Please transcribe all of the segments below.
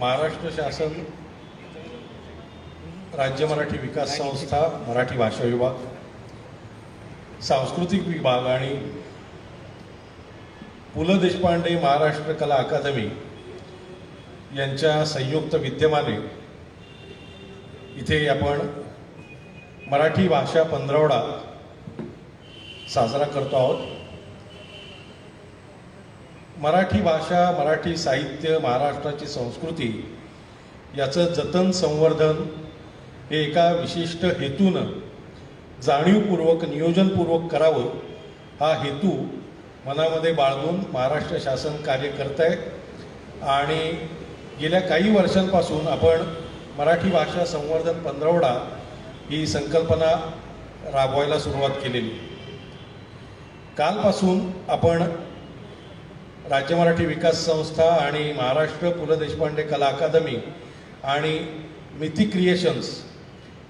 महाराष्ट्र शासन, राज्य मराठी विकास संस्था, मराठी भाषा विभाग, सांस्कृतिक विभाग आणि पु ल देशपांडे महाराष्ट्र कला अकादमी यांच्या संयुक्त विद्यमाने इथे आपण मराठी भाषा पंधरवडा साजरा करतो आहोत. मराठी भाषा, मराठी साहित्य, महाराष्ट्राची संस्कृती याचं जतन संवर्धन हे एका विशिष्ट हेतूनं जाणीवपूर्वक नियोजनपूर्वक करावं हा हेतू मनामध्ये बाळगून महाराष्ट्र शासन कार्य करत आहे. आणि गेल्या काही वर्षांपासून आपण मराठी भाषा संवर्धन पंधरवडा ही संकल्पना राबवायला सुरुवात केलेली. कालपासून आपण राज्य मराठी विकास संस्था आणि महाराष्ट्र पु ल देशपांडे कला अकादमी आणि मिती क्रिएशन्स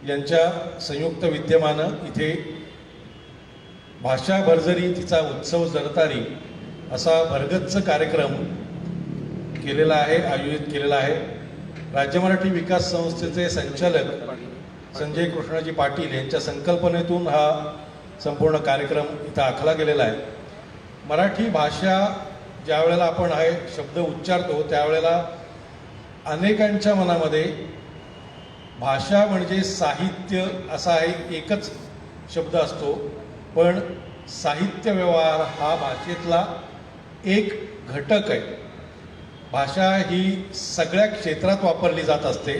यांच्या संयुक्त विद्यमानं इथे भाषा भरजरी तिचा उत्सव जरतारी असा भरगच्च कार्यक्रम केलेला आहे, आयोजित केलेला आहे. राज्य मराठी विकास संस्थेचे संचालक संजय कृष्णाजी पाटील यांच्या संकल्पनेतून हा संपूर्ण कार्यक्रम इथं आखला गेलेला आहे. मराठी भाषा ज्या वेळेला आपण हा शब्द उच्चारतो त्यावेळेला अनेकांच्या मनामध्ये भाषा म्हणजे साहित्य असा एकच शब्द असतो, पण साहित्य व्यवहार हा भाषेतला एक घटक आहे. भाषा ही सगळ्या क्षेत्रात वापरली जात असते.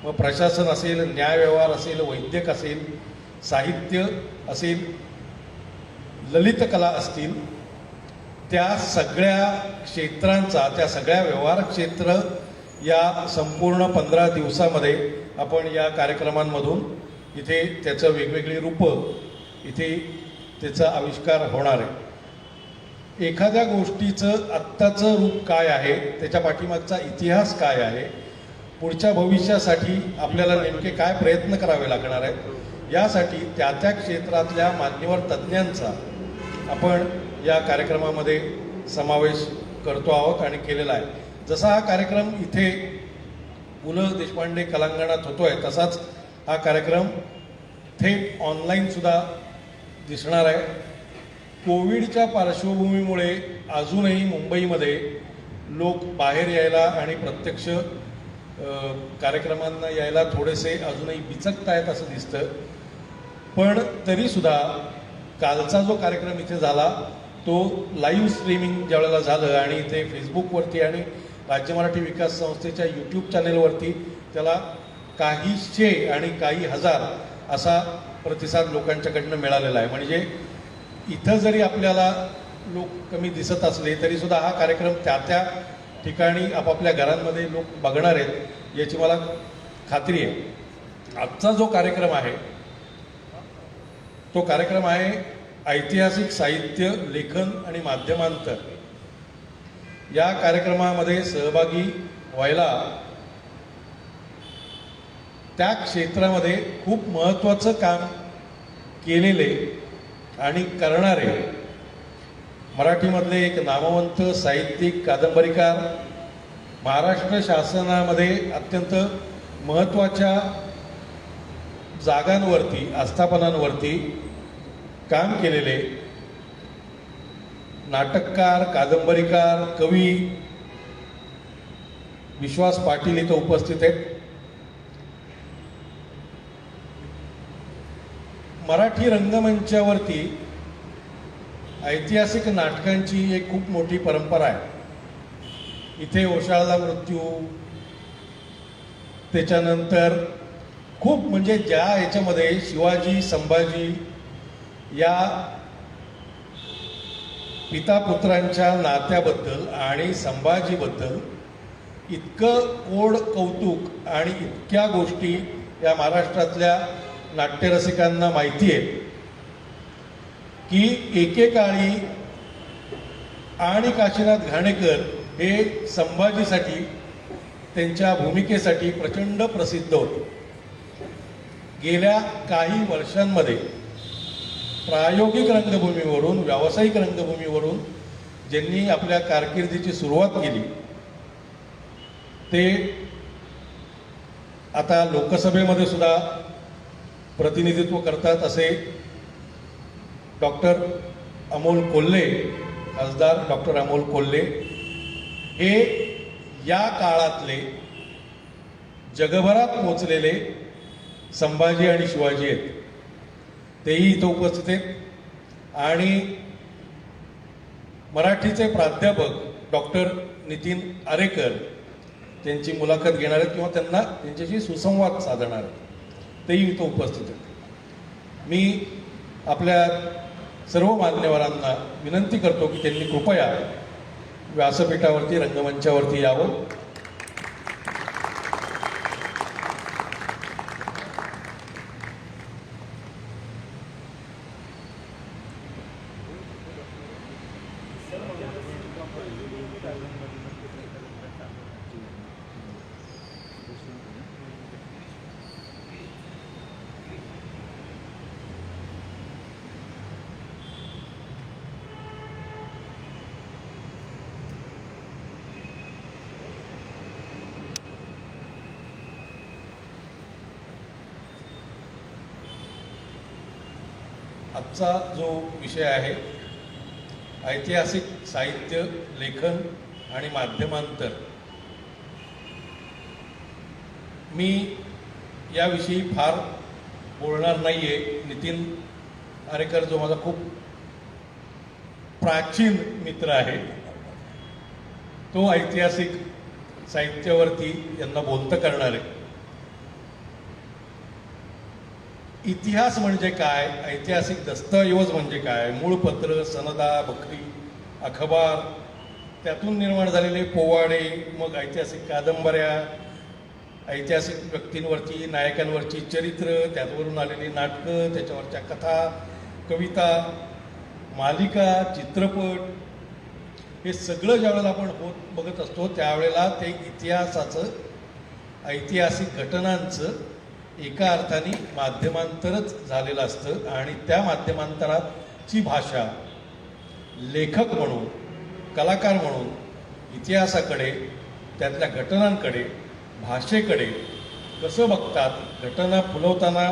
मग प्रशासन असेल, न्यायव्यवहार असेल, वैद्यक असेल, साहित्य असेल, ललित कला असतील, त्या सगळ्या क्षेत्रांचा, त्या सगळ्या व्यवहार क्षेत्र या संपूर्ण 15 दिवसामध्ये आपण या कार्यक्रमांमधून इथे त्याचं वेगवेगळी रूपं इथे त्याचा आविष्कार होणार आहे. एखाद्या गोष्टीचं आत्ताचं रूप काय आहे, त्याच्या पाठीमागचा इतिहास काय आहे, पुढच्या भविष्यासाठी आपल्याला नेमके काय प्रयत्न करावे लागणार आहेत, यासाठी त्या त्या क्षेत्रातल्या मान्यवर तज्ज्ञांचा आपण या कार्यक्रमामध्ये समावेश करतो आहोत आणि केलेला आहे. जसा हा कार्यक्रम इथे पु ल देशपांडे कलांगणात होतो आहे तसाच हा कार्यक्रम थेट ऑनलाईनसुद्धा दिसणार आहे. कोविडच्या पार्श्वभूमीमुळे अजूनही मुंबईमध्ये लोक बाहेर यायला आणि प्रत्यक्ष कार्यक्रमांना यायला थोडेसे अजूनही बिचकत आहेत असं दिसतं. पण तरीसुद्धा कालचा जो कार्यक्रम इथे झाला तो लाईव्ह स्ट्रीमिंग ज्यावेळेला झालं आणि इथे फेसबुकवरती आणि राज्य मराठी विकास संस्थेच्या यूट्यूब चॅनेलवरती त्याला काहीशे आणि काही हजार असा प्रतिसाद लोकांच्याकडनं मिळालेला आहे. म्हणजे इथं जरी आपल्याला लोक कमी दिसत असले तरीसुद्धा हा कार्यक्रम त्या त्या ठिकाणी आपापल्या घरांमध्ये लोक बघणार आहेत याची मला खात्री आहे. आजचा जो कार्यक्रम आहे तो कार्यक्रम आहे ऐतिहासिक साहित्य, लेखन आणि माध्यमांतर. या कार्यक्रमामध्ये सहभागी व्हायला त्या क्षेत्रामध्ये खूप महत्त्वाचं काम केलेले आणि करणारे मराठीमधले एक नामवंत साहित्यिक, कादंबरीकार, महाराष्ट्र शासनामध्ये अत्यंत महत्त्वाच्या जागांवरती, आस्थापनांवरती काम केलेले नाटककार, कादंबरीकार, कवी विश्वास पाटील इथं उपस्थित आहेत. मराठी रंगमंचावरती ऐतिहासिक नाटकांची एक खूप मोठी परंपरा आहे. इथे ओशाळला मृत्यू, त्याच्यानंतर खूप म्हणजे ज्या ह्याच्यामध्ये शिवाजी, संभाजी या पितापुत्रांच्या नात्याबद्दल आणि संभाजीबद्दल इतकं ओढ कौतुक आणि इतक्या गोष्टी या महाराष्ट्रातल्या नाट्यरसिकांना माहिती आहे की एकेकाळी आणि काशीनाथ घाणेकर हे संभाजीसाठी, त्यांच्या भूमिकेसाठी प्रचंड प्रसिद्ध होते. गेल्या काही वर्षांमध्ये प्रायोगिक रंगभूमीवरून, व्यावसायिक रंगभूमीवरून ज्यांनी आपल्या कारकिर्दीची सुरुवात केली ते आता लोकसभेमध्ये सुद्धा प्रतिनिधित्व करतात असे डॉक्टर अमोल कोल्हे, खासदार डॉक्टर अमोल कोल्हे हे या काळातले जगभरात पोचलेले संभाजी आणि शिवाजी आहेत. तेही इथं उपस्थित आहेत. आणि मराठीचे प्राध्यापक डॉक्टर नितीन आरेकर त्यांची मुलाखत घेणार आहेत किंवा त्यांच्याशी सुसंवाद साधणार आहेत, तेही इथं उपस्थित आहेत. मी आपल्या सर्व मान्यवरांना विनंती करतो की त्यांनी कृपया व्यासपीठावरती, रंगमंचावरती यावं. आजचा जो विषय आहे ऐतिहासिक साहित्य, लेखन आणि माध्यमांतर, मी याविषयी फार बोलणार नाहीये. नितीन आरेकर जो माझा खूप प्राचीन मित्र आहे, तो ऐतिहासिक साहित्यावरती यांना बोलतं करणार आहे. इतिहास म्हणजे काय, ऐतिहासिक दस्तऐवज म्हणजे काय, मूळ पत्र, सनदा, बखरी, अखबार, त्यातून निर्माण झालेले पोवाडे, मग ऐतिहासिक कादंबऱ्या, ऐतिहासिक व्यक्तींवरची, नायकांवरची चरित्र, त्यावरून आलेली नाटकं, त्याच्यावरच्या कथा, कविता, मालिका, चित्रपट, हे सगळं ज्यावेळेला आपण बघत असतो त्यावेळेला ते इतिहासाचं, ऐतिहासिक घटनांचं एका अर्थाने माध्यमांतरच झालेलं असतं. आणि त्या माध्यमांतराची भाषा लेखक म्हणून, कलाकार म्हणून इतिहासाकडे, त्यातल्या घटनांकडे, भाषेकडे कसं बघतात, घटना फुलवताना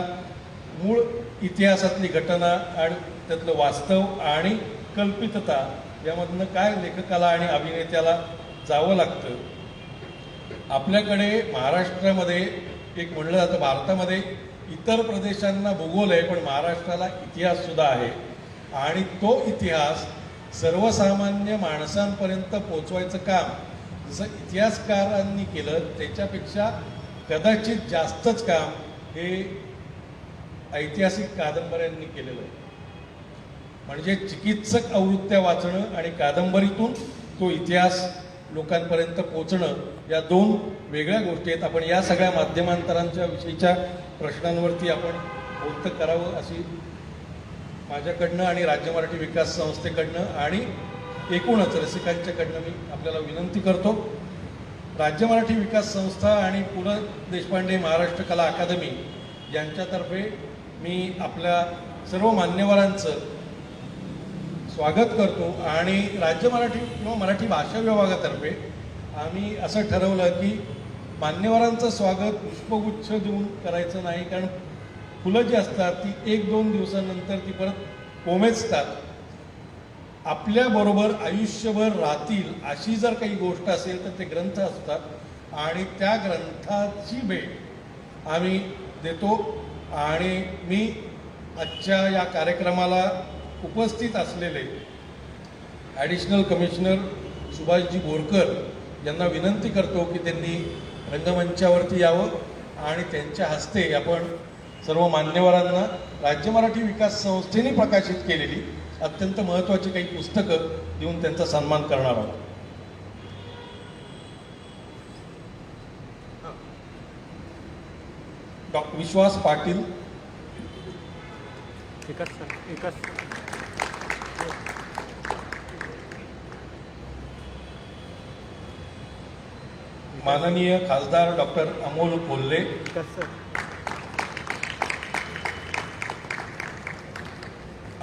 मूळ इतिहासातली घटना आणि त्यातलं वास्तव आणि कल्पितता यामधनं काय लेखकाला आणि अभिनेत्याला जावं लागतं. आपल्याकडे महाराष्ट्रामध्ये एक म्हणलं जातं, भारतामध्ये इतर प्रदेशांना भूगोल आहे पण महाराष्ट्राला इतिहास सुद्धा आहे. आणि तो इतिहास सर्वसामान्य माणसांपर्यंत पोचवायचं काम जसं इतिहासकारांनी केलं त्याच्यापेक्षा कदाचित जास्तच काम हे ऐतिहासिक कादंबऱ्यांनी केलेलं आहे. म्हणजे चिकित्सक आवृत्त्या वाचणं आणि कादंबरीतून तो इतिहास लोकांपर्यंत पोचणं या दोन वेगळ्या गोष्टी आहेत. आपण या सगळ्या माध्यमांतरांच्या विषयीच्या प्रश्नांवरती आपण बोलतं करावं अशी माझ्याकडनं आणि राज्य मराठी विकास संस्थेकडनं आणि एकूणच रसिकांच्याकडनं मी आपल्याला विनंती करतो. राज्य मराठी विकास संस्था आणि पु ल देशपांडे महाराष्ट्र कला अकादमी यांच्यातर्फे मी आपल्या सर्व मान्यवरांचं स्वागत करतो. आणि राज्य मराठी किंवा मराठी भाषा विभागातर्फे आम्ही असं ठरवलं की मान्यवरांचं स्वागत पुष्पगुच्छ देऊन करायचं नाही, कारण फुलं जी असतात ती 1-2 दिवसानंतर ती परत कोमेजतात. आपल्याबरोबर आयुष्यभर राहतील अशी जर काही गोष्ट असेल तर ते ग्रंथ असतात आणि त्या ग्रंथाची भेट आम्ही देतो. आणि मी आजच्या या कार्यक्रमाला उपस्थित असलेले ॲडिशनल कमिशनर सुभाषजी बोरकर यांना विनंती करतो की त्यांनी रंगमंचावरती यावं आणि त्यांच्या हस्ते आपण सर्व मान्यवरांना राज्य मराठी विकास संस्थेने प्रकाशित केलेली अत्यंत महत्त्वाची काही पुस्तकं देऊन त्यांचा सन्मान करणार आहोत. डॉक्टर विश्वास पाटील, माननीय खासदार डॉक्टर अमोल कोल्हे,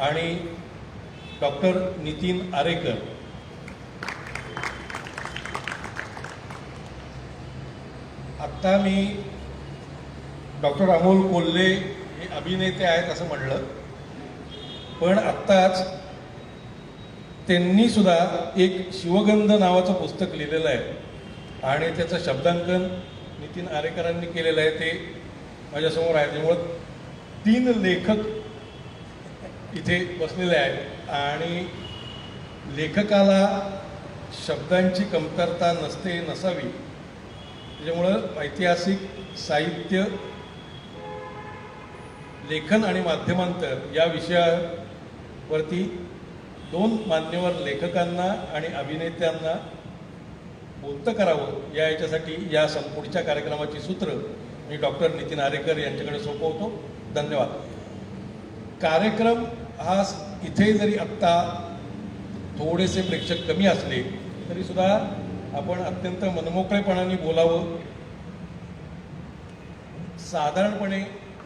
आणि डॉक्टर नितीन आरेकर. आत्ता मी डॉक्टर अमोल कोल्हे हे अभिनेते आहेत असं म्हणलं, पण आत्ताच त्यांनी सुद्धा एक शिवगंध नावाचं पुस्तक लिहिलेलं आहे आणि त्याचं शब्दांकन नितीन आरेकरांनी केलेलं आहे. ते माझ्यासमोर आहे. त्यामुळं 3 लेखक इथे बसलेले आहेत आणि लेखकाला शब्दांची कमतरता नसावी. त्याच्यामुळं ऐतिहासिक साहित्य, लेखन आणि माध्यमांतर या विषयावरती 2 मान्यवर लेखकांना आणि अभिनेत्यांना बोलतं करावं याच्यासाठी या संपूढच्या कार्यक्रमाची सूत्र मी डॉक्टर नितीन आरेकर यांच्याकडे सोपवतो. धन्यवाद. कार्यक्रम हा इथे जरी आत्ता थोडेसे प्रेक्षक कमी असले तरी सुद्धा आपण अत्यंत मनमोकळेपणाने बोलावं. साधारणपणे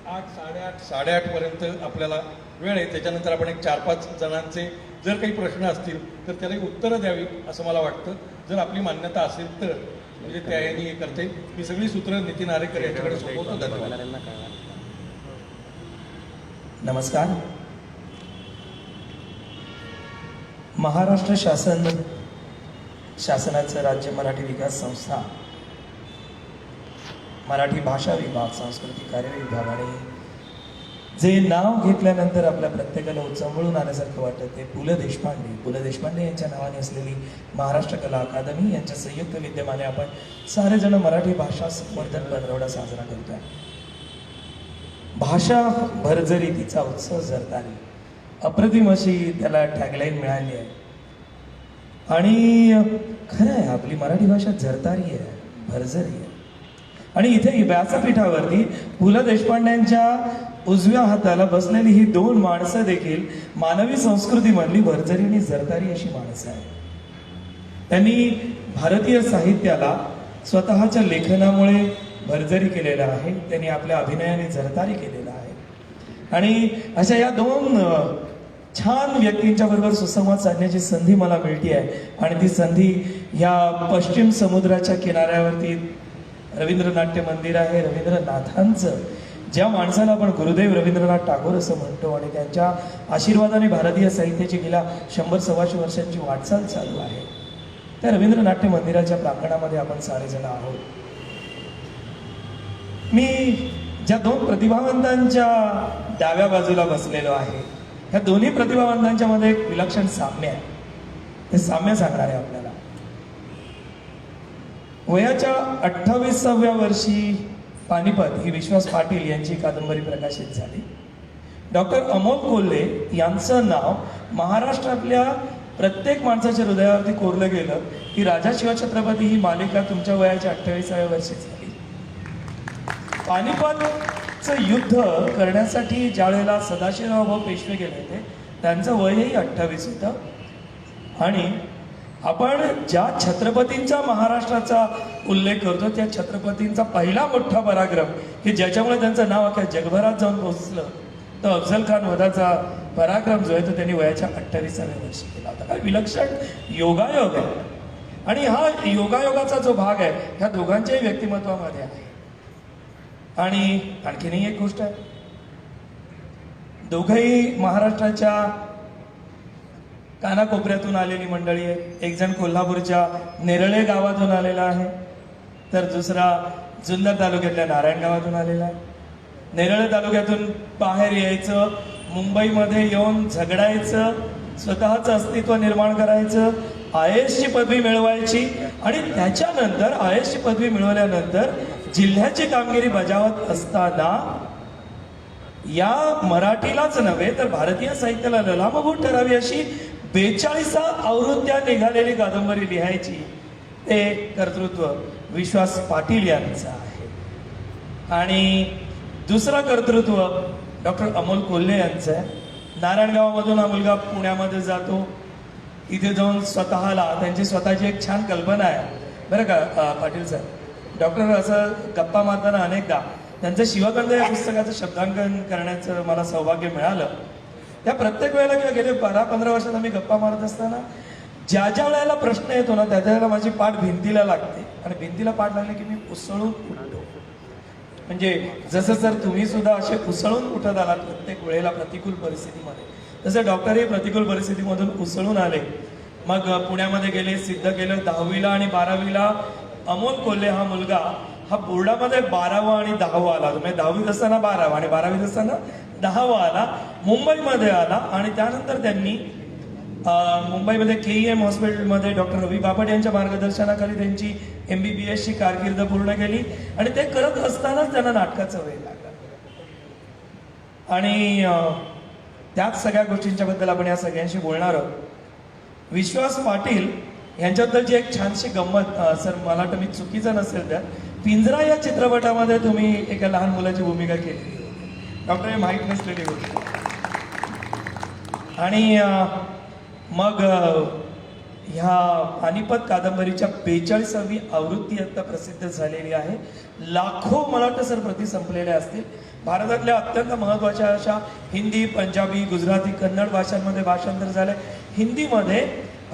8, 8:30 पर्यंत आपल्याला वेळ आहे. त्याच्यानंतर आपण एक 4-5 जणांचे जर काही प्रश्न असतील तर त्याला उत्तरं द्यावी असं मला वाटतं. जर आपली मान्यता असेल तर म्हणजे त्या यांनी हे करते. ही सगळी सूत्र नितीन आरेकर यांच्याकडे सोपवतो. धन्यवाद. नमस्कार. महाराष्ट्र शासनाचं राज्य मराठी विकास संस्था, मराठी भाषा विभाग, सांस्कृतिक कार्य विभाग आणि जे नाव घेतल्यानंतर आपल्या प्रत्येकाला उचंबळून आल्यासारखं वाटतं ते पु ल देशपांडे यांच्या नावाने असलेली महाराष्ट्र कला अकादमी यांच्या संयुक्त विद्यमाने आपण सारेजण मराठी भाषा संवर्धन पंधरवडा साजरा करतोय. भाषा भरजरी तिचा उत्सव जरतारी, अप्रतिम अशी त्याला टॅगलाईन मिळाली आहे. आणि खरं आहे, आपली मराठी भाषा जरतारी आहे, भरजरी आहे. आणि इथे व्यासपीठावरती पु ल देशपांड्यांच्या उजव्या हाताला बसलेली ही 2 माणसं देखील मानवी संस्कृतीमधली भरजरी आणि जरतारी अशी माणसं आहेत. त्यांनी भारतीय साहित्याला स्वतःच्या लेखनामुळे भरजरी केलेलं आहे. त्यांनी आपल्या अभिनयाने जरतारी केलेलं आहे. आणि अशा या 2 छान व्यक्तींच्या बरोबर सुसंवाद साधण्याची संधी मला मिळते आहे. आणि ती संधी या पश्चिम समुद्राच्या किनाऱ्यावरती रवींद्र नाट्य मंदिर आहे, रवींद्रनाथांचं, ज्या माणसाला आपण गुरुदेव रवींद्रनाथ टागोर असं म्हणतो आणि त्यांच्या आशीर्वादाने भारतीय साहित्याची गेल्या 100-125 वर्षांची वाटचाल चालू आहे, त्या रवींद्र नाट्य मंदिराच्या प्रांगणामध्ये आपण सारेजण आहोत. मी ज्या 2 प्रतिभावंतांच्या डाव्या बाजूला बसलेलो आहे, ह्या दोन्ही प्रतिभावंतांच्या मध्ये एक विलक्षण साम्य आहे. ते साम्य सांगणार आहे आपल्याला. वयाच्या 28व्या वर्षी पानिपत ही विश्वास पाटील यांची कादंबरी प्रकाशित झाली. डॉक्टर अमोल कोल्हे यांचं नाव महाराष्ट्रातल्या प्रत्येक माणसाच्या हृदयावरती कोरलं गेलं की राजा शिवछत्रपती ही मालिका तुमच्या वयाच्या 28व्या वर्षी झाली. पानिपतचं युद्ध करण्यासाठी ज्या वेळेला सदाशिवराव पेशवे गेले होते त्यांचं वयही 28 होतं. आणि आपण ज्या छत्रपतींचा महाराष्ट्राचा उल्लेख करतो त्या छत्रपतींचा पहिला मोठा पराक्रम की ज्याच्यामुळे त्यांचं नाव अख्ख्या जगभरात जाऊन पोहोचलं तर अफजल खान वधाचा पराक्रम जो आहे तो त्यांनी वयाच्या 28व्या वर्षी केला होता. काय विलक्षण योगायोग आहे. आणि हा योगायोगाचा जो भाग आहे ह्या दोघांच्याही व्यक्तिमत्वामध्ये आहे. आणि आणखीनही एक गोष्ट आहे, दोघंही महाराष्ट्राच्या कानाकोपऱ्यातून आलेली मंडळी आहे. एक जण कोल्हापूरच्या नेरळे गावातून आलेला आहे तर दुसरा जुन्नर तालुक्यातल्या नारायण गावातून आलेला आहे. नेरळ तालुक्यातून बाहेर यायचं, मुंबईमध्ये येऊन झगडायचं, स्वतःचं अस्तित्व निर्माण करायचं, IAS ची पदवी मिळवायची आणि त्याच्यानंतर IAS ची पदवी मिळवल्यानंतर जिल्ह्याची कामगिरी बजावत असताना या मराठीलाच नव्हे तर भारतीय साहित्याला ललामभूत ठरावी अशी 42 आवृत्त्या निघालेली कादंबरी लिहायची. ते कर्तृत्व विश्वास पाटील यांचं आहे. आणि दुसरं कर्तृत्व डॉक्टर अमोल कोल्हे यांचं आहे. नारायणगावामधून हा मुलगा पुण्यामध्ये जातो. इथे जाऊन स्वतःला त्यांची स्वतःची एक छान कल्पना आहे बरं का पाटील साहेब. डॉक्टर असं गप्पा मारताना अनेकदा त्यांचं शिवगंध या पुस्तकाचं शब्दांकन करण्याचं मला सौभाग्य मिळालं. त्या प्रत्येक वेळेला किंवा गेले 12-15 वर्षात आम्ही गप्पा मारत असताना ज्या ज्या वेळेला प्रश्न येतो ना त्या वेळेला माझी पाठ भिंतीला लागते आणि भिंतीला पाठ लागली की मी उसळून उठतो. म्हणजे जसं सर तुम्ही सुद्धा असे उसळून उठत आलात प्रत्येक वेळेला प्रतिकूल परिस्थितीमध्ये, तसं डॉक्टरही प्रतिकूल परिस्थितीमधून उसळून आले. मग पुण्यामध्ये गेले, सिद्ध केलं. 10वीला आणि 12वीला अमोल कोल्हे हा मुलगा हा बोर्डामध्ये 12वा आणि 10वा आला. म्हणजे 10वीत असताना 12वा आणि 12वीत असताना 10वा आला. मुंबईमध्ये आला आणि त्यानंतर त्यांनी मुंबईमध्ये KEM हॉस्पिटलमध्ये डॉक्टर रवी बापट यांच्या मार्गदर्शनाखाली त्यांची MBBS ची कारकीर्द पूर्ण केली. आणि ते करत असतानाच त्यांना नाटकाचा वेळ लागला. आणि त्याच सगळ्या गोष्टींच्या बद्दल आपण या सगळ्यांशी बोलणार आहोत. विश्वास पाटील यांच्याबद्दलची एक छानशी गंमत, सर मला वाटतं मी चुकीचं नसेल तर, पिंजरा या चित्रपटामध्ये तुम्ही एका लहान मुलाची भूमिका केली. डॉक्टर हे माहीत नसलेली गोष्ट. आणि मग ह्या पानिपत कादंबरीच्या 42वी आवृत्ती आता प्रसिद्ध झालेली आहे. लाखो मला वाटतं सर प्रति संपलेल्या असतील. भारतातल्या अत्यंत महत्त्वाच्या अशा हिंदी, पंजाबी, गुजराती, कन्नड भाषांमध्ये भाषांतर झालंय. हिंदीमध्ये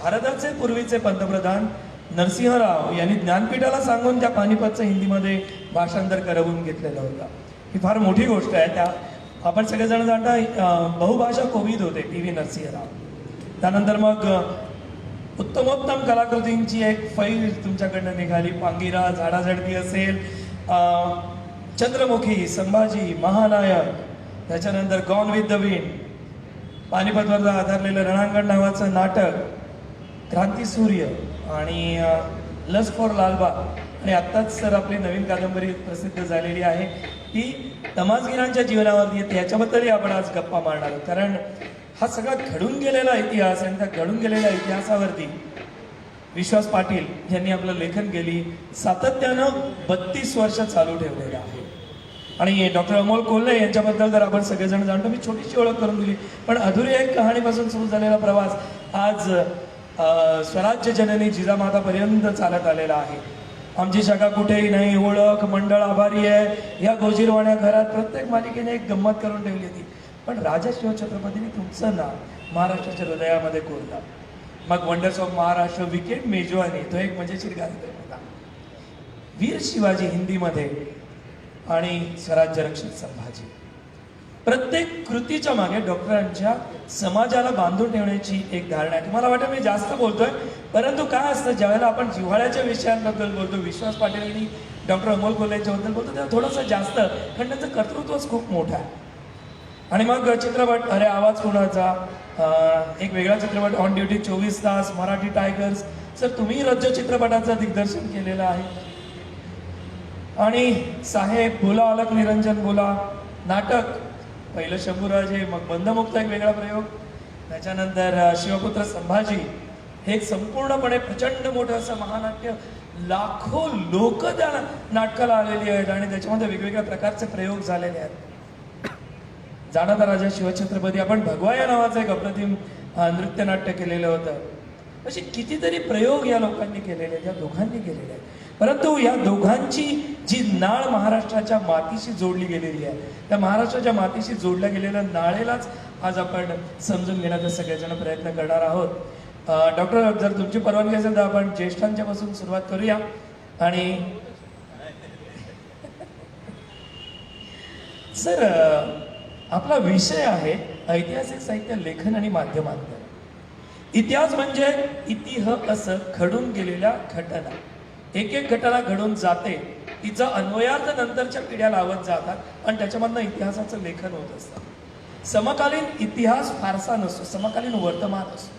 भारताचे पूर्वीचे पंतप्रधान नरसिंह राव यांनी ज्ञानपीठाला सांगून त्या पानिपतचं हिंदीमध्ये भाषांतर करवून घेतलेलं होतं. ही फार मोठी गोष्ट आहे. त्या आपण सगळेजण जाणता बहुभाषा कोविद होते TV नरसिंह राव. त्यानंतर मग उत्तमोत्तम कलाकृतींची एक फैल तुमच्याकडनं निघाली. पांगिरा, झाडाझडती असेल, चंद्रमुखी, संभाजी, महानायक, त्याच्यानंतर गॉन विथ द विंड, पानिपतवर आधारलेलं रणांगण नावाचं नाटक, क्रांतीसूर्य आणि लस्ट फॉर लालबाग. आणि आत्ताच सर आपली नवीन कादंबरी प्रसिद्ध झालेली आहे ती तमासगीरांच्या जीवनावरती येते. याच्याबद्दलही आपण आज गप्पा मारणार आहोत. कारण हा सगळा घडून गेलेला इतिहास आणि त्या घडून गेलेल्या इतिहासावरती विश्वास पाटील यांनी आपलं लेखन केली. सातत्यानं 32 वर्ष चालू ठेवलेलं आहे. आणि डॉक्टर अमोल कोल्हे यांच्याबद्दल तर आपण सगळेजण जाणतो. मी छोटीशी ओळख करून दिली, पण अधुरी एक कहाणीपासून सुरू झालेला प्रवास आज स्वराज्य जननी जिजामातापर्यंत चालत आलेला आहे. आमची शाखा कुठेही नाही, ओळख, मंडळ आभारी आहे, या गोजीरवाण्या घरात प्रत्येक मालिकेने एक गंमत करून ठेवली होती. पण राजा शिवछत्रपतींनी तुमचं नाव महाराष्ट्राच्या हृदयामध्ये कोरलं. मग वंडर्स ऑफ महाराष्ट्र, विकेट मेजवानी, तो एक मजेशीर कार्यक्रम होता. वीर शिवाजी हिंदीमध्ये आणि स्वराज्य रक्षक संभाजी. प्रत्येक कृतीच्या मागे डॉक्टरांच्या समाजाला बांधून ठेवण्याची एक धारणा आहे. मला वाटतं मी जास्त बोलतोय, परंतु काय असतं ज्यावेळेला आपण जिव्हाळ्याच्या विषयांबद्दल बोलतो, विश्वास पाटील आणि डॉक्टर अमोल कोल्हे यांच्याबद्दल बोलतो, तेव्हा थोडंसं जास्त, कारण त्यांचं कर्तृत्वच खूप मोठं आहे. आणि मग चित्रपट अरे आवाज कोणाचा, एक वेगळा चित्रपट ऑन ड्युटी 24 तास, मराठी टायगर्स. सर तुम्ही रज्जो चित्रपटाचं दिग्दर्शन केलेलं आहे. आणि साहेब, बोला अलक निरंजन बोला नाटक, पहिलं शंभूराजे, मग बंधमुक्त एक वेगळा प्रयोग, त्याच्यानंतर शिवपुत्र संभाजी, हे एक संपूर्णपणे प्रचंड मोठं असं महानाट्य. लाखो लोक त्या नाटकाला आलेली आहेत आणि त्याच्यामध्ये वेगवेगळ्या प्रकारचे प्रयोग झालेले आहेत. जाणता राजा शिवछत्रपती, आपण भगवा या नावाचं एक अप्रतिम नृत्यनाट्य केलेलं होतं. असे कितीतरी प्रयोग या लोकांनी केलेले आहेत, या दोघांनी केलेले आहेत. परंतु या दोघांची जी नाळ महाराष्ट्राच्या मातीशी जोडली गेलेली आहे, त्या महाराष्ट्राच्या मातीशी जोडल्या गेलेल्या नाळेलाच आज आपण समजून घेण्याचा सगळेजण प्रयत्न करणार आहोत. डॉक्टर, जर तुमची परवानगी असेल तर आपण ज्येष्ठांच्या पासून सुरुवात करूया. आणि सर आपला विषय आहे ऐतिहासिक साहित्य लेखन आणि माध्यमांतर. इतिहास म्हणजे इतिहास, घडून गेलेल्या घटना. एक एक घटना घडून जाते, तिचा अन्वयार्थ नंतरच्या पिढ्या लावत जातात आणि त्याच्यामधनं इतिहासाचं लेखन होत असतं. समकालीन इतिहास फारसा नसतो, समकालीन वर्तमान असतो.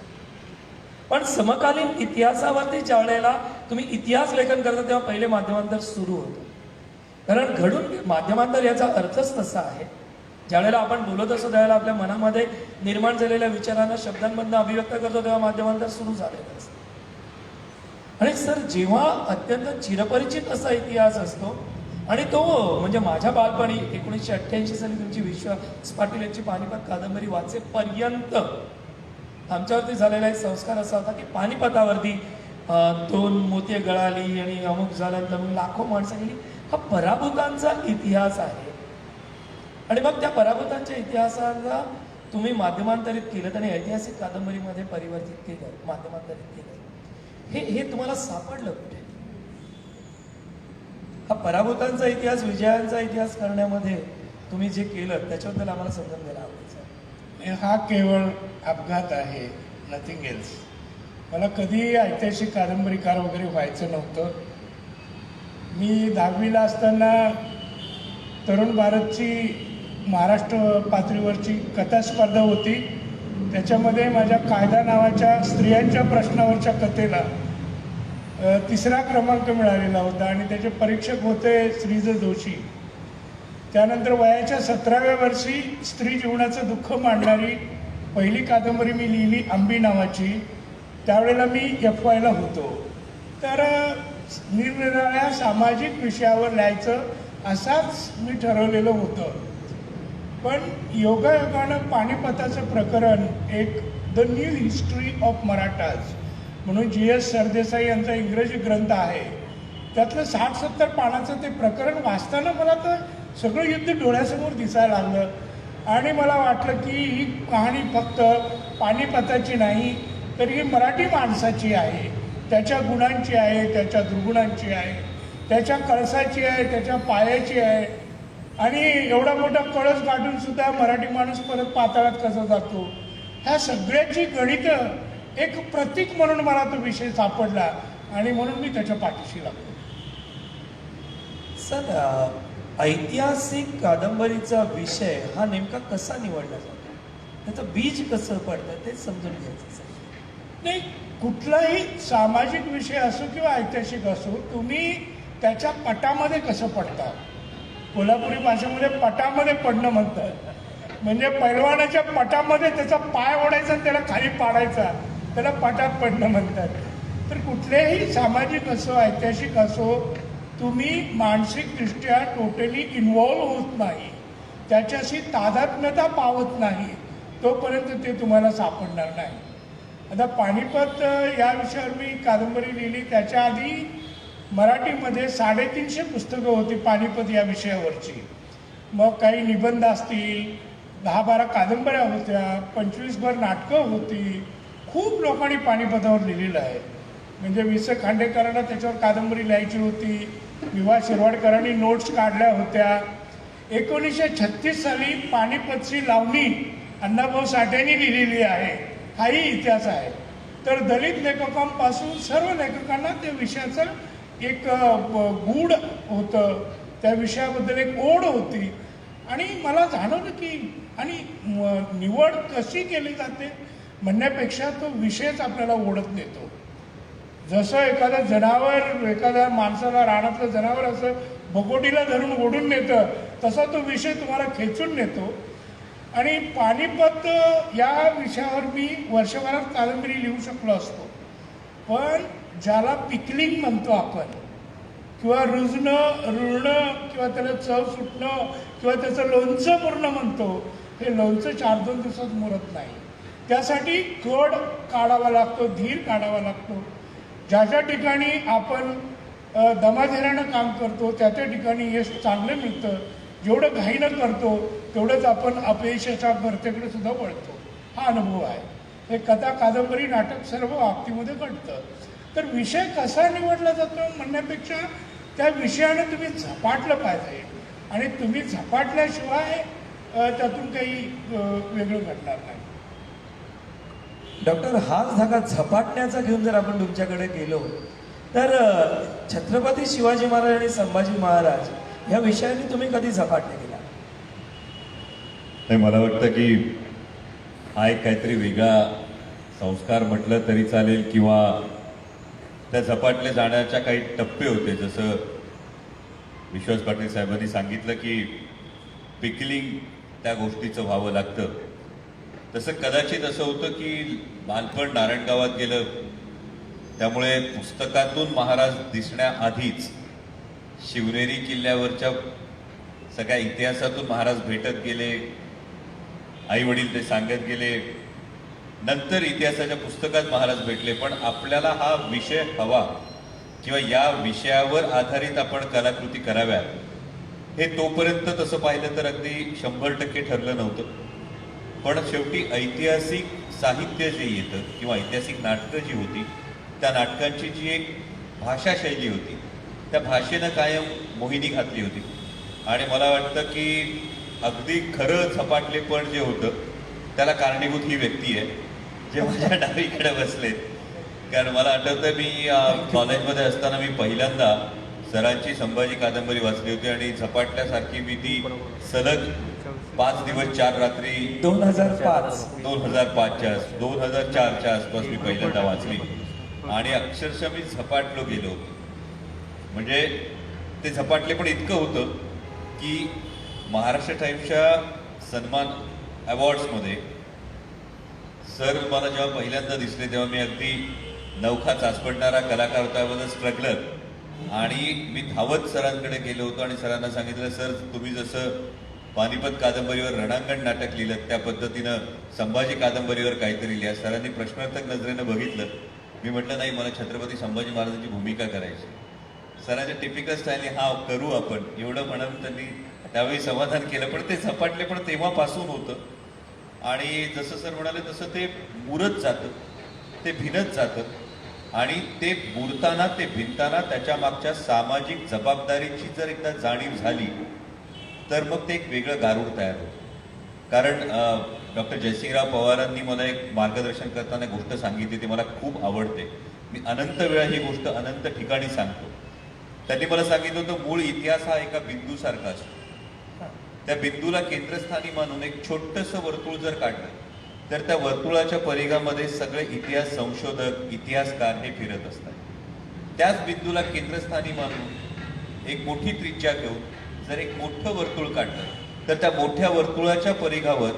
पण समकालीन इतिहासावरती ज्या वेळेला तुम्ही इतिहास लेखन करता तेव्हा पहिले माध्यमांतर सुरू होतं. कारण घडून माध्यमांतर याचा अर्थच तसा आहे, ज्या वेळेला आपण बोलत असतो त्यावेळेला आपल्या मनामध्ये निर्माण झालेल्या विचारांना शब्दांमधनं अभिव्यक्त करतो तेव्हा माध्यमांतर सुरू झालेलं असतं. आणि सर जेव्हा अत्यंत चिरपरिचित असा इतिहास असतो आणि तो म्हणजे माझ्या बालपणी 1988 साली तुमची विश्वास पाटील यांची पानिपत कादंबरी वाचेपर्यंत आमच्यावरती झालेला एक संस्कार असा होता की पानिपतावरती 2 मोती गळाली आणि अमुक झाल्यानंतर मग लाखो माणसं गेली. हा पराभूतांचा इतिहास आहे. आणि मग त्या पराभूतांच्या इतिहासाला तुम्ही माध्यमांतरित केलं आणि ऐतिहासिक कादंबरीमध्ये परिवर्तित केलं, माध्यमांतरित केलं. हे तुम्हाला सापडलं कुठे? हा पराभूतांचा इतिहास विजयांचा इतिहास करण्यामध्ये तुम्ही जे केलं त्याच्याबद्दल आम्हाला समजून घ्यायला आवडायचं आहे. हा केवळ अपघात आहे, नथिंग एल्स. मला कधीही ऐतिहासिक कादंबरीकार वगैरे व्हायचं नव्हतं. मी 10वीला असताना तरुण भारतची महाराष्ट्र पातळीवरची कथा स्पर्धा होती. त्याच्यामध्ये माझ्या कायदा नावाच्या स्त्रियांच्या प्रश्नावरच्या कथेला 3रा क्रमांक मिळालेला होता आणि त्याचे परीक्षक होते श्रीज जोशी. त्यानंतर वयाच्या 17व्या वर्षी स्त्री जीवनाचं दुःख मांडणारी पहिली कादंबरी मी लिहिली, आंबी नावाची. त्यावेळेला मी FYला होतो. तर निरनिराळ्या सामाजिक विषयावर लिहायचं असाच मी ठरवलेलं होतं. पण योगायोगानं पानिपताचं प्रकरण एक the new history of Marathas म्हणून GS सरदेसाई यांचा इंग्रजी ग्रंथ आहे. त्यातलं 60-70 पानाचं ते प्रकरण वाचताना मला तर सगळं युद्ध डोळ्यासमोर दिसायला लागलं आणि मला वाटलं की ही कहाणी फक्त पानिपताची नाही तर ही मराठी माणसाची आहे, त्याच्या गुणांची आहे, त्याच्या दुर्गुणांची आहे, त्याच्या कळसाची आहे, त्याच्या पायाची आहे. आणि एवढा मोठा कळस गाठून सुद्धा मराठी माणूस परत पाताळात कसा जातो, ह्या सगळ्याची गणितं एक प्रतीक म्हणून मला तो विषय सापडला आणि म्हणून मी त्याच्या पाठीशी लागलो. सर, ऐतिहासिक कादंबरीचा विषय हा नेमका कसा निवडला जातो, त्याचं बीज कसं पडतं ते समजून घ्यायचं सर. नाही, कुठलाही सामाजिक विषय असो किंवा ऐतिहासिक असो, तुम्ही त्याच्या पटामध्ये कसं पडता. कोल्हापुरी भाषेमध्ये पटामध्ये पडणं म्हणतात. म्हणजे पैलवानाच्या पटामध्ये त्याचा पाय ओढायचा आणि त्याला खाली पाडायचा, त्याला पटात पडणं म्हणतात. तर कुठलेही सामाजिक असो ऐतिहासिक असो, तुम्ही मानसिकदृष्ट्या टोटली इन्व्हॉल्व होत नाही, त्याच्याशी तादात्म्यता पावत नाही तोपर्यंत ते तुम्हाला सापडणार नाही. आता पानिपत या विषयावर मी कादंबरी लिहिली. त्याच्या आधी मराठीमध्ये 350 पुस्तकं होती पानिपत या विषयावरची. मग काही निबंध असतील, 10-12 कादंबऱ्या होत्या, 25भर नाटकं होती. खूप लोकांनी पानिपतावर लिहिलेलं आहे. म्हणजे वि. स. खांडेकरांना त्याच्यावर कादंबरी लिहायची होती, विवा शिरवाडकरांनी नोट्स काढल्या होत्या. 1936 साली पानिपतची लावणी अण्णाभाऊ साठेंनी लिहिलेली आहे. हाही इतिहास आहे. तर दलित लेखकांपासून सर्व लेखकांना त्या विषयाचं एक गूढ होतं, त्या विषयाबद्दल एक ओढ होती. आणि मला जाणवलं की आणि निवड कशी केली जाते म्हणण्यापेक्षा तो विषयच आपल्याला ओढत नेतो. जसं एखादं जनावर एखाद्या माणसाला रानातलं जनावर असं बकोटीला धरून ओढून नेतं, तसा तो विषय तुम्हाला खेचून नेतो. आणि पानिपत या विषयावर मी वर्षभरात कादंबरी लिहू शकलो असतो. पण ज्याला पिकलिंग म्हणतो आपण, किंवा रुळणं किंवा त्याला चव सुटणं किंवा त्याचं लोणचं पूर्ण म्हणतो, हे लोणचं 4-2 दिवसात मुरत नाही. त्यासाठी कड काढावा लागतो, धीर काढावा लागतो. ज्या ज्या ठिकाणी आपण दमाधीरानं काम करतो त्या त्या ठिकाणी यश चांगलं मिळतं. जेवढं घाईनं करतो तेवढंच आपण अपयशाच्या भरतेकडे सुद्धा वळतो. हा अनुभव आहे. हे कथा कादंबरी नाटक सर्व बाबतीमध्ये घडतं. तर विषय कसा निवडला जातो म्हणण्यापेक्षा त्या विषयानं तुम्ही झपाटलं पाहिजे आणि तुम्ही झपाटल्याशिवाय त्यातून काही वेगळं घडणार नाही. डॉक्टर, हाच धागा झपाटण्याचा घेऊन जर आपण तुमच्याकडे गेलो तर छत्रपती शिवाजी महाराज आणि संभाजी महाराज ह्या विषयाने तुम्ही कधी झपाटणे केला? नाही, मला वाटतं की हा एक काहीतरी वेगळा संस्कार म्हटलं तरी चालेल किंवा त्या झपाटले जाण्याच्या काही टप्पे होते. जसं विश्वास पाटील साहेबांनी सांगितलं की पिकलिंग त्या गोष्टीचं व्हावं लागतं, तसं कदाचित असं होतं की बालपण नारायणगावात गेलं, त्यामुळे पुस्तकातून महाराज दिसण्याआधीच शिवनेरी किल्ल्यावरच्या सगळ्या इतिहासातून महाराज भेटत गेले, आई वडील ते सांगत गेले, नंतर इतिहासाच्या पुस्तकात महाराज भेटले. पण आपल्याला हा विषय हवा किंवा या विषयावर आधारित आपण कलाकृती कराव्यात हे तोपर्यंत तसं पाहिलं तर अगदी 100% ठरलं नव्हतं. पण शेवटी ऐतिहासिक साहित्य जे येतं किंवा ऐतिहासिक नाटकं जी होती त्या नाटकांची जी एक भाषाशैली होती त्या भाषेनं कायम मोहिनी घातली होती. आणि मला वाटतं की अगदी खरं झपाटलेपण जे होतं त्याला कारणीभूत ही व्यक्ती आहे जे माझ्या डावीकडे बसलेत. कारण मला आठवतं मी कॉलेजमध्ये असताना मी पहिल्यांदा सरांची संभाजी कादंबरी वाचली होती आणि झपाटल्यासारखी मी ती सलग 5 दिवस 4 रात्री 2005. 2005च्या 2004च्या आसपास मी पहिल्यांदा वाचली आणि अक्षरशः मी झपाटलो गेलो होतो. म्हणजे ते झपाटले पण इतकं होतं की महाराष्ट्र टाइम्सच्या सन्मान अवॉर्ड्समध्ये सर मला जेव्हा पहिल्यांदा दिसले तेव्हा मी अगदी नवखा चाचपडणारा कलाकार होता, याबद्दल स्ट्रगलर. आणि मी धावत सरांकडे गेलो होतो आणि सरांना सांगितलं, सर तुम्ही जसं पानिपत कादंबरीवर रणांगण नाटक लिहिलं त्या पद्धतीनं संभाजी कादंबरीवर काहीतरी लिहा. सरांनी प्रश्नार्थक नजरेनं बघितलं. मी म्हटलं नाही, मला छत्रपती संभाजी महाराजांची भूमिका करायची. सरांच्या टिपिकल स्टाईलने हा करू आपण एवढं म्हणून त्यांनी त्यावेळी समाधान केलं. पण ते झपाटले पण तेव्हापासून होतं. आणि जसं सर म्हणाले तसं ते मुरत जातं, ते भिनत जातं. आणि ते मुरताना ते भिनताना त्याच्या मागच्या सामाजिक जबाबदारीची जर एकदा जाणीव झाली तर मग ते एक वेगळं गारूड तयार होतं. कारण डॉक्टर जयसिंगराव पवारांनी मला एक मार्गदर्शन करताना गोष्ट सांगितली, ती मला खूप आवडते. मी अनंत वेळा ही गोष्ट अनंत ठिकाणी सांगतो. त्यांनी मला सांगितलं होतं, मूळ इतिहास हा एका बिंदूसारखा असतो. त्या बिंदूला केंद्रस्थानी मानून एक छोटंसं वर्तुळ जर काढलं तर त्या वर्तुळाच्या परिघामध्ये सगळे इतिहास संशोधक, इतिहासकार हे फिरत असतात. त्याच बिंदूला केंद्रस्थानी मानून एक मोठी त्रिज्या घेऊन जर एक मोठं वर्तुळ काढलं तर त्या मोठ्या वर्तुळाच्या परिघावर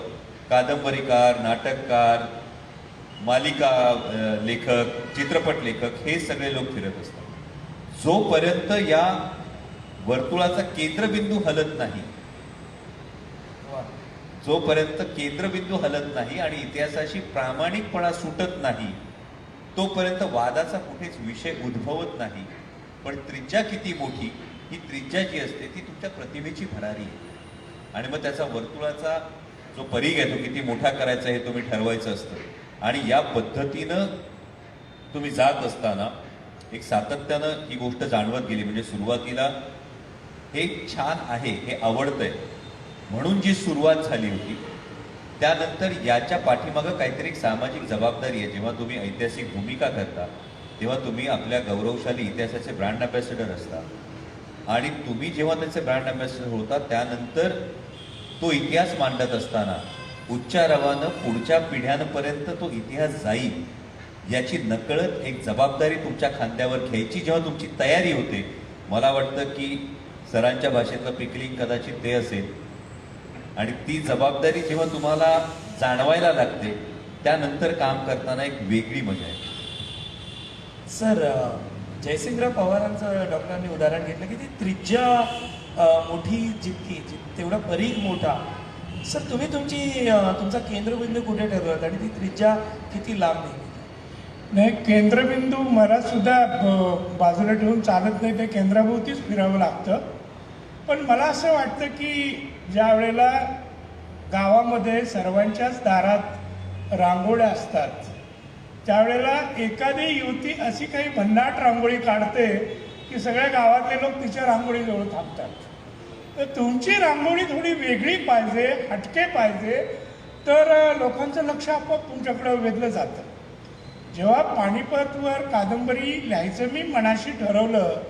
कादंबरीकार, नाटककार, मालिका लेखक, चित्रपट लेखक हे सगळे लोक फिरत असतात. जोपर्यंत या वर्तुळाचा केंद्रबिंदू हलत नाही, जोपर्यंत केंद्रबिंदू हलत नाही आणि इतिहासाशी प्रामाणिकपणा सुटत नाही तोपर्यंत वादाचा कुठेच विषय उद्भवत नाही. पण त्रिज्या किती मोठी, ही त्रिज्या जी असते ती तुमच्या प्रतिभेची भरारी आहे. आणि मग त्याचा वर्तुळाचा जो परीघ आहे तो किती मोठा करायचा हे तुम्ही ठरवायचं असतं. आणि या पद्धतीनं तुम्ही जात असताना एक सातत्यानं ही गोष्ट जाणवत गेली. म्हणजे सुरुवातीला हे छान आहे, हे आवडतंय म्हणून जी सुरुवात झाली होती, त्यानंतर याच्या पाठीमागं काहीतरी एक सामाजिक जबाबदारी आहे. जेव्हा तुम्ही ऐतिहासिक भूमिका करता तेव्हा तुम्ही आपल्या गौरवशाली इतिहासाचे ब्रँड अँबॅसेडर असता. आणि तुम्ही जेव्हा त्याचे ब्रँड अँबॅसेडर होता त्यानंतर तो इतिहास मांडत असताना उच्चारवानं पुढच्या पिढ्यांपर्यंत तो इतिहास जाईल याची नकळत एक जबाबदारी तुमच्या खांद्यावर घ्यायची जेव्हा तुमची तयारी होते, मला वाटतं की सरांच्या भाषेतलं पिकलिंग कदाचित ते असेल. आणि ती जबाबदारी जेव्हा तुम्हाला जाणवायला लागते त्यानंतर काम करताना एक वेगळी मजा आहे. सर, जयसिंगराव पवारांचं डॉक्टरांनी उदाहरण घेतलं की ती त्रिज्या मोठी जितकी तेवढा परीघ मोठा. सर, तुम्ही तुमचा केंद्रबिंदू कुठे ठरवत आणि ती त्रिज्या किती लांब नेली? नाही, केंद्रबिंदू मला सुद्धा बाजूला ठेवून चालत नाही, ते केंद्राभोवतीच फिरावं लागतं. पण मला असं वाटतं की ज्या वेळेला गावामध्ये सर्वांच्याच दारात रांगोळ्या असतात त्यावेळेला एखादी युवती अशी काही भन्नाट रांगोळी काढते की सगळ्या गावातले लोक तिच्या रांगोळीजवळ थांबतात. तर तुमची रांगोळी थोडी वेगळी पाहिजे, हटके पाहिजे, तर लोकांचं लक्ष आपोआप तुमच्याकडे वेधलं जातं. जेव्हा पानिपतवर कादंबरी लिहायचं मी मनाशी ठरवलं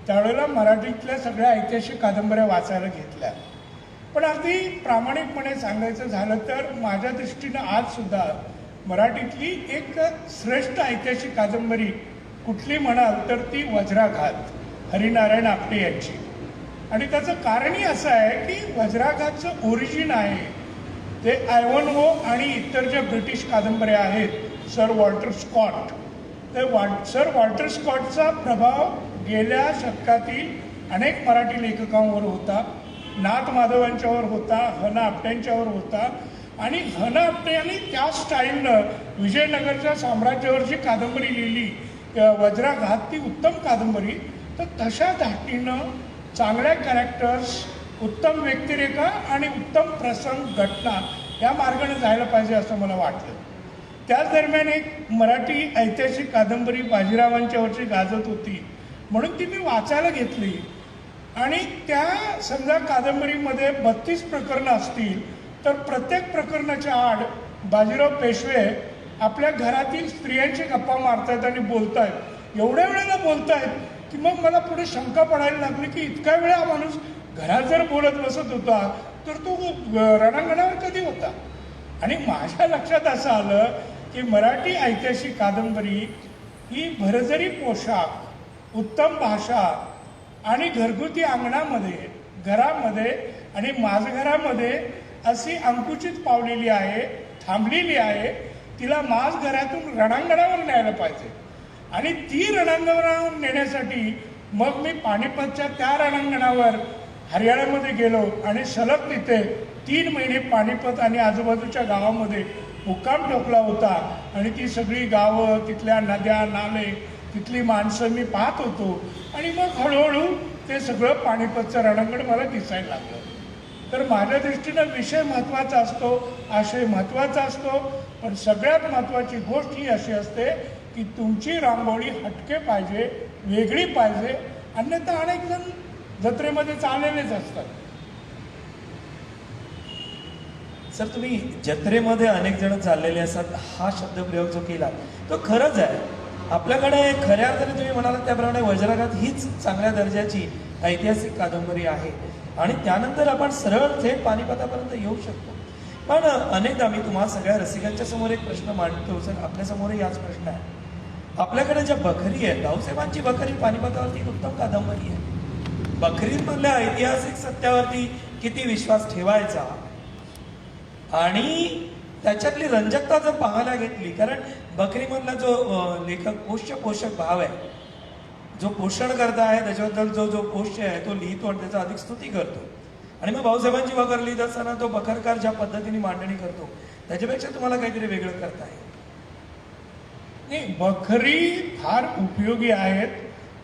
त्यावेळेला मराठीतल्या सगळ्या ऐतिहासिक कादंबऱ्या वाचायला घेतल्या. पण अगदी प्रामाणिकपणे सांगायचं झालं तर माझ्या दृष्टीनं आजसुद्धा मराठीतली एक श्रेष्ठ ऐतिहासिक कादंबरी कुठली म्हणाल तर ती वज्राघात हरिनारायण आपटे यांची. आणि त्याचं कारणही असं आहे की वज्राघातचं ओरिजिन आहे ते आयव्हनहो आणि इतर ज्या ब्रिटिश कादंबऱ्या आहेत सर वॉल्टर स्कॉट, तर सर वॉल्टर स्कॉटचा प्रभाव गेल्या शतकातील अनेक मराठी लेखकांवर होता. नाथ माधवांच्यावर होता, ह.ना. आपट्यांच्यावर होता. आणि ह.ना. आपटे यांनी त्या स्टाईलनं विजयनगरच्या साम्राज्यावरची कादंबरी लिहिली, वज्राघात, ती उत्तम कादंबरी. तर तशा धाटीनं चांगल्या कॅरेक्टर्स, उत्तम व्यक्तिरेखा आणि उत्तम प्रसंग, घटना या मार्गाने जायला पाहिजे असं मला वाटलं. त्याच दरम्यान एक मराठी ऐतिहासिक कादंबरी बाजीरावांच्यावरची गाजत होती म्हणून ती मी वाचायला घेतली. आणि त्या समजा कादंबरीमध्ये 32 प्रकरणं असतील तर प्रत्येक प्रकरणाच्या आड बाजीराव पेशवे आपल्या घरातील स्त्रियांशी गप्पा मारतायत आणि बोलतायत. एवढ्या वेळेला बोलतायत की मग मला पुढे शंका पडायला लागली की इतक्या वेळा हा माणूस घरात जर बोलत बसत होता तर तो रणांगणावर कधी होता. आणि माझ्या लक्षात असं आलं की मराठी ऐतिहासिक कादंबरी ही भरजरी पोशाख, उत्तम भाषा आणि घरगुती अंगणामध्ये, घरामध्ये आणि माझघरामध्ये अशी अंकुचित पावलेली आहे, थांबलेली आहे. तिला माझ घरातून रणांगणावर न्यायला पाहिजे. आणि ती रणांगणावर नेण्यासाठी मग मी पानिपतच्या त्या रणांगणावर हरियाणामध्ये गेलो आणि सलग तिथे 3 महिने पानिपत आणि आजूबाजूच्या गावामध्ये मुक्काम ठोकला होता. आणि ती सगळी गावं, तिथल्या नद्या, नाले, तिथली माणसं मी पाहत होतो. आणि मग हळूहळू ते सगळं पानिपतचं रणांगण मला दिसायला लागलं. तर माझ्या दृष्टीनं विषय महत्त्वाचा असतो, आशय महत्त्वाचा असतो, पण सगळ्यात महत्त्वाची गोष्ट ही अशी असते की तुमची रांगोळी हटके पाहिजे, वेगळी पाहिजे. अन्यथा अनेक जण जत्रेमध्ये चाललेलेच असतात. सर, तुम्ही जत्रेमध्ये अनेक जण चाललेले असतात हा शब्दप्रयोग जो केला तो खरंच आहे. आपल्याकडे खऱ्या अर्थाने तुम्ही म्हणालात त्याप्रमाणे वज्राघात हीच चांगल्या दर्जाची ऐतिहासिक कादंबरी आहे. आणि त्यानंतर आपण सरळ थेट पानिपतापर्यंत येऊ शकतो. पण अनेकदा मी तुम्हाला सगळ्या रसिकांच्या समोर एक प्रश्न मांडतो. सर, आपल्यासमोरही याच प्रश्न आहे. आपल्याकडे ज्या बखरी आहेत, भाऊसाहेबांची बखरी पानिपतावरती एक उत्तम कादंबरी आहे. बखरीमधल्या ऐतिहासिक सत्यावरती किती विश्वास ठेवायचा आणि त्याच्यातली रंजकता जर पाहायला घेतली, कारण बखरीमधला जो लेखक पोषक भाव आहे, जो पोषण करता आहे त्याच्याबद्दल जो पोष्य आहे तो लिहितो आणि त्याचा अधिक स्तुती करतो. आणि मग भाऊसाहेबांची बखर लिहित असताना तो बखरकार ज्या पद्धतीने मांडणी करतो त्याच्यापेक्षा तुम्हाला काहीतरी वेगळं करता आहे. नाही, बखरी फार उपयोगी आहेत.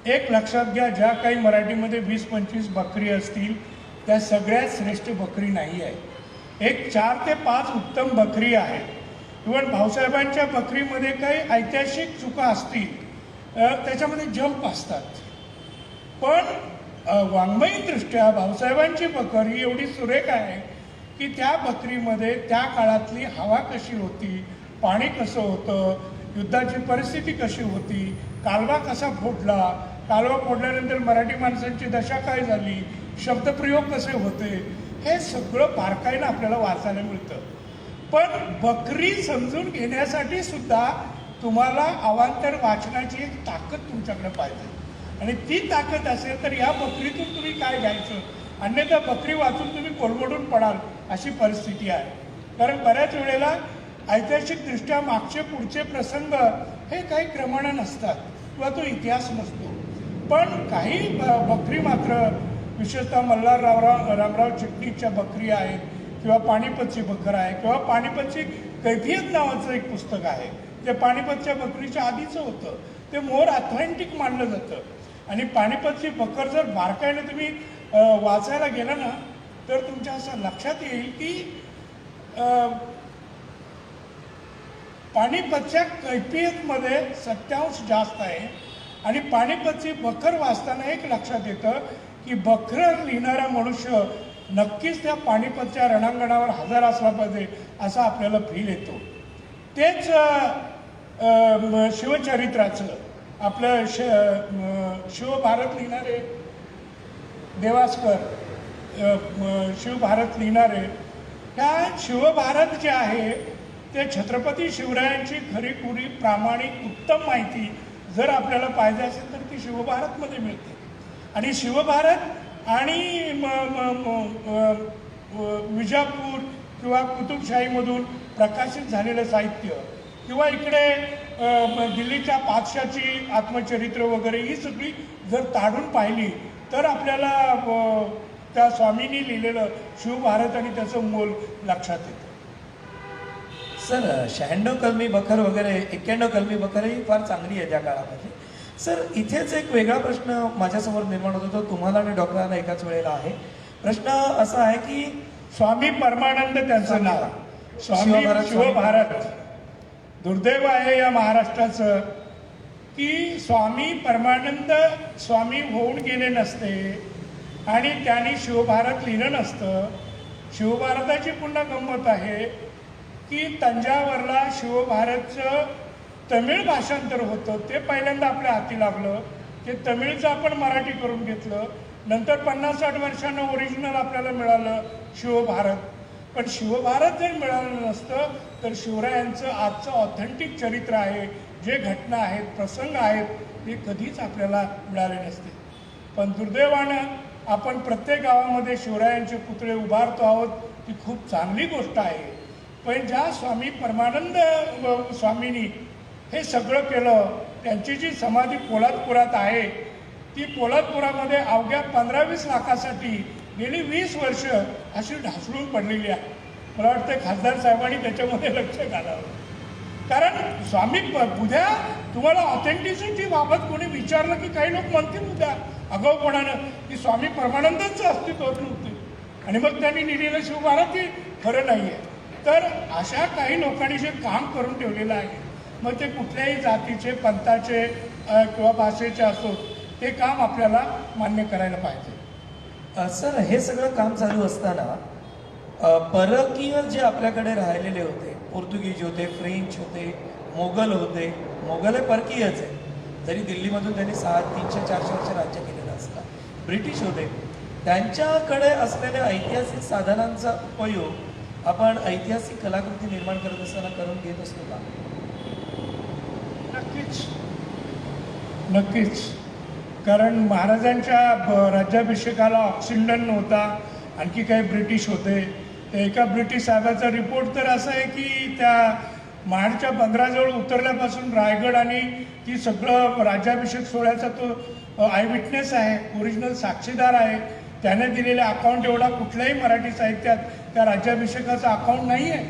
एक लक्षात घ्या, ज्या काही मराठीमध्ये 20-25 बखरी असतील त्या सगळ्यात श्रेष्ठ बखरी नाही आहे. एक 4 ते 5 उत्तम बखरी आहेत. इव्हन भाऊसाहेबांच्या बखरीमध्ये काही ऐतिहासिक चुका असतील, त्याच्यामध्ये जंप असतात. पण वाङ्मयीदृष्ट्या भाऊसाहेबांची बखर ही एवढी सुरेख आहे की त्या बखरीमध्ये त्या काळातली हवा कशी होती, पाणी कसं होतं, युद्धाची परिस्थिती कशी होती, कालवा कसा फोडला, कालवा फोडल्यानंतर मराठी माणसांची दशा काय झाली, शब्दप्रयोग कसे होते, हे सगळं बारकाईनं आपल्याला वाचायला मिळतं. पण बखरी समजून घेण्यासाठी सुद्धा तुम्हाला अवांतर वाचनाची एक ताकद तुमच्याकडे पाहिजे. आणि ती ताकद असेल तर या बखरीतून तुम्ही काय घ्यायचं, अन्यथा बखरी वाचून तुम्ही कोलमडून पडाल अशी परिस्थिती आहे. कारण बऱ्याच वेळेला ऐतिहासिकदृष्ट्या मागचे पुढचे प्रसंग हे काही क्रमाने नसतात किंवा तो इतिहास नसतो. पण काही बखरी मात्र, विशेषतः मल्हार रामराव चिटणीसच्या बखरी आहेत किंवा पानिपतची बखर आहे किंवा पानिपतची कैफियत नावाचं एक पुस्तक आहे, ते पानिपतच्या बखरीच्या आधीचं होतं. ते मोर ऑथेंटिक मानलं जातं. आणि पानिपतची बखर जर बारकाईनं तुम्ही वाचायला गेला ना तर तुमच्या असं लक्षात येईल की पानिपतच्या कैफियतमध्ये सत्यांश जास्त आहे. आणि पानिपतची बखर वाचताना एक लक्षात येतं की बखर लिहिणारा मनुष्य नक्कीच त्या पानिपतच्या रणांगणावर हजर असला पाहिजे असा आपल्याला फील येतो. तेच शिवचरित्राचं आपलं शिवभारत लिहिणारे देवास्कर, शिवभारत लिहिणारे, ह्या शिवभारत जे आहे ते छत्रपती शिवरायांची खरीखुरी प्रामाणिक उत्तम माहिती जर आपल्याला पाहिजे असेल तर ती शिवभारतमध्ये मिळते. आणि शिवभारत आणि विजापूर किंवा कुतुबशाहीमधून प्रकाशित झालेलं साहित्य किंवा इकडे दिल्लीच्या पातशाची आत्मचरित्र वगैरे ही सगळी जर ताडून पाहिली तर आपल्याला त्या स्वामींनी लिहिलेलं शिवभारत आणि त्याचं मोल लक्षात येतं. सर, 96 कलमी बखर वगैरे 91 कलमी बखर ही फार चांगली आहे त्या काळामध्ये. सर, इथेच एक वेगळा प्रश्न माझ्यासमोर निर्माण होतो, तो तुम्हाला आणि डॉक्टरांना एकाच वेळेला आहे. प्रश्न असा आहे की स्वामी परमानंद त्यांचं नाव, स्वामी शिवभारत. दुर्दैव आहे या महाराष्ट्राचं की स्वामी परमानंद स्वामी होऊन गेले नसते आणि त्यांनी शिवभारत लिहिलं नसतं. शिवभारताची पुन्हा गंमत आहे की तंजावरला शिवभारतचं तमिळ भाषांतर होतं, ते पहिल्यांदा आपल्या हाती लागलं. ते तमिळचं आपण मराठी करून घेतलं. नंतर 50-60 वर्षांना ओरिजिनल आपल्याला मिळालं शिवभारत. पण शिवभारत जर मिळालं नसतं तर शिवरायांचं आजचं ऑथेंटिक चरित्र आहे, जे घटना आहेत, प्रसंग आहेत, ते कधीच आपल्याला मिळाले नसते. पण दुर्दैवानं आपण प्रत्येक गावामध्ये शिवरायांचे पुतळे उभारतो आहोत, ती खूप चांगली गोष्ट आहे. पण ज्या स्वामी परमानंद स्वामींनी हे सगळं केलं, त्यांची जी समाधी पोलादपुरात आहे, ती पोलादपुरामध्ये अवघ्या 15-20 लाखासाठी गेली 20 वर्ष अशी ढासळून पडलेली आहे. मला वाटतं खासदार साहेबांनी त्याच्यामध्ये लक्ष घालावं. कारण स्वामी उद्या तुम्हाला ऑथेंटिसिटी बाबत कोणी विचारलं की काही लोक म्हणतील उद्या आगाऊपणानं की स्वामी परमानंदांचं अस्तित्व नव्हते आणि मग त्यांनी लिहिलेलं शिवभारत हे खरं नाही आहे. तर अशा काही लोकांनी जे काम करून ठेवलेलं आहे, मग ते कुठल्याही जातीचे, पंथाचे किंवा भाषेचे असो, ते काम आपल्याला मान्य करायला पाहिजे. सर, हे सगळं काम चालू असताना परकीय जे आपल्याकडे राहिलेले होते, पोर्तुगीज होते, फ्रेंच होते, मोगल होते, मोगल हे परकीयच आहे, जरी दिल्लीमधून त्यांनी 300-400 वर्ष राज्य केलेलं असतं. ब्रिटिश होते, त्यांच्याकडे असलेल्या ऐतिहासिक साधनांचा उपयोग आपण ऐतिहासिक कलाकृती निर्माण करत असताना करून घेत असतो का? नक्कीच नक्कीच. कारण महाराजांच्या राज्याभिषेकाला ऑक्सिंडन नव्हता, आणखी काही ब्रिटिश होते. ते एका ब्रिटिश साहेबाचा रिपोर्ट तर असा आहे की त्या महाडच्या बंदराजवळ उतरल्यापासून रायगड आणि ती सगळं राज्याभिषेक सोहळ्याचा तो आय विटनेस आहे, ओरिजिनल साक्षीदार आहे. त्याने दिलेल्या अकाउंट एवढा कुठल्याही मराठी साहित्यात त्या राज्याभिषेकाचा अकाउंट नाही आहे.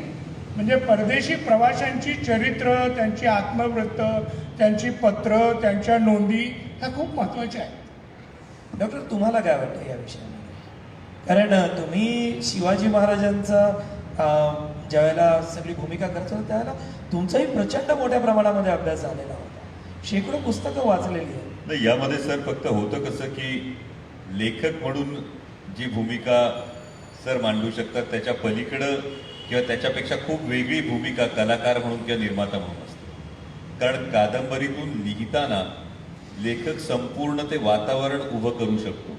म्हणजे परदेशी प्रवाशांची चरित्र, त्यांची आत्मवृत्त, त्यांची पत्र, त्यांच्या नोंदी ह्या खूप महत्त्वाच्या आहेत. डॉक्टर, तुम्हाला काय वाटतं या विषयामध्ये? कारण तुम्ही शिवाजी महाराजांचा ज्यावेळेला सगळी भूमिका करत होता त्यावेळेला तुमचाही प्रचंड मोठ्या प्रमाणामध्ये अभ्यास झालेला होता, शेकडो पुस्तकं वाचलेली आहेत. नाही, यामध्ये सर फक्त होतं कसं की लेखक म्हणून जी भूमिका सर मांडू शकतात त्याच्या पलीकडं किंवा त्याच्यापेक्षा खूप वेगळी भूमिका कलाकार म्हणून किंवा निर्माता म्हणून असते. कारण कादंबरीतून लिहिताना लेखक संपूर्ण ते वातावरण उभं करू शकतो,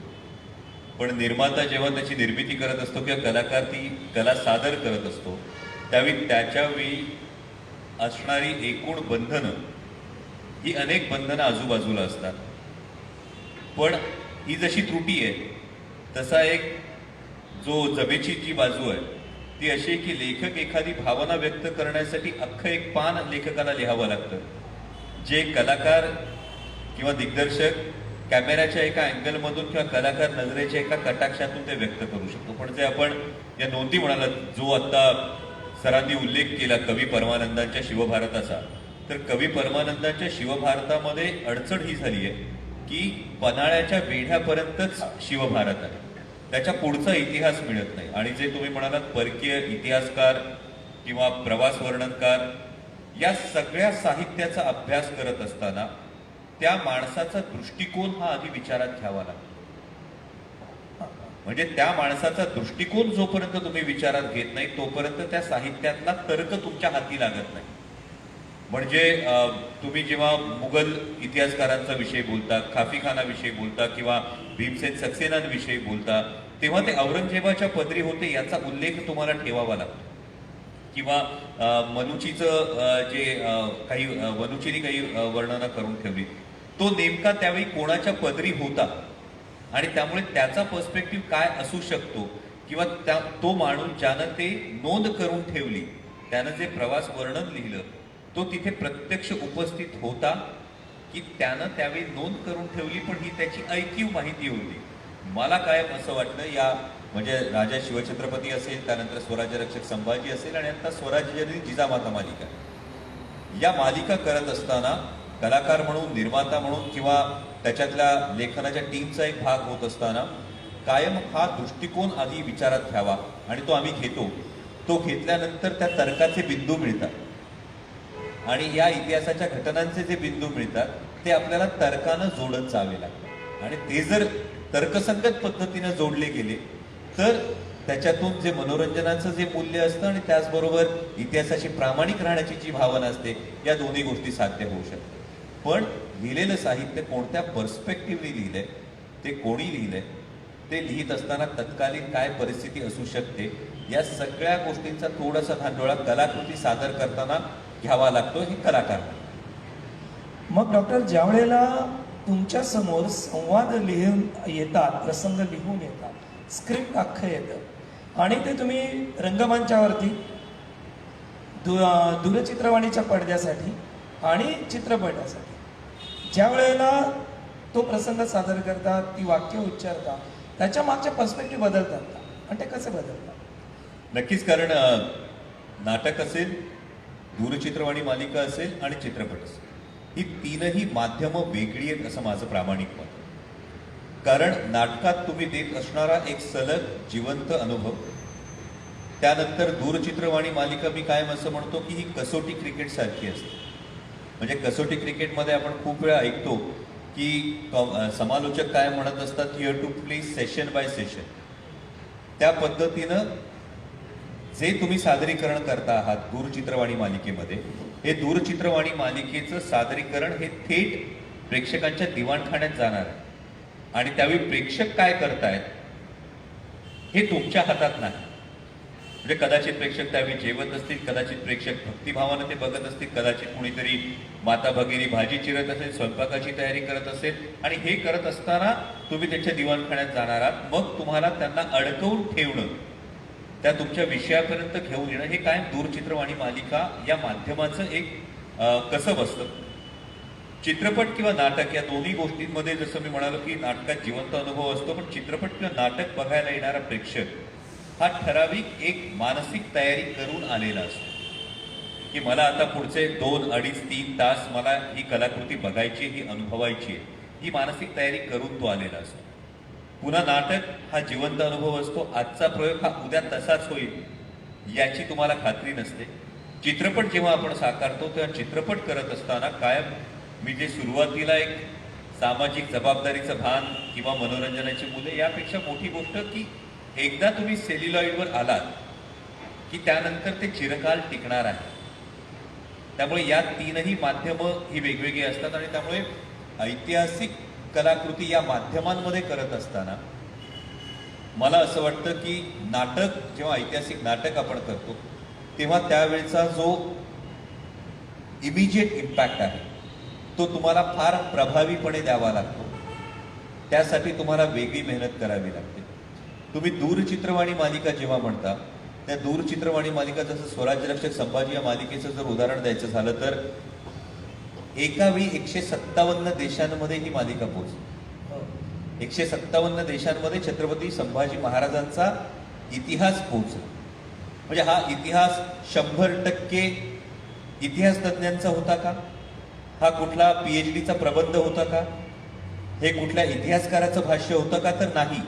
पण निर्माता जेव्हा त्याची निर्मिती करत असतो किंवा कलाकार ती कला सादर करत असतो त्यावेळी त्याच्यावेळी असणारी एकूण बंधनं ही अनेक बंधनं आजूबाजूला असतात. पण ही जशी त्रुटी आहे तसा एक जो जमेची जी बाजू आहे ती अशी आहे की लेखक एखादी भावना व्यक्त करण्यासाठी अख्खं एक पान लेखकाला लिहावं लागतं, जे कलाकार किंवा दिग्दर्शक कॅमेऱ्याच्या एका अँगलमधून किंवा कलाकार नजरेच्या एका कटाक्षातून ते व्यक्त करू शकतो. पण जे आपण या नोंदी म्हणाला, जो आता सरांनी उल्लेख केला कवी परमानंदांच्या शिवभारताचा, तर कवी परमानंदांच्या शिवभारतामध्ये अडचण ही झाली आहे की पन्हाळ्याच्या वेढ्यापर्यंतच शिवभारत आहे, त्याच्या पुढचा इतिहास मिळत नाही. आणि जे तुम्ही म्हणालात परकीय इतिहासकार किंवा प्रवास वर्णनकार या सगळ्या साहित्याचा अभ्यास करत असताना त्या माणसाचा दृष्टिकोन हा आधी विचारात घ्यावा लागतो. म्हणजे त्या माणसाचा दृष्टिकोन जोपर्यंत तुम्ही विचारात घेत नाही तोपर्यंत त्या साहित्यातला तर्क तुमच्या हाती लागत नाही. म्हणजे तुम्ही जेव्हा मुघल इतिहासकारांचा विषय बोलता, खाफीखानाविषयी बोलता किंवा भीमसेन सक्सेनांविषयी बोलता, तेव्हा ते औरंगजेबाच्या पदरी होते याचा उल्लेख तुम्हाला ठेवावा लागतो. किंवा मनुचीचं जे काही मनुचीने काही वर्णनं करून ठेवली, तो नेमका त्यावेळी कोणाच्या पदरी होता आणि त्यामुळे त्याचा पर्स्पेक्टिव्ह काय असू शकतो, किंवा तो माणूस ज्यानं ते नोंद करून ठेवली, त्यानं जे प्रवास वर्णन लिहिलं, तो तिथे प्रत्यक्ष उपस्थित होता की त्यानं त्यावेळी नोंद करून ठेवली पण ही त्याची ऐकीव माहिती होती. मला काय असं वाटलं, या म्हणजे राजा शिवछत्रपती असेल, त्यानंतर स्वराज्य रक्षक संभाजी असेल आणि आता स्वराज्य जिजामाता मालिका, या मालिका करत असताना कलाकार म्हणून, निर्माता म्हणून किंवा त्याच्यातल्या लेखनाच्या टीमचा एक भाग होत असताना कायम हा दृष्टिकोन आधी विचारात घ्यावा आणि तो आम्ही घेतो. तो घेतल्यानंतर त्या तर्काचे बिंदू मिळतात आणि या इतिहासाच्या घटनांचे जे बिंदू मिळतात ते आपल्याला तर्कानं जोडत जावे लागतात आणि ते जर तर्कसंगत पद्धतीनं जोडले गेले तर त्याच्यातून जे मनोरंजनाचं जे मूल्य असतं आणि त्याचबरोबर इतिहासाची प्रामाणिक राहण्याची जी भावना असते या दोन्ही गोष्टी साध्य होऊ शकतात. पण लिहिलेलं साहित्य कोणत्या पर्स्पेक्टिव्हने लिहिलंय, ते कोणी लिहिलंय, ते लिहित असताना तत्कालीन काय परिस्थिती असू शकते, या सगळ्या गोष्टींचा थोडासा धांडोळा कलाकृती सादर करताना घ्यावा लागतो हे कलाकार. मग डॉक्टर, ज्या वेळेला तुमच्या समोर संवाद लिहून येतात, प्रसंग लिहून येतात, स्क्रिप्ट अख्खं येतं आणि ते तुम्ही रंगमंचावरती दूरचित्रवाणीच्या पडद्यासाठी आणि चित्रपटासाठी ज्या वेळेला तो प्रसंग सादर करतात, ती वाक्य उच्चारतात, त्याच्या मागच्या पर्स्पेक्टिव्ह बदलतात का? आणि ते कसे बदलतात? नक्कीच, कारण नाटक असेल, दूरचित्रवाणी मालिका असेल आणि चित्रपट असेल, ही तीनही माध्यमं वेगळी आहेत असं माझं प्रामाणिक मत आहे. कारण नाटकात तुम्ही देत असणारा एक सलग जिवंत अनुभव, त्यानंतर दूरचित्रवाणी मालिका मी कायम असं म्हणतो की ही कसोटी क्रिकेट सारखी असते. म्हणजे कसोटी क्रिकेटमध्ये आपण खूप वेळा ऐकतो की समालोचक काय म्हणत असतात, here to play session by session. त्या पद्धतीनं जे तुम्ही सादरीकरण करता आहात दूरचित्रवाणी मालिकेमध्ये, हे दूरचित्रवाणी मालिकेचं सादरीकरण हे थेट प्रेक्षकांच्या दिवाणखान्यात जाणार आहे आणि त्यावेळी प्रेक्षक काय करतायत हे तुमच्या हातात नाही. म्हणजे कदाचित प्रेक्षक त्यावेळी जेवत असतील, कदाचित प्रेक्षक भक्तिभावानं ते बघत असतील, कदाचित कुणीतरी माता भगिनी भाजी चिरत असेल, स्वयंपाकाची तयारी करत असेल आणि हे करत असताना तुम्ही त्यांच्या दिवाणखान्यात जाणार आहात. मग तुम्हाला त्यांना अडकवून ठेवणं, त्या तुमच्या विषयापर्यंत घेऊन येणं, हे काय दूरचित्रवाणी मालिका या माध्यमाचं एक कसब असतं. चित्रपट किंवा नाटक या दोन्ही गोष्टींमध्ये जसं मी म्हणालो की नाटकात जिवंत अनुभव असतो, पण चित्रपट किंवा नाटक बघायला येणारा प्रेक्षक हा ठराविक एक मानसिक तयारी करून आलेला असतो की मला आता पुढचे 2, 2.5, 3 तास मला ही कलाकृती बघायची, ही अनुभवायची आहे, ही मानसिक तयारी करून तो आलेला असतो. पुन्हा नाटक हा जिवंत अनुभव असतो. आजचा प्रयोग हा उद्या तसाच होईल याची तुम्हाला खात्री नसते. चित्रपट जेव्हा आपण साकारतो तेव्हा चित्रपट करत असताना कायम मी जे सुरुवातीला एक सामाजिक जबाबदारीचं भान किंवा मनोरंजनाची मुले, यापेक्षा मोठी गोष्ट की एकदा तुम्ही सेल्युलॉइडवर आलात की त्यानंतर ते चिरकाल टिकणार आहे. त्यामुळे या तीनही माध्यमं ही वेगवेगळी असतात आणि त्यामुळे ऐतिहासिक कलाकृती या माध्यमांमध्ये करत असताना मला असं वाटतं की नाटक, जेव्हा ऐतिहासिक नाटक आपण करतो तेव्हा त्यावेळेचा जो इमिजिएट इम्पॅक्ट आहे तो तुम्हाला फार प्रभावीपणे द्यावा लागतो. त्यासाठी तुम्हाला वेगळी मेहनत करावी लागते. तुम्ही दूरचित्रवाणी मालिका जेव्हा म्हणता, त्या दूरचित्रवाणी मालिका, जसं स्वराज्य रक्षक संभाजी या मालिकेचं जर उदाहरण द्यायचं झालं तर एका वेळी 157 देशांमध्ये ही मालिका पोहोचली. 157 देशांमध्ये छत्रपती संभाजी महाराजांचा इतिहास पोहोचला. म्हणजे हा इतिहास 100% इतिहास तज्ञांचा होता का? हा कुठला PhDचा प्रबंध होता का? हे कुठल्या इतिहासकाराचं भाष्य होतं का? तर नाही.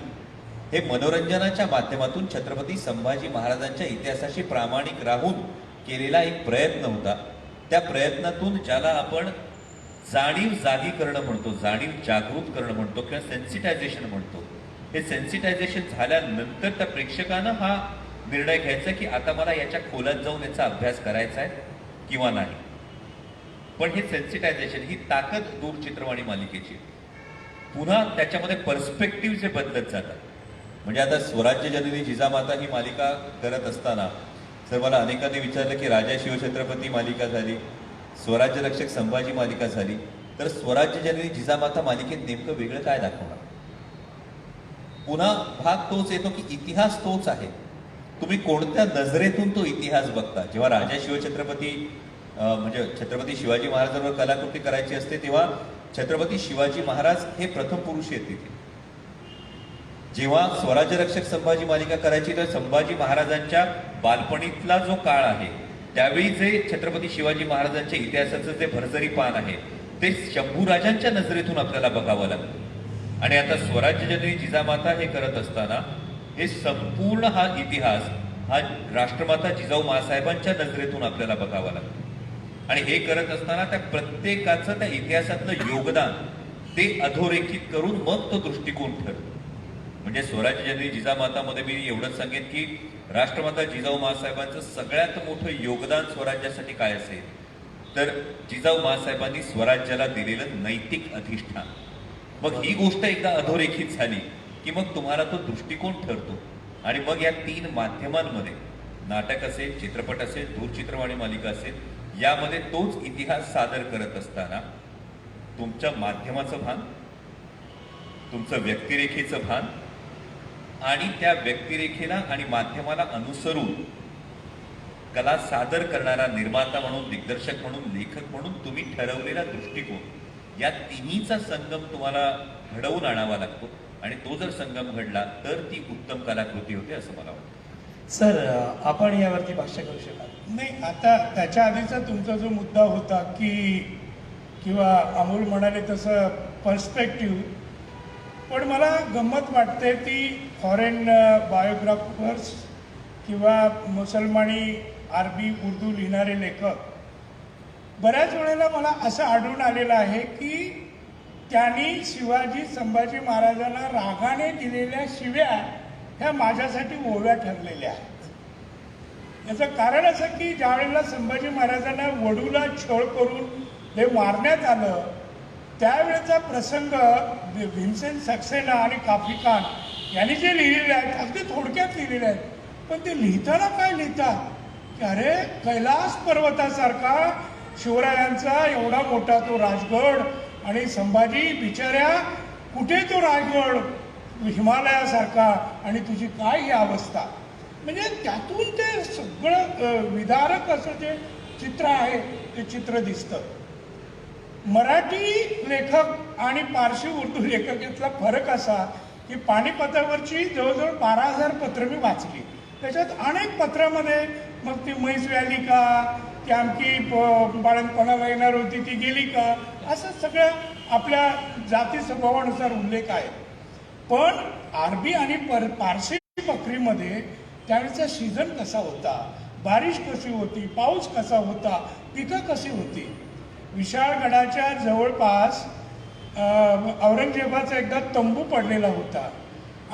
हे मनोरंजनाच्या माध्यमातून छत्रपती संभाजी महाराजांच्या इतिहासाशी प्रामाणिक राहून केलेला एक प्रयत्न होता. त्या प्रयत्नातून ज्याला आपण जाणीव जागी करणं म्हणतो, जाणीव जागृत करणं म्हणतो किंवा सेन्सिटायझेशन म्हणतो, हे सेन्सिटायझेशन झाल्यानंतर त्या प्रेक्षकानं हा निर्णय घ्यायचा की आता मला याच्या खोलात जाऊन याचा अभ्यास करायचा आहे किंवा नाही. पण हे सेन्सिटायझेशन, ही ताकद दूरचित्रवाणी मालिकेची. पुन्हा त्याच्यामध्ये पर्स्पेक्टिव्ह जे बदलत जातात. म्हणजे आता स्वराज्य जननी जिजामाता ही मालिका करत असताना जर मला अनेकांनी विचारलं की राजा शिवछत्रपती मालिका झाली, स्वराज्य रक्षक संभाजी मालिका झाली, तर स्वराज्य जननी जिजामाता मालिकेत नेमकं वेगळं काय दाखवणार? पुन्हा भाग तोच येतो की इतिहास तोच आहे. तुम्ही कोणत्या नजरेतून तो इतिहास बघता. जेव्हा राजा शिवछत्रपती म्हणजे छत्रपती शिवाजी महाराजांवर कलाकृती करायची असते तेव्हा छत्रपती शिवाजी महाराज हे प्रथम पुरुष आहेत तिथे. जेव्हा स्वराज्य रक्षक संभाजी मालिका करायची तर संभाजी महाराजांच्या बालपणीतला जो काळ आहे त्यावेळी जे छत्रपती शिवाजी महाराजांच्या इतिहासाचं जे भरजरी पान आहे ते शंभूराजांच्या नजरेतून आपल्याला बघावं लागतं. आणि आता स्वराज्य जननी जिजामाता हे करत असताना हे संपूर्ण हा इतिहास हा राष्ट्रमाता जिजाऊ माँसाहेबांच्या नजरेतून आपल्याला बघावा लागतो. आणि हे करत असताना त्या प्रत्येकाचं त्या इतिहासातलं योगदान ते अधोरेखित करून मग तो दृष्टिकोन ठरतो. म्हणजे स्वराज्य जननी जिजामातामध्ये मी एवढंच सांगेन की राष्ट्रमाता जिजाऊ माँसाहेबांचं सगळ्यात मोठं योगदान स्वराज्यासाठी काय असेल तर जिजाऊ माँसाहेबांनी स्वराज्याला दिलेलं नैतिक अधिष्ठान. मग ही गोष्ट एकदा अधोरेखित झाली की मग तुम्हाला तो दृष्टिकोन ठरतो. आणि मग या 3 माध्यमांमध्ये नाटक असेल, चित्रपट असेल, दूरचित्रवाणी मालिका असेल, यामध्ये तोच इतिहास सादर करत असताना तुमच्या माध्यमाचं भान, तुमचं व्यक्तिरेखेचं भान आणि त्या व्यक्तिरेखेला आणि माध्यमाला अनुसरून कला सादर करणारा निर्माता म्हणून, दिग्दर्शक म्हणून, लेखक म्हणून तुम्ही ठरवलेला दृष्टिकोन, या तिन्हीचा संगम तुम्हाला घडवून आणावा लागतो. आणि तो जर संगम घडला तर ती उत्तम कलाकृती होते असं मला वाटतं. सर, आपण यावरती भाष्य करू शकाल? नाही, आता त्याच्या आधीचा तुमचा जो मुद्दा होता की किंवा अमोल म्हणाले तसं पर्स्पेक्टिव्ह, पण मला गंमत वाटते ती फॉरेन बायोग्राफर्स किंवा मुसलमानी अरबी उर्दू लिहिणारे लेखक बऱ्याच वेळेला मला असं आढळून आलेलं आहे की त्यांनी शिवाजी संभाजी महाराजांना रागाने दिलेल्या शिव्या ह्या माझ्यासाठी ओव्या ठरलेल्या आहेत. याचं कारण असं की ज्यावेळेला संभाजी महाराजांना वडूला छळ करून ते मारण्यात आलं त्यावेळेचा प्रसंग भीमसेन सक्सेना आणि काफी खान यांनी जे लिहिलेले आहेत अगदी थोडक्यात लिहिलेले आहेत, पण ते लिहिताना काय लिहितात की अरे कैलास पर्वतासारखा शिवरायांचा एवढा मोठा तो राजगड आणि संभाजी बिचाऱ्या कुठे तो राजगड हिमालयासारखा आणि तुझी काय ही अवस्था. म्हणजे त्यातून ते सगळं विदारक असं जे चित्र आहे ते चित्र दिसतं. मराठी लेखक आणि पारशी उर्दू लेखक यातला फरक असा की पानिपतावरची जवळजवळ 12,000 पत्रं मी वाचली. त्याच्यात अनेक पत्रामध्ये मग ती म्हैस व्याली का, ती आमकी बाळणपणाला येणार होती ती गेली का, असं सगळं आपल्या जाती स्वभावानुसार उल्लेख आहे. पण अरबी आणि पारसी बकरीमध्ये त्यावेळेचा सीझन कसा होता, बारिश कशी होती, पाऊस कसा होता, पिकं कशी होती. विशाळगडाच्या जवळपास औरंगजेबाचा एकदा तंबू पडलेला होता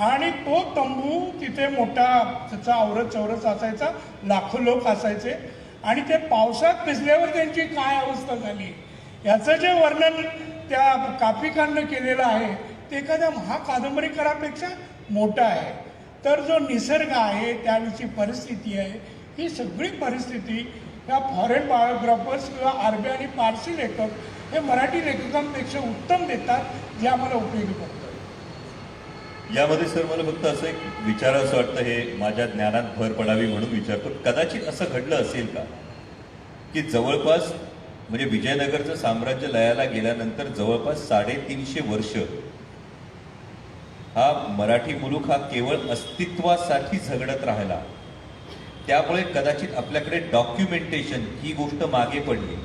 आणि तो तंबू तिथे मोठा त्याचा औरत चौरस असायचा, लाखो लोक असायचे आणि ते पावसात भिजल्यावर त्यांची काय अवस्था झाली याचं जे वर्णन त्या कापिकांनं केलेलं आहे ते एखाद्या महाकादंबरीकारापेक्षा मोठं आहे. तर जो निसर्ग आहे, त्यावेळीची परिस्थिती आहे, ही सगळी परिस्थिती ह्या फॉरेन बायोग्राफर्स किंवा अरबी आणि पारसी लेखक हे मराठी लेखकांपेक्षा उत्तम देतात, जे आम्हाला उपयोगी पडतं. यामध्ये सर मला फक्त असं एक विचारावंसं वाटतं, हे माझ्या ज्ञानात भर पडावी म्हणून विचारतो. कदाचित असं घडलं असेल का की जवळपास म्हणजे विजयनगरचं साम्राज्य लयाला गेल्यानंतर जवळपास 350 वर्ष हा मराठी मुलूक हा केवळ अस्तित्वासाठी झगडत राहिला. त्यामुळे कदाचित आपल्याकडे डॉक्युमेंटेशन ही गोष्ट मागे पडली.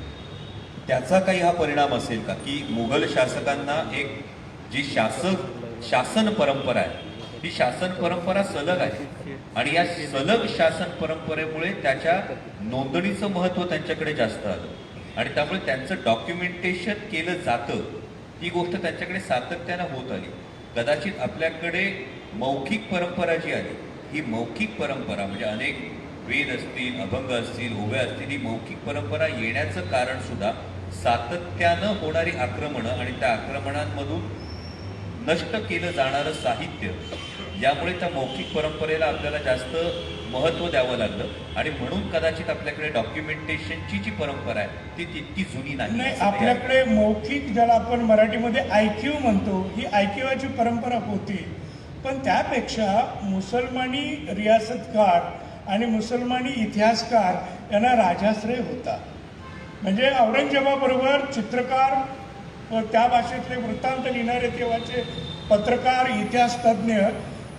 त्याचा काही हा परिणाम असेल का की मुघल शासकांना एक जी शासन परंपरा आहे ही शासन परंपरा सलग आहे आणि या सलग शासन परंपरेमुळे त्याच्या नोंदणीचं महत्त्व त्यांच्याकडे जास्त आलं आणि त्यामुळे त्यांचं डॉक्युमेंटेशन केलं जातं, ही गोष्ट त्यांच्याकडे सातत्यानं होत आली. कदाचित आपल्याकडे मौखिक परंपरा जी आली ही मौखिक परंपरा म्हणजे अनेक वेद असतील, अभंग असतील, ओव्या असतील, ही मौखिक परंपरा येण्याचं कारण सुद्धा सातत्यानं होणारी आक्रमणं आणि त्या आक्रमणांमधून नष्ट केलं जाणारं साहित्य, यामुळे त्या मौखिक परंपरेला आपल्याला जास्त महत्त्व द्यावं लागलं आणि म्हणून कदाचित आपल्याकडे डॉक्युमेंटेशनची जी परंपरा आहे ती तितकी जुनी नाही. आपल्याकडे मौखिक ज्याला आपण मराठीमध्ये आयक्यू म्हणतो, ही आयक्यूची परंपरा होती. पण त्यापेक्षा मुसलमानी रियासतकार आणि मुसलमानी इतिहासकार यांना राजाश्रय होता. म्हणजे औरंगजेबाबरोबर चित्रकार व त्या भाषेतले वृत्तांत लिहिणारे तेव्हाचे पत्रकार, इतिहासतज्ञ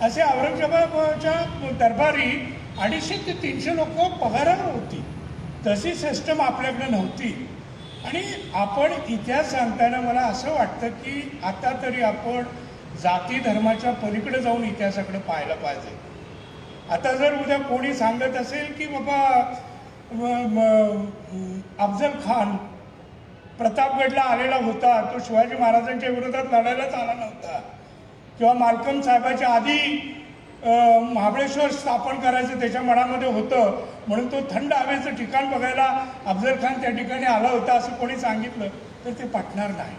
असे औरंगजेबाच्या दरबारी 250 ते 300 लोक पगारावर होती. तशी सिस्टम आपल्याकडे नव्हती. आणि आपण इतिहास सांगताना मला असं वाटतं की आता तरी आपण जाती धर्माच्या पलीकडे जाऊन इतिहासाकडे पाहायला पाहिजे. आता जर उद्या कोणी सांगत असेल की बाबा अफजल खान प्रतापगडला आलेला होता, तो शिवाजी महाराजांच्या विरोधात लढायलाच आला नव्हता, किंवा मालकम साहेबाच्या आधी महाबळेश्वर स्थापन करायचं त्याच्या मनामध्ये होतं, म्हणून तो थंड हवेचं ठिकाण बघायला अफजल खान त्या ठिकाणी आला होता असं कोणी सांगितलं तर ते पटणार नाही.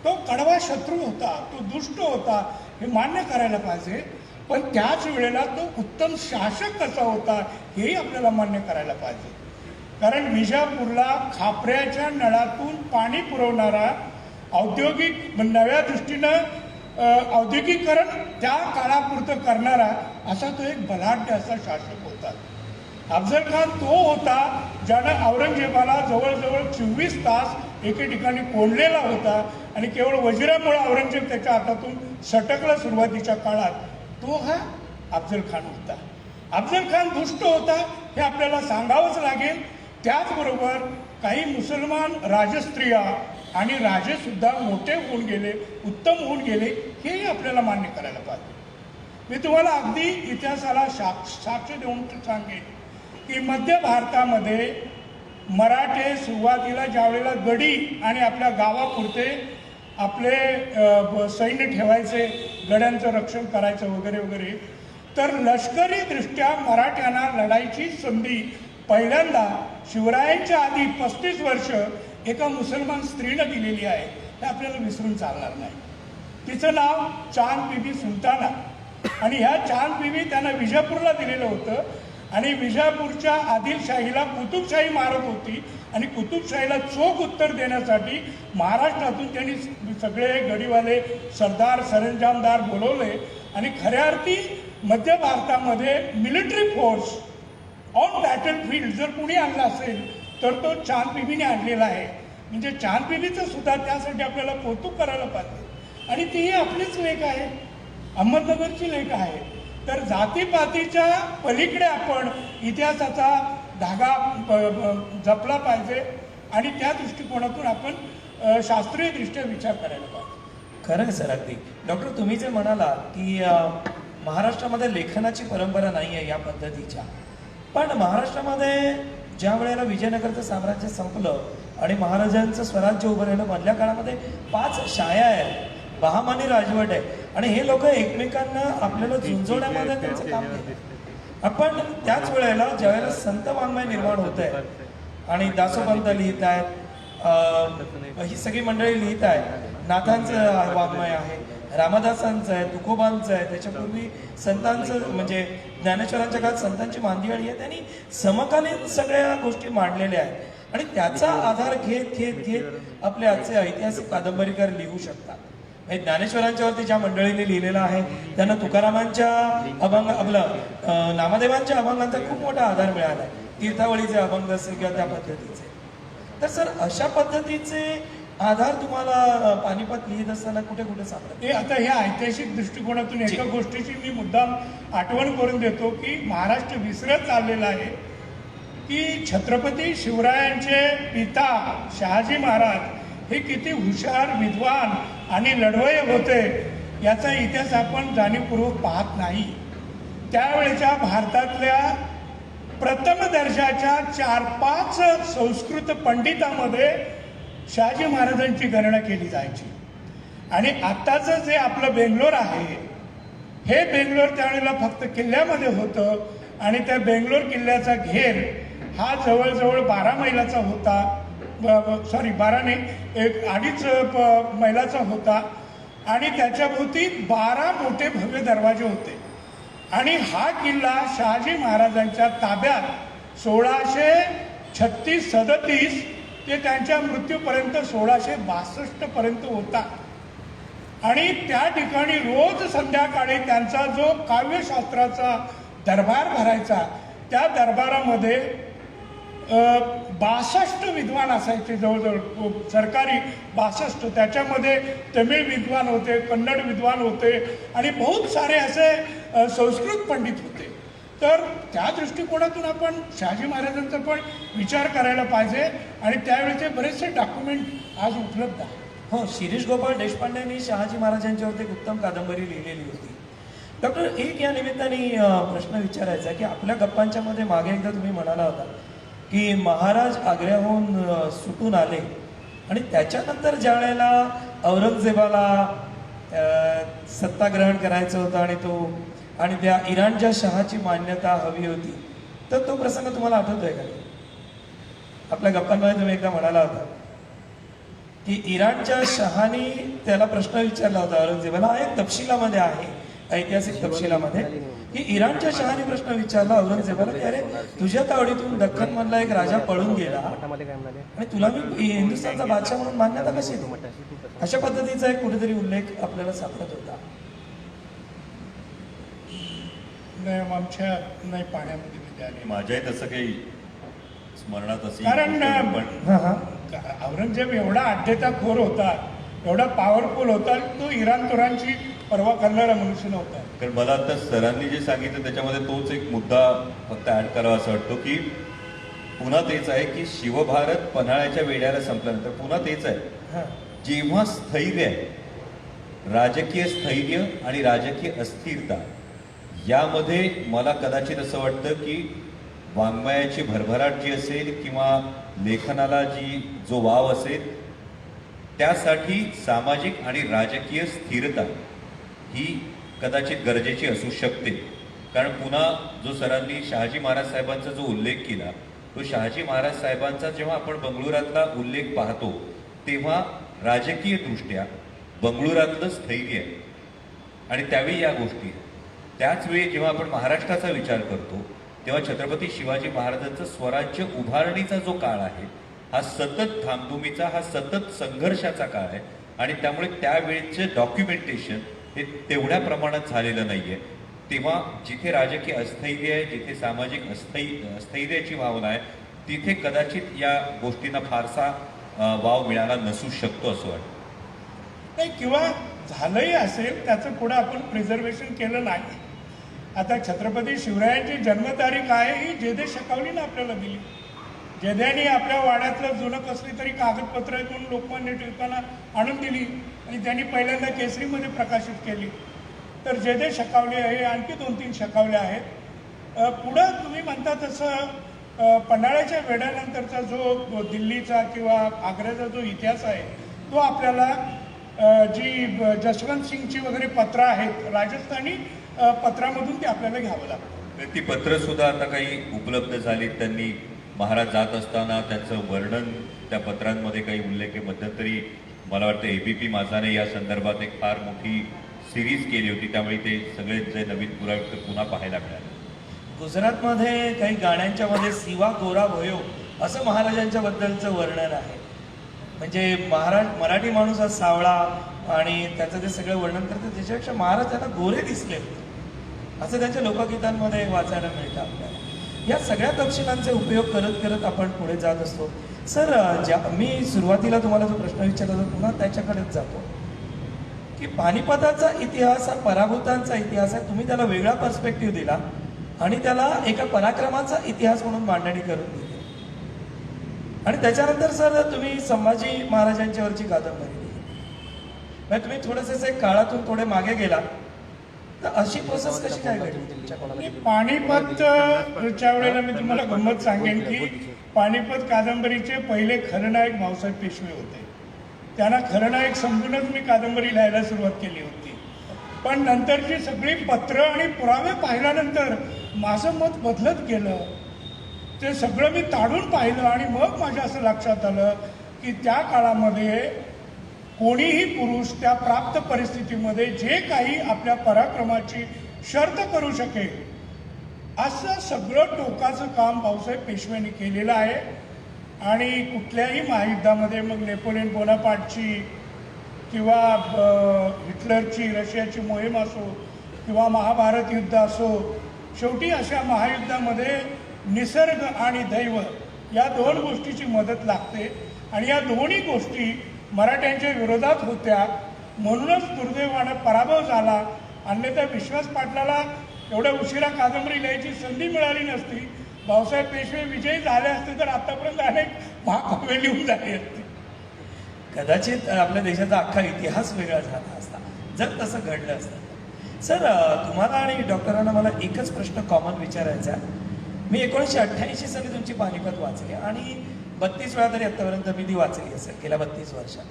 तो कडवा शत्रू होता, तो दुष्ट होता, हे मान्य करायला पाहिजे. पण त्याच वेळेला तो उत्तम शासक कसा होता हेही आपल्याला मान्य करायला पाहिजे. कारण विजापूरला खापऱ्याच्या नळातून पाणी पुरवणारा औद्योगिक नव्या दृष्टीनं औद्योगिकरण त्या काळापुरतं करणारा असा तो एक बलाढ्य असा शासक होता. अफजल खान तो होता ज्यानं औरंगजेबाला जवळजवळ 24 तास एके ठिकाणी कोंडलेला होता आणि केवळ वजिरामुळे औरंगजेब त्याच्या हातातून सटकला सुरुवातीच्या काळात. तो हा अफजल खान होता. अफजल खान दुष्ट होता हे आपल्याला सांगावंच लागेल. त्याचबरोबर काही मुसलमान राजस्त्रिया आणि राजे सुद्धा मोठे होऊन गेले, उत्तम होऊन गेले, हेही आपल्याला मान्य करायला पाहिजे. मी तुम्हाला अगदी इतिहासाला साक्ष देऊन सांगेन की मध्य भारतामध्ये मराठे सुरुवातीला ज्यावेळेला गडी आणि आपल्या गावापुरते आपले सैन्य ठेवायचे, गड्यांचं रक्षण करायचं वगैरे वगैरे, तर लष्करीदृष्ट्या मराठ्यांना लढायची संधी पहिल्यांदा शिवरायांच्या आधी 35 वर्ष एका मुसलमान स्त्रीनं दिलेली आहे. हे आपल्याला विसरून चालणार नाही. तिचं नाव चांद बीबी सुलताना, आणि ह्या चांद बीबी त्यांना विजापूरला दिलेलं होतं, आणि विजापूरच्या आदिलशाहीला कुतुबशाही मारत होती, आणि कुतुबशाहीला चोख उत्तर देण्यासाठी महाराष्ट्रातून त्यांनी सगळे गडीवाले सरदार सरंजामदार बोलवले, आणि खऱ्या अर्थी मध्य भारतामध्ये military force on battle field जर कुणी आणला असेल तर तो चांद बीबीने आणलेला आहे. म्हणजे चांद बीबीचं सुद्धा त्यासाठी आपल्याला कौतुक करायला पाहिजे. आणि तीही आपलीच लेख आहे, अहमदनगरची लेख आहे. तर जातीपातीच्या पलीकडे आपण इतिहासाचा धागा जपला पाहिजे, आणि त्या दृष्टिकोनातून आपण शास्त्रीयदृष्ट्या विचार करायला पाहिजे. खरं आहे सर अगदी. डॉक्टर तुम्ही जे म्हणाला की महाराष्ट्रामध्ये लेखनाची परंपरा नाही आहे या पद्धतीच्या, पण महाराष्ट्रामध्ये ज्या वेळेला विजयनगरचं साम्राज्य संपलं आणि महाराजांचं स्वराज्य उभं राहिलं, मधल्या काळामध्ये 5 शाया आहेत, बहामानी राजवट आहे, आणि हे लोक एकमेकांना आपल्याला झुंजवण्यामध्ये त्यांचं काम केलं. आपण त्याच वेळेला ज्यावेळेला संत वाङ्मय निर्माण होत आहे आणि दासोपंत लिहित आहेत, ही सगळी मंडळी लिहित आहेत, नाथांचं वाङ्मय आहे, रामदासांचं आहे, तुकोबांचं आहे, त्याच्यापूर्वी संतांचं म्हणजे ज्ञानेश्वरांच्या काळात संतांची मांदियाळी आहे, त्यांनी समकालीन सगळ्या गोष्टी मांडलेल्या आहेत, आणि त्याचा आधार घेत घेत घेत आपले आजचे ऐतिहासिक कादंबरीकार लिहू शकतात. ज्ञानेश्वरांच्यावरती ज्या मंडळींनी लिहिलेलं आहे त्यांना तुकारामांच्या अभंग, आपलं नामदेवांच्या अभंगांचा खूप मोठा आधार मिळाला आहे, तीर्थावळीचे अभंग असेल किंवा त्या पद्धतीचे. तर सर अशा पद्धतीचे आधार तुम्हाला पानिपत लिहित असताना कुठे कुठे सापडत? हे आता ह्या ऐतिहासिक दृष्टिकोनातून एका गोष्टीची मी मुद्दाम आठवण करून देतो की महाराष्ट्र विसरत चाललेला आहे की छत्रपती शिवरायांचे पिता शहाजी महाराज हे किती हुशार, विद्वान आणि लढवय्ये होते याचा इतिहास आपण जाणीवपूर्वक पाहत नाही. त्यावेळेच्या भारतातल्या प्रथम दर्जाच्या 4-5 संस्कृत पंडितांमध्ये शहाजी महाराजांची गणना केली जायची. आणि आत्ताचं जे आपलं बेंगलोर आहे हे बेंगलोर त्यावेळेला फक्त किल्ल्यामध्ये होतं, आणि त्या बेंगलोर किल्ल्याचा घेर हा जवळजवळ 12 मैलाचा होता, सॉरी 12 नाही, 2.5 मैलाचा होता, आणि त्याच्याभोवती 12 मोठे भव्य दरवाजे होते. आणि हा किल्ला शहाजी महाराजांच्या ताब्यात 1636-37 ते त्यांच्या मृत्यूपर्यंत 1662 पर्यंत होता. आणि त्या ठिकाणी रोज संध्याकाळी त्यांचा जो काव्यशास्त्राचा दरबार भरायचा, त्या दरबारामध्ये 62 विद्वान असायचे, जवळजवळ सरकारी 62. त्याच्यामध्ये तमिळ विद्वान होते, कन्नड विद्वान होते, आणि बहुत सारे असे संस्कृत पंडित होते. तर त्या दृष्टिकोनातून आपण शहाजी महाराजांचा पण विचार करायला पाहिजे, आणि त्यावेळेचे बरेचसे डॉक्युमेंट आज उपलब्ध आहेत. हो, शिरीष गोपाळ देशपांडेंनी शहाजी महाराजांच्यावरती एक उत्तम कादंबरी लिहिलेली होती. डॉक्टर, एक या निमित्ताने प्रश्न विचारायचा की आपल्या गप्पांच्या मध्ये मागे एकदा तुम्ही म्हणाला होता की महाराज आग्र्याहून सुटून आले आणि त्याच्यानंतर ज्या वेळेला औरंगजेबाला सत्ता ग्रहण करायचं होतं आणि त्या इराणच्या शहाची मान्यता हवी होती, तर तो प्रसंग तुम्हाला आठवतोय का? आपल्या गप्पांमध्ये तुम्ही एकदा म्हणाला होता की इराणच्या शहानी त्याला प्रश्न विचारला होता औरंगजेबाला, हा एक तपशिलामध्ये आहे, ऐतिहासिक तपशिलामध्ये, की इराणच्या शहाने प्रश्न विचारला औरंगजेबाला की अरे तुझ्या तावडीतून दख्खन मधला एक राजा पळून गेला आणि तुला मी हिंदुस्थानचा बादशाह म्हणून मान्यता कशी दिली? अशा पद्धतीचा एक कुठेतरी उल्लेख आपल्याला सापडत होता. नाही, आमच्या नाही पाण्यामध्ये विद्यालय. माझ्याही तसं काही स्मरणात असेल, कारण पण हा हा औरंगजेब एवढा आढ्यताखोर होता, एवढा पॉवरफुल होता, तो इराण तुरांची परवा करणारा मनुष्य नव्हता. कारण मला आता सरांनी जे सांगितलं त्याच्यामध्ये तोच एक मुद्दा फक्त ऍड करावा असं वाटतो की पुन्हा तेच आहे की शिवभारत पन्हाळ्याच्या वेड्याला संपल्यानंतर पुन्हा तेच आहे, हा जेव्हा स्थैर्य आहे, राजकीय स्थैर्य आणि राजकीय अस्थिरता यामध्ये मला कदाचित असं वाटतं की वाङ्मयाची भरभराट जी असेल किंवा लेखनाला जो वाव असेल त्यासाठी सामाजिक आणि राजकीय स्थिरता ही कदाचित गरजेची असू शकते. कारण पुन्हा जो सरांनी शहाजी महाराज साहेबांचा जो उल्लेख केला, तो शहाजी महाराज साहेबांचा जेव्हा आपण बंगळुरातला उल्लेख पाहतो तेव्हा राजकीय दृष्ट्या बंगळुरातलं स्थैर्य आहे आणि त्यावेळी या गोष्टी. त्याच वेळी जेव्हा आपण महाराष्ट्राचा विचार करतो तेव्हा छत्रपती शिवाजी महाराजांचा स्वराज्य उभारणीचा जो काळ आहे हा सतत धामधुमीचा, हा सतत संघर्षाचा काळ आहे आणि त्यामुळे त्यावेळेचं डॉक्युमेंटेशन हे तेवढ्या प्रमाणात झालेलं नाहीये. तेव्हा जिथे राजकीय स्थैर्य आहे, जिथे सामाजिक स्थैर्याची भावना आहे, तिथे कदाचित या गोष्टींना फारसा वाव मिळाला नसू शकतो असं वाटतं. नाही, किंवा झालंही असेल त्याचं पुढे आपण प्रिझर्वेशन केलं नाही. आता छत्रपती शिवरायांची जन्मतारीख आहे ही जेदे शकावलीनं आपल्याला दिली. जेद्याने आपल्या वाड्यातलं जुनं कसली तरी कागदपत्र घेऊन लोकमान्य टिळकांना आणून दिली आणि त्यांनी पहिल्यांदा केसरीमध्ये प्रकाशित केली. तर जेदे शकावले आहे, आणखी 2-3 शकावले आहेत. पुढं तुम्ही म्हणता तसं पन्हाळ्याच्या वेढ्यानंतरचा जो दिल्लीचा किंवा आग्र्याचा जो इतिहास आहे तो आपल्याला जी जसवंत सिंगची वगैरे पत्रं आहेत राजस्थानी पत्रामधून ते आपल्याला घ्यावं लागतं. ती पत्र सुद्धा आता काही उपलब्ध झालीत. त्यांनी महाराज जात असताना त्याचं वर्णन त्या पत्रांमध्ये काही उल्लेख आहे. मध्यंतरी मला वाटतं ABP माझाने या संदर्भात एक फार मोठी सिरीज केली होती, त्यामुळे ते सगळे जे नवीन पुरावे पुन्हा पाहायला मिळाले. गुजरातमध्ये काही गाण्यांच्या मध्ये सिवा गोरा भयो असं महाराजांच्या बद्दलचं वर्णन आहे. म्हणजे मराठी माणूस हा सावळा आणि त्याचं जे सगळं वर्णन करतं त्याच्यापेक्षा महाराज त्यांना गोरे दिसले असं त्यांच्या लोकगीतांमध्ये वाचायला मिळतं आपल्याला. या सगळ्या तपशिलांचे उपयोग करत करत आपण पुढे जात असतो. सर, मी सुरुवातीला तुम्हाला जो प्रश्न विचारला होता पुन्हा त्याच्याकडेच जातो की पानिपताचा इतिहास हा पराभूतांचा इतिहास आहे. तुम्ही त्याला वेगळा पर्स्पेक्टिव्ह दिला आणि त्याला एका पराक्रमाचा इतिहास म्हणून मांडणी करून दिली आणि त्याच्यानंतर सर तुम्ही संभाजी महाराजांच्यावरची कादंबरी लिहिली. म्हणजे तुम्ही थोडंसं काळातून थोडे मागे गेला, तर अशी प्रोसेस कशी काय घडली? पानिपतच्या वेळेला मी तुम्हाला गंमत सांगेन की पानिपत कादंबरीचे पहिले खलनायक भाऊसाहेब पेशवे होते. त्यांना खलनायक समजूनच मी कादंबरी लिहायला सुरुवात केली होती. पण नंतरची सगळी पत्र आणि पुरावे पाहिल्यानंतर माझं मत बदलत गेलं. ते सगळं मी ताडून पाहिलं आणि मग माझ्या असं लक्षात आलं की त्या काळामध्ये कोणीही पुरुष त्या प्राप्त परिस्थितीमध्ये जे काही आपल्या पराक्रमाची शर्त करू शकेल असं सगळं टोकाचं काम भाऊसाहेब पेशव्यांनी केलेलं आहे. आणि कुठल्याही महायुद्धामध्ये मग नेपोलियन बोनापार्टची किंवा हिटलरची रशियाची मोहीम असो किंवा महाभारत युद्ध असो, शेवटी अशा महायुद्धामध्ये निसर्ग आणि दैव या 2 गोष्टीची मदत लागते आणि या दोन्ही गोष्टी मराठ्यांच्या विरोधात होत्या. म्हणूनच दुर्दैवानं पराभव झाला. अन्यथा विश्वास पाटलाला एवढ्या उशिरा कादंबरी लिहायची संधी मिळाली नसती. भाऊसाहेब पेशवे विजयी झाले असते तर आतापर्यंत अनेक महाकाव्य लिहून झाली असती. कदाचित आपल्या देशाचा अख्खा इतिहास वेगळा झाला असता जर तसं घडलं असतं. सर, तुम्हाला आणि डॉक्टरांना मला एकच प्रश्न कॉमन विचारायचा मी 1988 साली तुमची पानिपत वाचली आणि 32 वेळा तरी आतापर्यंत मी ती वाचली असेल गेल्या 32 वर्षात.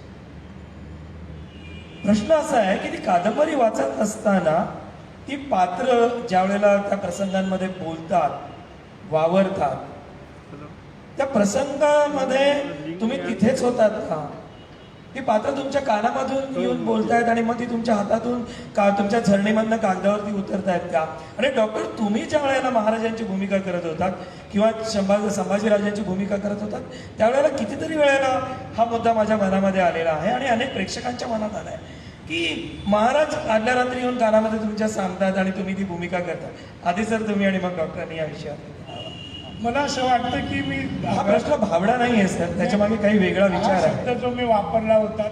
प्रश्न असा आहे की ती कादंबरी वाचत असताना ती पात्र ज्या वेळेला त्या प्रसंगांमध्ये बोलतात, वावरतात, त्या प्रसंगामध्ये तुम्ही तिथेच होतात का? ती पात्र तुमच्या कानामधून येऊन बोलतायत आणि मग ती तुमच्या हातातून तुमच्या झरणीमधनं कागदावरती उतरतायत का? आणि डॉक्टर, तुम्ही ज्या वेळेला महाराजांची भूमिका करत होतात किंवा संभाजीराजांची भूमिका करत होतात त्यावेळेला कितीतरी वेळेला हा मुद्दा माझ्या मनामध्ये आलेला आहे आणि अनेक प्रेक्षकांच्या मनात आला आहे की महाराज आदल्या रात्री येऊन कानामध्ये तुमच्या सांगतात आणि तुम्ही ती भूमिका करता. आधी सर तुम्ही आणि मग डॉक्टरांनी या विषयावर. मला असं वाटतं की मी हा प्रश्न भावडा नाही आहे सर, त्याच्या मागे काही वेगळा विचार हा आहे. शब्द जो मी वापरला होता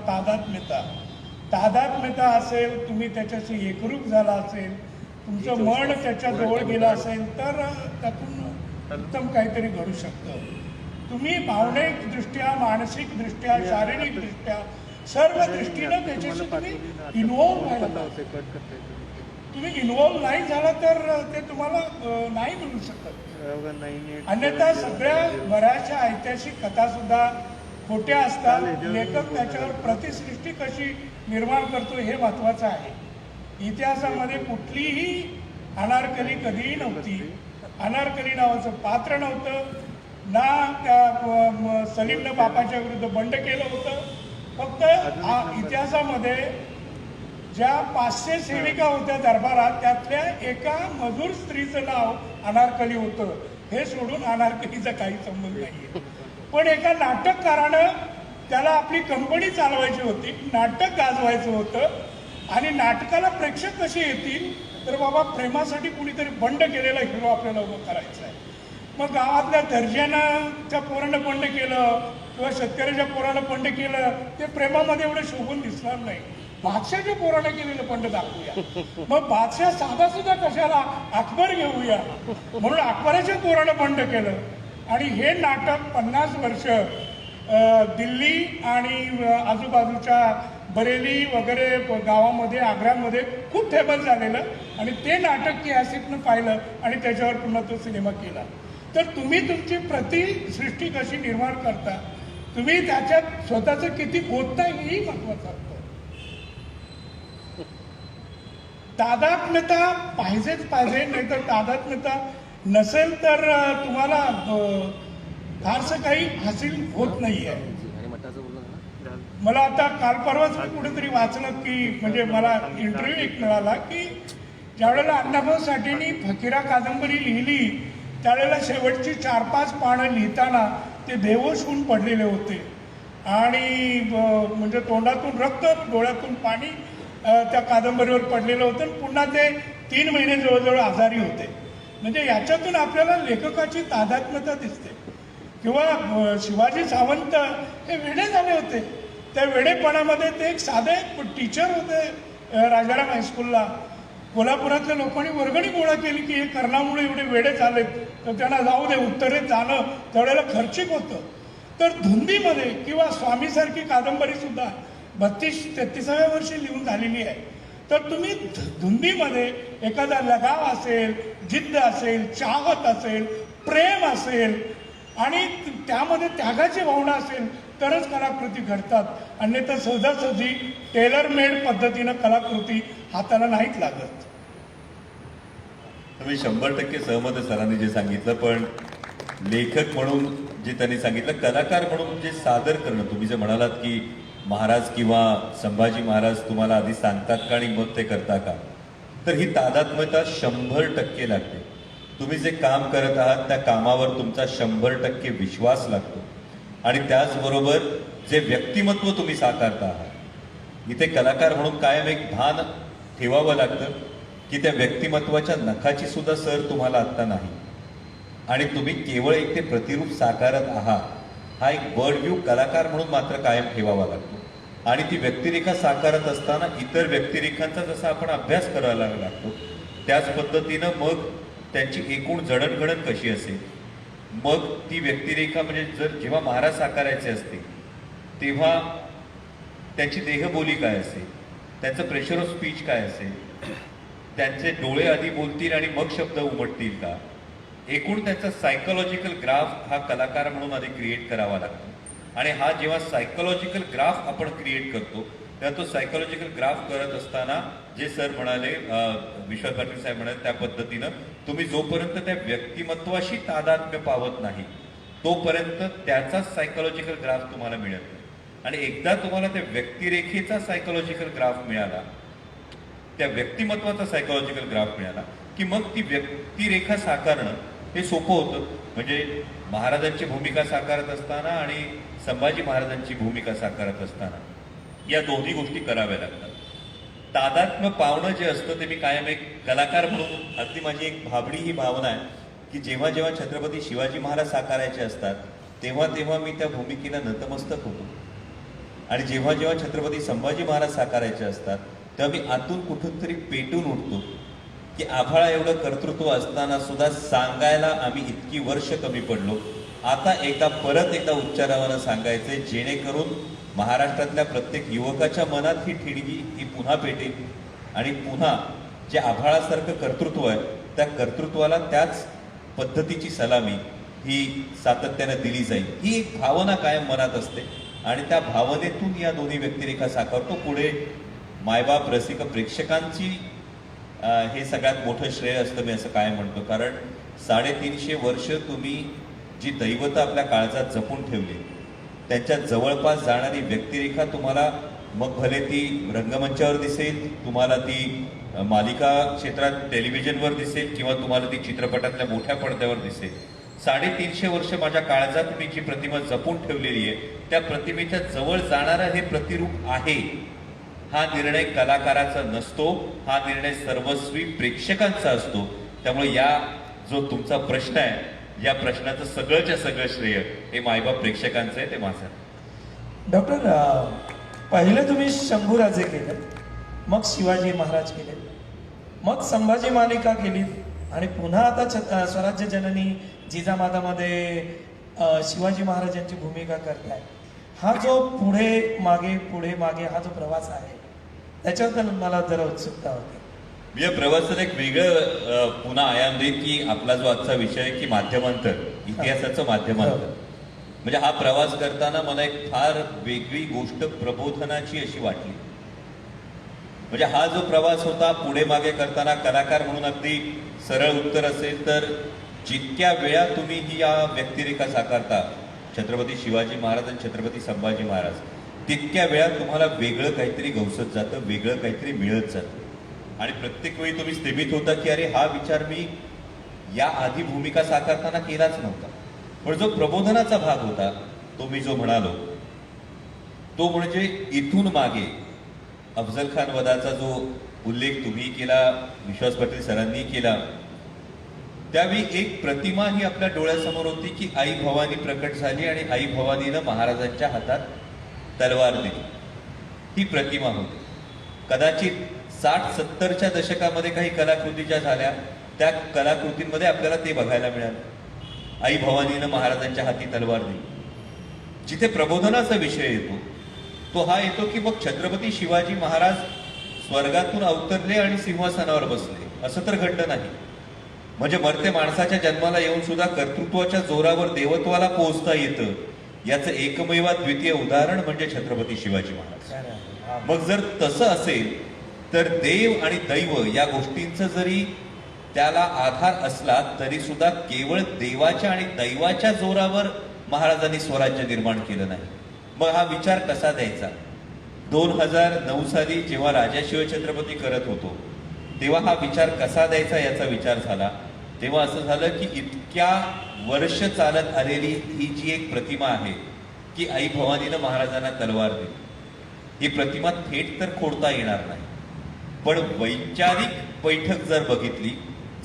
तादात्म्यता असेल, तुम्ही त्याच्याशी एकरूप झाला असेल, तुमचं मन त्याच्या जवळ गेलं असेल तर त्यातून उत्तम काहीतरी घडू शकतं. तुम्ही भावनिक दृष्ट्या, मानसिक दृष्ट्या, शारीरिक दृष्ट्या सर्व दृष्टीनं त्याच्याशी तुम्ही इन्व्हॉल्व व्हायला पाहिजे. तुम्ही इन्व्हॉल्व नाही झाला तर ते तुम्हाला नाही मिळू शकत. अन्यथा सगळ्या बऱ्याचशा ऐतिहासिक कथा सुद्धा खोट्या असतात. लेखक त्याच्यावर प्रतिसृष्टी कशी निर्माण करतो हे महत्वाचं आहे. इतिहासामध्ये कुठलीही अनारकली कधीही नव्हती. अनारकली नावाचं पात्र नव्हतं ना. त्या सलीमनं बापाच्या विरुद्ध बंड केलं होतं. फक्त इतिहासामध्ये ज्या 500 सेविका होत्या दरबारात त्यातल्या एका मजूर स्त्रीचं नाव अनारकली होतं. हे सोडून अनारकलीचा काही संबंध नाहीये. पण एका नाटककारानं त्याला आपली कंपनी चालवायची होती, नाटक गाजवायचं होतं आणि नाटकाला प्रेक्षक कसे येतील तर बाबा प्रेमासाठी कुणीतरी बंड केलेला हिरो आपल्याला उभं करायचा आहे. मग गावातल्या दर्जाच्या पोरानं बंड केलं किंवा शेतकऱ्याच्या पोरानं बंड केलं ते प्रेमामध्ये एवढं शोभून दिसणार नाही. बादशाच्या पोरानं केलेलं बंड दाखवूया. मग बादशाह साधा सुद्धा कशाला, अकबर घेऊया म्हणून अकबराच्या पोरानं बंड केलं. आणि हे नाटक 50 वर्ष दिल्ली आणि आजूबाजूच्या बरेली वगैरे गावामध्ये, आग्र्यामध्ये खूप फेमस झालेलं आणि ते नाटक कॅसेटनं पाहिलं आणि त्याच्यावर पुन्हा तो सिनेमा केला. तर तुम्ही तुमची प्रतिसृष्टी कशी निर्माण करता, तुम्ही त्याच्यात स्वतःचं किती बोलता हेही महत्वाचं असतं. तादात्म्यता पाहिजेच पाहिजे, नाहीतर तादात्म्यता नसेल तर तुम्हाला फारसं काही हासिल होत नाही आहे. मला आता काल परवाच मी कुठेतरी वाचलं की म्हणजे मला इंटरव्ह्यू एक मिळाला की ज्यावेळेला अण्णाभाऊ साठेंनी फकीरा कादंबरी लिहिली त्यावेळेला शेवटची 4-5 पानं लिहिताना ते बेहोश होऊन पडलेले होते आणि म्हणजे तोंडातून रक्त, डोळ्यातून पाणी त्या कादंबरीवर पडलेलं होतं. पुन्हा ते 3 महिने जवळजवळ आजारी होते. म्हणजे याच्यातून आपल्याला लेखकाची तादात्म्यता दिसते. किंवा शिवाजी सावंत हे वेडे झाले होते. त्या वेडेपणामध्ये ते एक साधे टीचर होते राजाराम हायस्कूलला. कोल्हापुरातल्या लोकांनी वर्गणी गोळा केली की हे कर्णामुळे एवढे वेडे झालेत तर त्यांना जाऊ दे, उत्तरेत जाणं त्यावेळेला खर्चिक होतं. तर धुंदीमध्ये किंवा स्वामीसारखी कादंबरी सुद्धा 32-33व्या वर्षी लिहून झालेली आहे. तर तुम्ही धुंदीमध्ये एखादा लगाव असेल, जिद्द असेल, चाहत असेल, प्रेम असेल आणि त्यामध्ये त्यागाची भावना असेल तरच कलाकृती घडतात. अन्यथा सहजासहजी टेलर मेड पद्धतीनं कलाकृती हाताला नाहीत लागत. मी 100% सहमत आहे सरांनी जे सांगितलं. पण लेखक म्हणून जे त्यांनी सांगितलं, कलाकार म्हणून जे सादर करणं, तुम्ही जे म्हणालात की महाराज किंवा संभाजी महाराज तुम्हाला आधी सांगतात का आणि मग ते करता का, तर ही तादात्म्यता 100% लागते. तुम्ही जे काम करत आहात त्या कामावर तुमचा 100% विश्वास लागतो आणि त्याचबरोबर जे व्यक्तिमत्व तुम्ही साकारता आहात, इथे कलाकार म्हणून कायम एक भान ठेवावं लागतं की त्या व्यक्तिमत्वाच्या नखाची सुद्धा सर तुम्हाला आत्ता नाही आणि तुम्ही केवळ एक ते प्रतिरूप साकारत आहात. हा एक बर्ड व्ह्यू कलाकार म्हणून मात्र कायम ठेवावा लागतो. आणि ती व्यक्तिरेखा साकारत असताना इतर व्यक्तिरेखांचा जसा आपण अभ्यास करायला लागतो त्याच पद्धतीनं मग त्यांची एकूण जडणघडण कशी असेल, मग ती व्यक्तिरेखा म्हणजे जर जेव्हा महाराज साकारायचे असते तेव्हा त्यांची देहबोली काय असेल, त्यांचं प्रेशर ऑफ स्पीच काय असेल, त्यांचे डोळे आधी बोलतील आणि मग शब्द उमटतील का, एकूण त्याचा सायकोलॉजिकल ग्राफ हा कलाकार म्हणून आधी क्रिएट करावा लागतो. आणि हा जेव्हा सायकोलॉजिकल ग्राफ आपण क्रिएट करतो तेव्हा तो सायकोलॉजिकल ग्राफ करत असताना जे सर म्हणाले, विश्वास पाटील साहेब म्हणाले त्या पद्धतीनं तुम्ही जोपर्यंत त्या व्यक्तिमत्वाशी तादात्म्य पावत नाही तोपर्यंत त्याचाच सायकोलॉजिकल ग्राफ तुम्हाला मिळत नाही. आणि एकदा तुम्हाला त्या व्यक्तिरेखेचा सायकोलॉजिकल ग्राफ मिळाला, त्या व्यक्तिमत्वाचा सायकोलॉजिकल ग्राफ मिळाला की मग ती व्यक्तिरेखा साकारणं हे सोपं होतं. म्हणजे महाराजांची भूमिका साकारत असताना आणि संभाजी महाराजांची भूमिका साकारत असताना या दोन्ही गोष्टी कराव्या लागतात. तादात्म्य पावणं जे असतं ते मी कायम एक कलाकार म्हणून अगदी माझी एक भाबडी ही भावना आहे की जेव्हा जेव्हा छत्रपती शिवाजी महाराज साकारायचे असतात तेव्हा तेव्हा मी त्या भूमिकेला नतमस्तक होतो. आणि जेव्हा जेव्हा छत्रपती संभाजी महाराज साकारायचे असतात तेव्हा मी आतून कुठून तरी पेटून उठतो की आभाळा एवढं कर्तृत्व असताना सुद्धा सांगायला आम्ही इतकी वर्ष कमी पडलो. आता परत एकदा उच्चारावानं सांगायचंय जेणेकरून महाराष्ट्रातल्या प्रत्येक युवकाच्या मनात ही ठिणगी ही पुन्हा पेटेल आणि पुन्हा जे आभाळासारखं कर्तृत्व आहे त्या कर्तृत्वाला त्याच पद्धतीची सलामी ही सातत्यानं दिली जाईल. ही एक भावना कायम मनात असते आणि त्या भावनेतून या दोन्ही व्यक्तिरेखा साकारतो. पुढे मायबाप रसिक प्रेक्षकांची हे सगळ्यात मोठं श्रेय असतं मी असं काय म्हणतो. कारण 350 वर्ष तुम्ही जी दैवतं आपल्या काळजात जपून ठेवली त्यांच्या जवळपास जाणारी व्यक्तिरेखा तुम्हाला मग भले ती रंगमंचावर दिसेल, तुम्हाला ती मालिका क्षेत्रात टेलिव्हिजनवर दिसेल किंवा तुम्हाला ती चित्रपटातल्या मोठ्या पडद्यावर दिसेल. 350 वर्ष माझ्या काळजात मी जी प्रतिमा जपून ठेवलेली आहे त्या प्रतिमेच्या जवळ जाणारं हे प्रतिरूप आहे. हा निर्णय कलाकाराचा नसतो, हा निर्णय सर्वस्वी प्रेक्षकांचा असतो. त्यामुळे या जो तुमचा प्रश्न आहे या प्रश्नाचं सगळंच्या सगळं श्रेय हे मायबाप प्रेक्षकांचं आहे, ते माझं. डॉक्टर, पहिलं तुम्ही शंभूराजे केले, मग शिवाजी महाराज केले, मग संभाजी मालिका केली आणि पुन्हा आता स्वराज्य जननी जिजामातामध्ये शिवाजी महाराजांची भूमिका करताय. हा जो पुढे मागे हा जो प्रवास आहे त्याच्याबद्दल मला जरा उत्सुकता होती. मी या प्रवासाला एक वेगळं पुन्हा आयाम देईन की आपला जो आजचा विषय आहे की माध्यमांतर, इतिहासाचं माध्यमांतर. म्हणजे हा प्रवास करताना मला एक फार वेगळी गोष्ट प्रबोधनाची अशी वाटली. म्हणजे हा जो प्रवास होता पुढे मागे करताना कलाकार म्हणून अगदी सरळ उत्तर असेल तर जितक्या वेळा तुम्ही ही या व्यक्तिरेखा साकारता छत्रपती शिवाजी महाराज आणि छत्रपती संभाजी महाराज तितक्या वेळा तुम्हाला वेगळं काहीतरी गवसत जातं, वेगळं काहीतरी मिळत जातं. आणि प्रत्येक वेळी तुम्ही स्थिमित होता की अरे हा विचार मी या आधी भूमिका साकारताना केलाच नव्हता. पण जो प्रबोधनाचा भाग होता तो मी जो म्हणालो तो म्हणजे इथून मागे अफजल खान वधाचा जो उल्लेख तुम्ही केला, विश्वास पाटील सरांनी केला, त्यावेळी एक प्रतिमा ही आपल्या डोळ्यासमोर होती की आई भवानी प्रकट झाली आणि आई भवानीनं महाराजांच्या हातात तलवार दिली. ही प्रतिमा होती. कदाचित 60-70च्या दशकामध्ये काही कलाकृती ज्या झाल्या त्या कलाकृतींमध्ये आपल्याला ते बघायला मिळालं. आई भवानीनं महाराजांच्या हाती तलवार दिली. जिथे प्रबोधनाचा विषय येतो तो हा येतो की मग छत्रपती शिवाजी महाराज स्वर्गातून अवतरले आणि सिंहासनावर बसले असं तर घडलं नाही. म्हणजे मरते माणसाच्या जन्माला येऊन सुद्धा कर्तृत्वाच्या जोरावर देवत्वाला पोहोचता येतं याचं एकमेव द्वितीय उदाहरण म्हणजे छत्रपती शिवाजी महाराज. मग जर तसं असेल तर देव आणि दैव या गोष्टींचं जरी त्याला आधार असला तरी सुद्धा केवळ देवाच्या आणि दैवाच्या जोरावर महाराजांनी स्वराज्य निर्माण केलं नाही. मग हा विचार कसा द्यायचा? 2009 साली जेव्हा राजा शिवछत्रपती करत होतो तेव्हा हा विचार कसा द्यायचा याचा विचार झाला. तेव्हा असं झालं की इतक्या वर्ष चालत आलेली ही जी एक प्रतिमा आहे की आई भवानीनं महाराजांना तलवार दिली, ही प्रतिमा थेट तर खोडता येणार नाही. पण वैचारिक बैठक जर बघितली,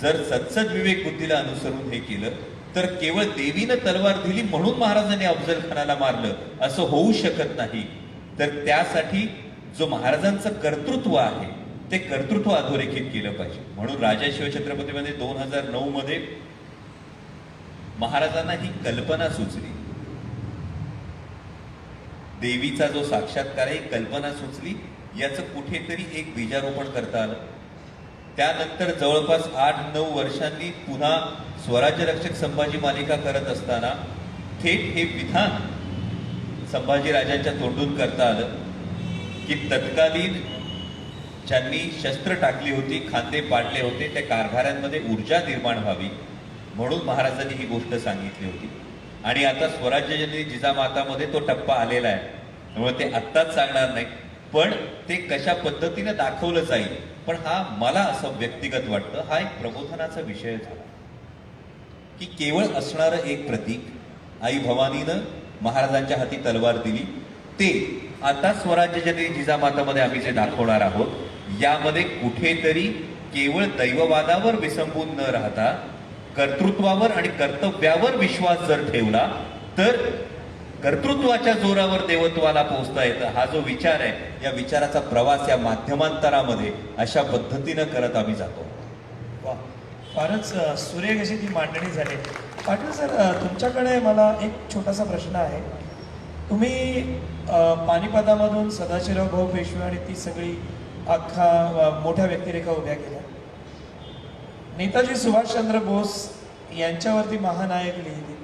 जर सत्सद विवेक बुद्धीला अनुसरून हे केलं तर केवळ देवीनं तलवार दिली म्हणून महाराजांनी अफजल खानाला मारलं असं होऊ शकत नाही. तर त्यासाठी जो महाराजांचं कर्तृत्व आहे ते कर्तृत्व अधोरेखित केलं पाहिजे. म्हणून राजा शिवछत्रपतीमध्ये 2009 मध्ये महाराजांना ही कल्पना सुचली, देवीचा जो साक्षात्कार आहे कल्पना सुचली, याचं कुठेतरी एक बीजारोपण करता आलं. त्यानंतर जवळपास 8-9 वर्षांनी पुन्हा स्वराज्य रक्षक संभाजी मालिका करत असताना थेट हे विधान संभाजीराजांच्या तोंडून करता आलं की तत्कालीन ज्यांनी शस्त्र टाकली होती, खांदे पाडले होते, त्या कारभाऱ्यांमध्ये ऊर्जा निर्माण व्हावी म्हणून महाराजांनी ही गोष्ट सांगितली होती. आणि आता स्वराज्य जननी जिजामातामध्ये तो टप्पा आलेला आहे, त्यामुळे ते आत्ताच सांगणार नाही, पण ते कशा पद्धतीने दाखवलं जाईल. पण हा मला असं व्यक्तिगत वाटतं, हा एक प्रबोधनाचा विषय झाला की केवळ असणारं एक प्रतीक, आई भवानीनं महाराजांच्या हाती तलवार दिली, ते आता स्वराज्य जननी जिजामातामध्ये आम्ही जे दाखवणार आहोत, यामध्ये कुठेतरी केवळ दैववादावर विसंबून न राहता कर्तृत्वावर आणि कर्तव्यावर विश्वास जर ठेवला तर कर्तृत्वाच्या जोरावर देवत्वाला पोहोचता येतं. हा जो विचार आहे, या विचाराचा प्रवास या माध्यमांतरामध्ये अशा पद्धतीनं करत आम्ही जातो. वा, फारच सुरेख अशी ती मांडणी झाली. पाटील सर, तुमच्याकडे मला एक छोटासा प्रश्न आहे. तुम्ही पानिपतामधून सदाशिवराव भाऊ पेशवे आणि ती सगळी मोठ्या व्यक्तिरेखा उभ्या केल्या. नेताजी सुभाषचंद्र बोस यांच्यावरती महानायक लिहिली,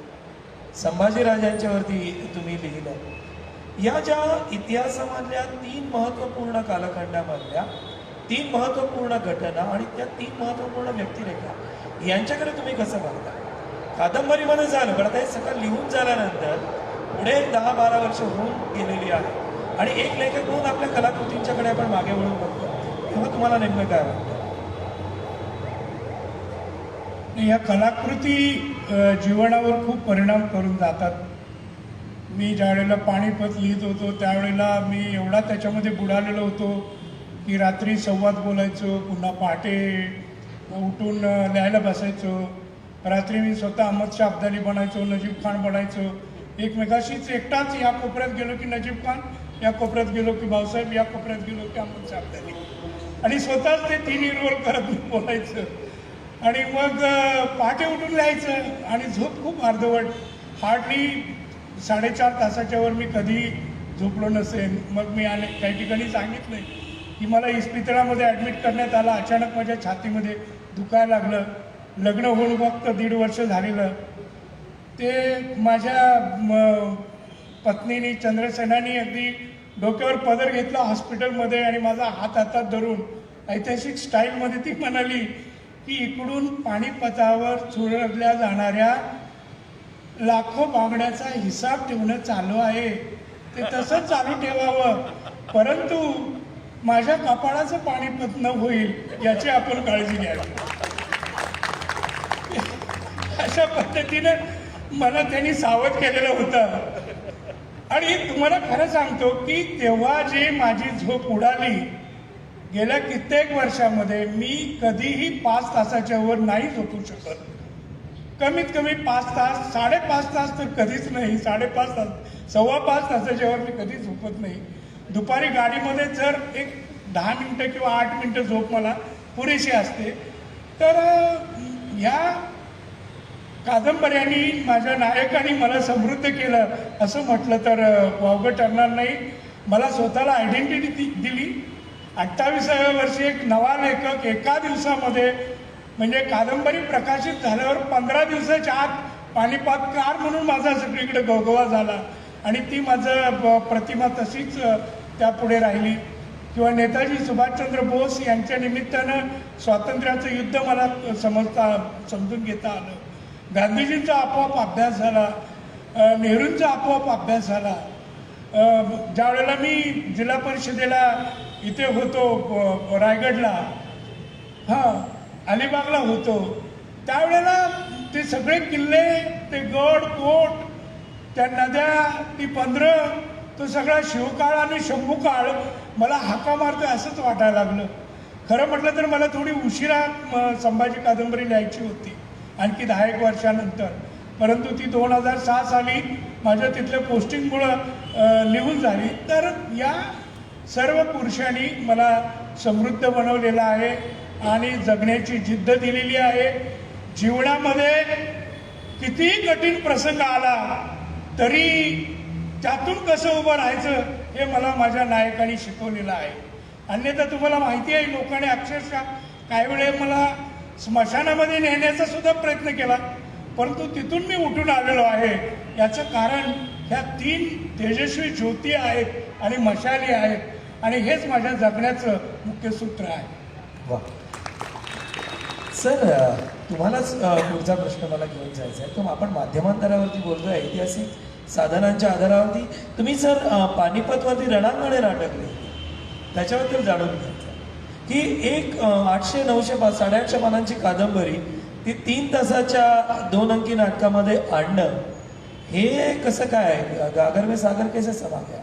संभाजीराजांच्यावरती तुम्ही लिहिलं. या ज्या इतिहासामधल्या 3 महत्त्वपूर्ण कालखंडामधल्या 3 महत्त्वपूर्ण घटना आणि त्या 3 महत्त्वपूर्ण व्यक्तिरेखा, यांच्याकडे तुम्ही कसं बघता? कादंबरीमध्ये झालं, पण आता हे सगळं लिहून झाल्यानंतर पुढे 10-12 वर्ष होऊन गेलेली आहे आणि एक लेखक म्हणून आपल्या कलाकृतींच्याकडे आपण मागे वळून बघतो, तेव्हा तुम्हाला नेमकं काय वाटतं? या कलाकृती जीवनावर खूप परिणाम करून जातात. मी ज्यावेळेला पानिपत लिहित होतो त्यावेळेला मी एवढा त्याच्यामध्ये बुडालेलो होतो की रात्री संवाद बोलायचो, पुन्हा पहाटे उठून लिहायला बसायचो. रात्री मी स्वतः अहमद शाह अब्दाली बनायचो, नजीब खान बनायचो. एकमेकाशीच एकटाच या कोपऱ्यात गेलो की नजीब खान, या कोपऱ्यात गेलो की भाऊसाहेब, या कोपऱ्यात गेलो की अहमद शाह अब्दाली, आणि स्वतःच ते 3 रोल करत बोलायचं. आणि मग पहाटे उठून लिहायचं आणि झोप खूप अर्धवट, हार्डली 4.5 तासाच्या वर मी कधी झोपलो नसेन. मग मी काही ठिकाणी सांगितलं की मला इस्पितळामध्ये ॲडमिट करण्यात आलं. अचानक माझ्या छातीमध्ये दुखायला लागलं. लग्न होऊन फक्त 1.5 वर्ष झालेलं. ते माझ्या पत्नीने, चंद्रसेनानी, अगदी डोक्यावर पदर घेतला हॉस्पिटलमध्ये आणि माझा हात हातात धरून ऐतिहासिक स्टाईलमध्ये ती म्हणाली की इकडून पानिपतावर चोरल्या जाणाऱ्या लाखो बांगड्याचा हिसाब ठेवणं चालू आहे, ते तसंच चालू ठेवावं, परंतु माझ्या कपाळाचं पानिपत न होईल याची आपण काळजी घ्यावी. अशा पद्धतीनं मला त्यांनी सावध केलेलं होतं. आणि तुम्हाला खरं सांगतो की तेव्हा जे माझी झोप उडाली, गेल्या कित्येक वर्षामध्ये मी कधीही 5 तासाच्या वर नाही झोपू शकत. कमीत कमी 5 तास, 5.5 तास तर कधीच नाही. 5.5 तास, 5.25 तासाच्या वर मी कधीच झोपत नाही. दुपारी गाडीमध्ये जर एक 10 मिनिटं किंवा 8 मिनिटं झोप मला पुरेशी असते. तर या कादंबऱ्यांनी, माझ्या नायकांनी मला समृद्ध केलं असं म्हटलं तर वावगं ठरणार नाही. मला स्वतःला आयडेंटिटी दिली. 28व्या वर्षी एक नवा लेखक एका दिवसामध्ये, म्हणजे कादंबरी प्रकाशित झाल्यावर 15 दिवसाच्या आत पानिपतकार म्हणून माझा सगळीकडे गवगवा झाला आणि ती माझं प्रतिमा तशीच त्यापुढे राहिली. किंवा नेताजी सुभाषचंद्र बोस यांच्या निमित्तानं स्वातंत्र्याचं युद्ध मला समजून घेता आलं. गांधीजींचा आपोआप अभ्यास झाला, नेहरूंचा आपोआप अभ्यास झाला. ज्या वेळेला मी जिल्हा परिषदेला इथे होतो रायगडला, अलिबागला होतो, त्यावेळेला ते सगळे किल्ले, ते गड कोट, त्या नद्या, ती बंदरं, तो सगळा शिवकाळ आणि शंभूकाळ मला हाका मारतोय असंच वाटायला लागलं. खरं म्हटलं तर मला थोडी उशिरा संभाजी कादंबरी लिहायची होती, आणखी 10-1 वर्षानंतर, परंतु ती 2006 साली माझ्या तिथल्या पोस्टिंगमुळं लिहून झाली. तर या सर्व पुरुषांनी मला समृद्ध बनवलेलं आहे आणि जगण्याची जिद्द दिलेली आहे. जीवनामध्ये कितीही कठीण प्रसंग आला तरी त्यातून कसं उभं राहायचं हे मला माझ्या नायकांनी शिकवलेलं आहे. अन्यथा तुम्हाला माहिती आहे, लोकांनी अक्षरशः काही वेळे मला स्मशानामध्ये नेण्याचा सुद्धा प्रयत्न केला, परंतु तिथून मी उठून आलेलो आहे. याचं कारण ह्या 3 तेजस्वी ज्योती आहेत आणि मशाली आहेत आणि हेच माझ्या जगण्याचं मुख्य सूत्र आहे. वा सर, तुम्हालाच पुढचा प्रश्न मला घेऊन जायचा आहे. तर आपण माध्यमांतरावरती बोलतोय, ऐतिहासिक साधनांच्या आधारावरती. तुम्ही सर पानिपतवरती रणांगणे नाटकले, त्याच्याबद्दल जाणून घ्यायचं की एक 800-900 850 पानांची कादंबरी ती 3 तासाच्या 2 अंकी नाटकामध्ये आणणं, हे कसं काय? गागर में सागर कैसे समा गया?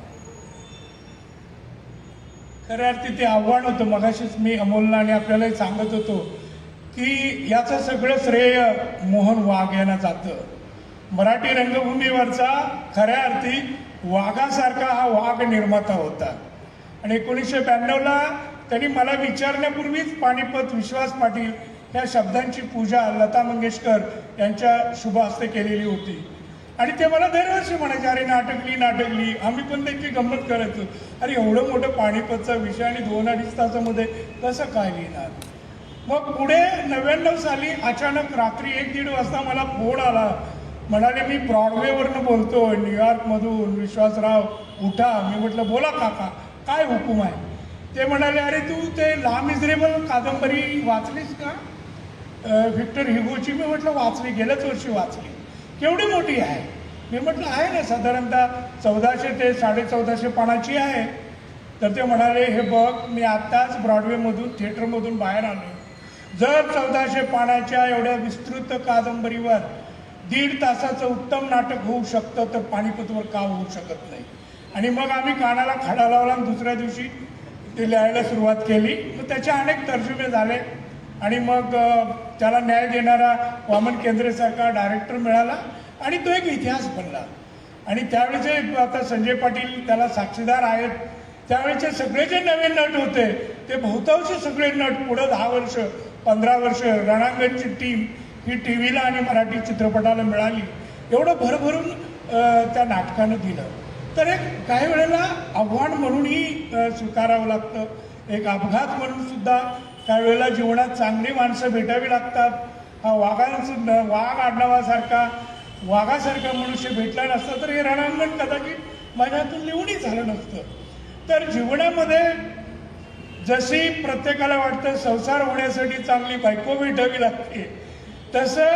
खऱ्या अर्थी ते आव्हान होतं. मगाशीच मी अमोलला आणि आपल्यालाही सांगत होतो की याचं सगळं श्रेय मोहन वाघ यांना जातं. मराठी रंगभूमीवरचा खऱ्या अर्थी वाघासारखा हा वाघ निर्माता होता. आणि 1992ला त्यांनी मला विचारण्यापूर्वीच पानिपत विश्वास पाटील या शब्दांची पूजा लता मंगेशकर यांच्या शुभ हस्ते केलेली होती. आणि ते मला दरवर्षी म्हणायचे, अरे नाटकली नाटकली. आम्ही पण त्यांची गंमत करायचो, अरे एवढं मोठं पानिपतचा विषय आणि 2-2.5 तासामध्ये कसं काय लिहिणार. मग पुढे 99 साली अचानक रात्री 1-1:30 वाजता मला फोन आला. म्हणाले, मी ब्रॉडवेवरनं बोलतो, न्यूयॉर्कमधून, विश्वासराव उठा. मी म्हटलं, बोला काका, काय हुकूम आहे? ते म्हणाले, अरे तू ते ला मिझरेबल कादंबरी वाचलीस का, व्हिक्टर ह्युगोची? मी म्हटलं वाचली, गेल्याच वर्षी वाचली. केवढी मोठी आहे? मी म्हटलं आहे ना, साधारणतः 1400 ते 1450 पानाची आहे. तर ते म्हणाले, हे बघ, मी आत्ताच ब्रॉडवेमधून थिएटरमधून बाहेर आलो. जर 1400 पानाच्या एवढ्या विस्तृत कादंबरीवर 1.5 तासाचं उत्तम नाटक होऊ शकतं, तर पानिपतवर का होऊ शकत नाही? आणि मग आम्ही कानाला खडा लावला आणि दुसऱ्या दिवशी ते लिहायला सुरुवात केली. मग त्याचे अनेक तर्जुमे झाले आणि मग त्याला न्याय देणारा वामन केंद्रेसारखा डायरेक्टर मिळाला आणि तो एक इतिहास बनला. आणि त्यावेळेचे आता संजय पाटील त्याला साक्षीदार आहेत. त्यावेळेचे सगळे जे नवे नट होते ते बहुतांशी सगळे नट पुढं 10 वर्ष 15 वर्ष रणांगणची टीम ही टी व्हीला आणि मराठी चित्रपटाला मिळाली. एवढं भरभरून त्या नाटकानं दिलं. तर एक काही वेळेला आव्हान म्हणूनही स्वीकारावं लागतं, एक अपघात म्हणून सुद्धा काही वेळेला जीवनात चांगली माणसं भेटावी लागतात. हा वाघ वाघासारखा मनुष्य भेटला नसता तर हे रणांगण कदाचित माझ्यातून लिहूनही झालं नसतं. तर जीवनामध्ये जशी प्रत्येकाला वाटतं संसार होण्यासाठी चांगली बायको भेटावी लागते, तसं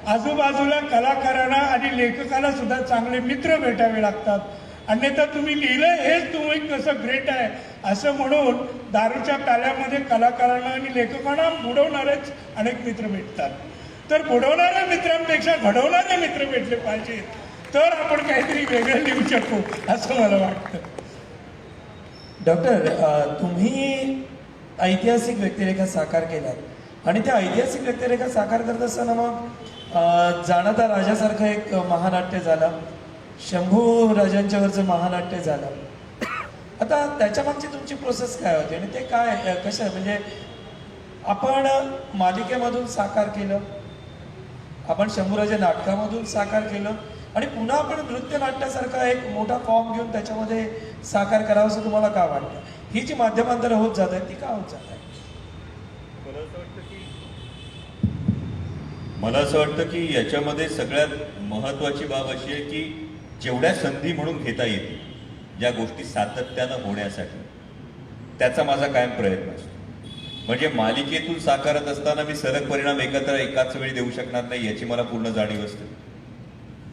आजूबाजूला कलाकारांना आणि लेखकाला सुद्धा चांगले मित्र भेटावे लागतात. अन्यथा तुम्ही लिहिलं हेच तुम्ही कसं ग्रेट आहे असं म्हणून दारूच्या प्याल्यामध्ये कलाकारांना आणि लेखकांना बुडवणारेच अनेक मित्र भेटतात. तर बुडवणाऱ्या मित्रांपेक्षा घडवणारे मित्र भेटले पाहिजेत, तर आपण काहीतरी वेगळं लिहू शकू असं मला वाटतं. डॉक्टर, तुम्ही ऐतिहासिक व्यक्तिरेखा साकार केल्यात आणि त्या ऐतिहासिक व्यक्तिरेखा साकार करत असताना मग जाणता राजासारखं एक महानाट्य झालं, शंभू राजांच्यावरचं महानाट्य झालं. आता त्याच्या मागची तुमची प्रोसेस काय होती आणि ते काय कसं, म्हणजे आपण मालिकेमधून साकार केलं, आपण शंभूराजा नाटकामधून साकार केलं आणि पुन्हा आपण नृत्य नाट्यासारखा एक मोठा फॉर्म घेऊन त्याच्यामध्ये साकार करावं असं तुम्हाला का वाटतं? ही जी माध्यमांतर होत जात आहे ती का होत जात आहे? मला असं वाटतं की याच्यामध्ये सगळ्यात महत्त्वाची बाब अशी आहे की जेवढ्या संधी म्हणून घेता येतील ज्या गोष्टी सातत्यानं होण्यासाठी, त्याचा माझा कायम प्रयत्न असतो. म्हणजे मालिकेतून साकारत असताना मी सलग परिणाम एकत्र एकाच वेळी देऊ शकणार नाही याची मला पूर्ण जाणीव असते,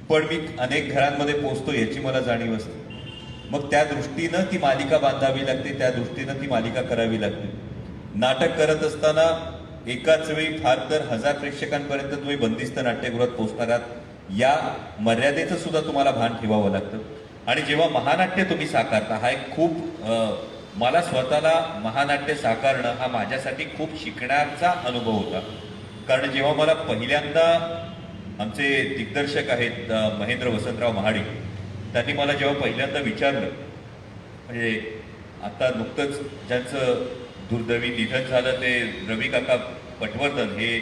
पण मी अनेक घरांमध्ये पोहोचतो याची मला जाणीव असते. मग त्या दृष्टीनं ती मालिका बांधावी लागते, त्या दृष्टीनं ती मालिका करावी लागते. नाटक करत असताना एकाच वेळी फार तर 1000 प्रेक्षकांपर्यंत तुम्ही बंदिस्त नाट्यगृहात पोहोचणार आहात या मर्यादेचं सुद्धा तुम्हाला भान ठेवावं लागतं. आणि जेव्हा महानाट्य तुम्ही साकारता, हा एक खूप मला स्वतःला महानाट्य साकारणं हा माझ्यासाठी खूप शिकण्याचा अनुभव होता. कारण जेव्हा मला पहिल्यांदा आमचे दिग्दर्शक आहेत महेंद्र वसंतराव महाडिक, त्यांनी मला जेव्हा पहिल्यांदा विचारलं, म्हणजे आता नुकतंच ज्यांचं दुर्दैवी निधन झालं ते रवी काका पटवर्धन, हे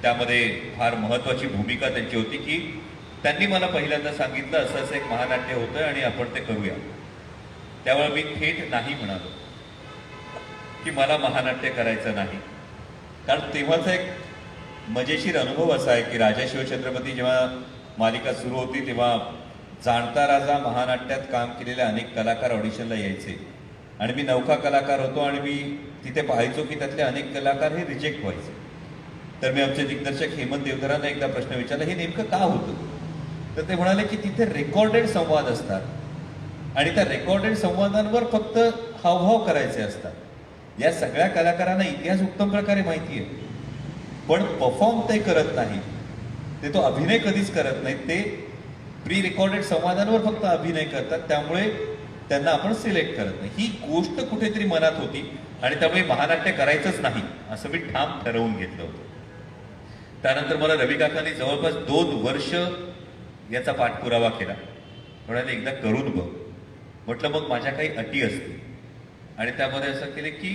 त्यामध्ये फार महत्त्वाची भूमिका त्यांची होती, की त्यांनी मला पहिल्यांदा सांगितलं असं असं एक महानाट्य होतं आणि आपण ते करूया. त्यावेळी मी थेट नाही म्हणालो की मला महानाट्य करायचं नाही. कारण तेव्हाचा एक मजेशीर अनुभव असा आहे की राजा शिवछत्रपती जेव्हा मालिका सुरू होती तेव्हा जाणता राजा महानाट्यात काम केलेले अनेक कलाकार ऑडिशनला यायचे आणि मी नवखा कलाकार होतो आणि मी तिथे पाहायचो की त्यातले अनेक कलाकार हे रिजेक्ट व्हायचे. तर मी आमचे दिग्दर्शक हेमंत देवधरांना एकदा प्रश्न विचारला, हे नेमकं का होतं? तर ते म्हणाले की तिथे रेकॉर्डेड संवाद असतात आणि त्या रेकॉर्डेड संवादांवर फक्त हावभाव करायचे असतात. या सगळ्या कलाकारांना इतिहास उत्तम प्रकारे माहिती आहे, पण परफॉर्म ते करत नाही, ते तो अभिनय कधीच करत नाहीत, ते प्री रेकॉर्डेड संवादांवर फक्त अभिनय करतात, त्यामुळे त्यांना आपण सिलेक्ट करत नाही. ही गोष्ट कुठेतरी मनात होती आणि त्यामुळे महानाट्य करायचंच नाही असं मी ठाम ठरवून घेतलं होतं. त्यानंतर मला रवी काकांनी जवळपास 2 वर्ष याचा पाठपुरावा केला. म्हणाले एकदा करून बघ. म्हटलं मग माझ्या काही अटी असतील आणि त्यामध्ये असं केले की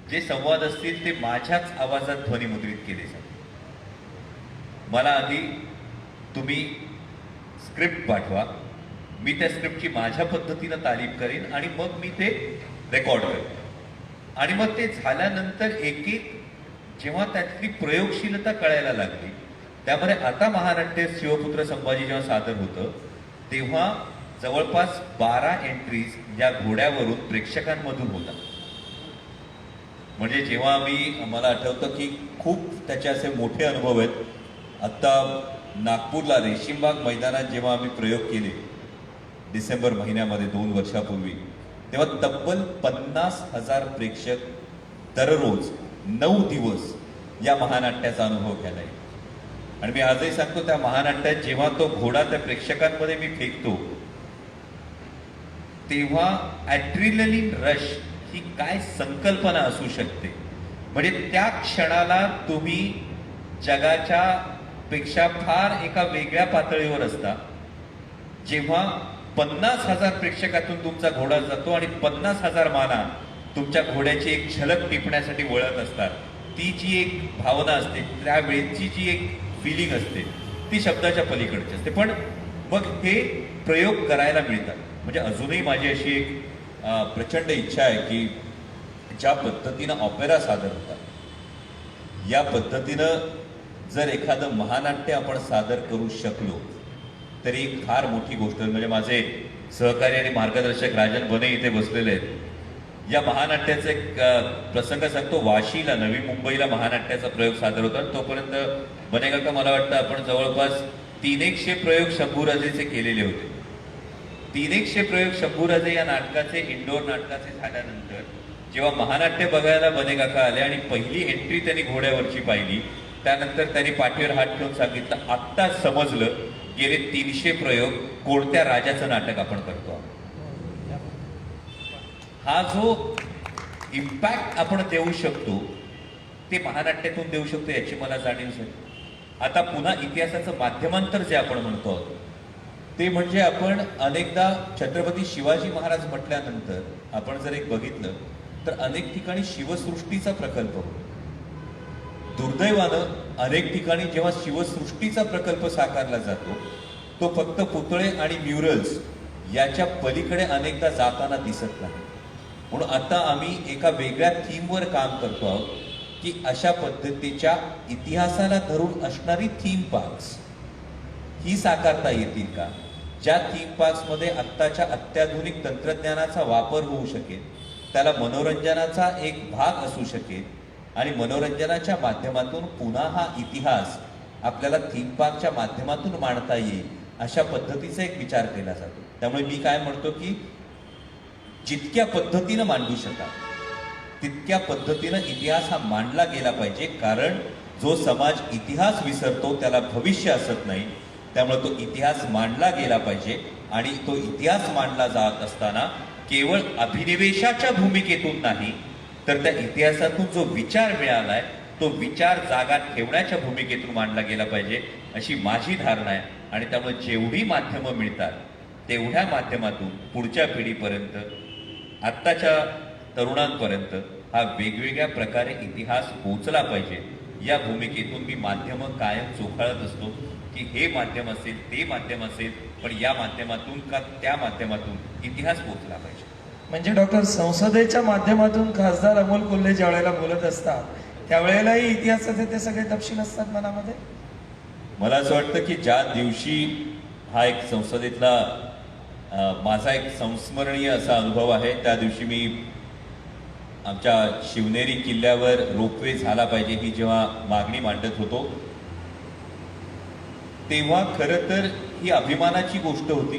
जे संवाद असतील ते माझ्याच आवाजात ध्वनिमुद्रित केले जातील. मला आधी तुम्ही स्क्रिप्ट पाठवा, मी त्या स्क्रिप्टची माझ्या पद्धतीनं तालीम करेन आणि मग मी ते रेकॉर्ड करेन आणि मग ते झाल्यानंतर एक एक जेव्हा त्यातली प्रयोगशीलता कळायला लागली, त्यामध्ये आता महानाट्य शिवपुत्र संभाजी जेव्हा सादर होतं तेव्हा जवळपास 12 एंट्रीज या घोड्यावरून प्रेक्षकांमधून होता. म्हणजे जेव्हा मला आठवतं की खूप त्याचे असे मोठे अनुभव आहेत. आत्ता नागपूरला रेशीमबाग मैदानात जेव्हा आम्ही प्रयोग केले डिसेंबर महिन्यामध्ये 2 वर्षापूर्वी, तेव्हा तब्बल 50,000 प्रेक्षक दररोज 9 दिवस या महानाट्याचा अनुभव घ्यायला येईल. आणि मी आजही सांगतो त्या महानाट्यात जेव्हा तो घोडा त्या प्रेक्षकांमध्ये मी फेकतो तेव्हा ॲड्रिनलिन रश ही काय संकल्पना असू शकते. म्हणजे त्या क्षणाला तुम्ही जगाच्या पेक्षा फार एका वेगळ्या पातळीवर असता, जेव्हा 50,000 प्रेक्षकातून तुमचा घोडा जातो आणि 50,000 माना तुमच्या घोड्याची एक झलक टिपण्यासाठी वळत असतात. ती जी एक भावना असते, त्यावेळेची जी एक फिलिंग असते ती शब्दाच्या पलीकडची असते. पण मग हे प्रयोग करायला मिळतात. म्हणजे अजूनही माझी अशी एक प्रचंड इच्छा आहे की ज्या पद्धतीनं ऑपेरा सादर होतात या पद्धतीनं जर एखादं महानाट्य आपण सादर करू शकलो तरी एक फार मोठी गोष्ट. म्हणजे माझे सहकारी आणि मार्गदर्शक राजन बने इथे बसलेले आहेत. या महानाट्याचा एक प्रसंग सांगतो. वाशीला, नवी मुंबईला महानाट्याचा प्रयोग सादर होता. तोपर्यंत बने काका मला वाटतं आपण जवळपास 300 प्रयोग शंभूराजेचे केलेले होते. 300 प्रयोग शंभूराजे या नाटकाचे, इंडोर नाटकाचे झाल्यानंतर जेव्हा महानाट्य बघायला बने काका आले आणि पहिली एंट्री त्यांनी घोड्यावरची पाहिली, त्यानंतर त्यांनी पाठीवर हात ठेवून सांगितलं, आत्ता समजलं गेले 300 प्रयोग कोणत्या राजाचं नाटक आपण करतो. हा जो इम्पॅक्ट आपण देऊ शकतो ते महानाट्यातून देऊ शकतो याची मला जाणीव झाली. आता पुन्हा इतिहासाचं माध्यमांतर जे आपण म्हणतो आहोत ते म्हणजे आपण अनेकदा छत्रपती शिवाजी महाराज म्हटल्यानंतर आपण जर एक बघितलं तर अनेक ठिकाणी शिवसृष्टीचा प्रकल्प होतो. दुर्दैवानं अनेक ठिकाणी जेव्हा शिवसृष्टीचा प्रकल्प साकारला जातो तो फक्त पुतळे आणि म्युरल्स याच्या पलीकडे अनेकदा जाताना दिसत नाही. म्हणून आता आम्ही एका वेगळ्या थीमवर काम करतो आहोत की अशा पद्धतीच्या इतिहासाला धरून असणारी थीम पार्क्स ही साकारता येतील का, ज्या थीम पार्क्समध्ये आत्ताच्या अत्याधुनिक तंत्रज्ञानाचा वापर होऊ शकेल, त्याला मनोरंजनाचा एक भाग असू शकेल आणि मनोरंजनाच्या माध्यमातून पुन्हा हा इतिहास आपल्याला थीम पार्कच्या माध्यमातून मांडता येईल अशा पद्धतीचा एक विचार केला जातो. त्यामुळे मी काय म्हणतो की जितक्या पद्धतीनं मांडू शकाल तितक्या पद्धतीनं इतिहास हा मांडला गेला पाहिजे. कारण जो समाज इतिहास विसरतो त्याला भविष्य असत नाही. त्यामुळे तो इतिहास मांडला गेला पाहिजे आणि तो इतिहास मांडला जात असताना केवळ अभिनिवेशाच्या भूमिकेतून नाही तर त्या इतिहासातून जो विचार मिळालाय तो विचार जागा ठेवण्याच्या भूमिकेतून मांडला गेला पाहिजे अशी माझी धारणा आहे. आणि त्यामुळे जेवढी माध्यमं मिळतात तेवढ्या माध्यमातून पुढच्या पिढीपर्यंत, आत्ताच्या तरुणांपर्यंत हा वेगवेगळ्या प्रकारे इतिहास पोचला पाहिजे या भूमिकेतून मी माध्यमं कायम चोखाळत असतो की हे माध्यम असेल, ते माध्यम असेल, पण या माध्यमातून का त्या माध्यमातून इतिहास पोचला पाहिजे. म्हणजे डॉक्टर संसदेच्या माध्यमातून खासदार अमोल कोल्हे ज्या वेळेला बोलत असतात त्यावेळेलाही इतिहासाचे ते सगळे तपशील असतात मनामध्ये. मला असं वाटतं की ज्या दिवशी हा एक संसदेतला माझा एक संस्मरणीय असा अनुभव आहे, त्या दिवशी मी आमच्या शिवनेरी किल्ल्यावर रोपवे झाला पाहिजे ही जेव्हा मागणी मांडत होतो, तेव्हा खरं तर ही अभिमानाची गोष्ट होती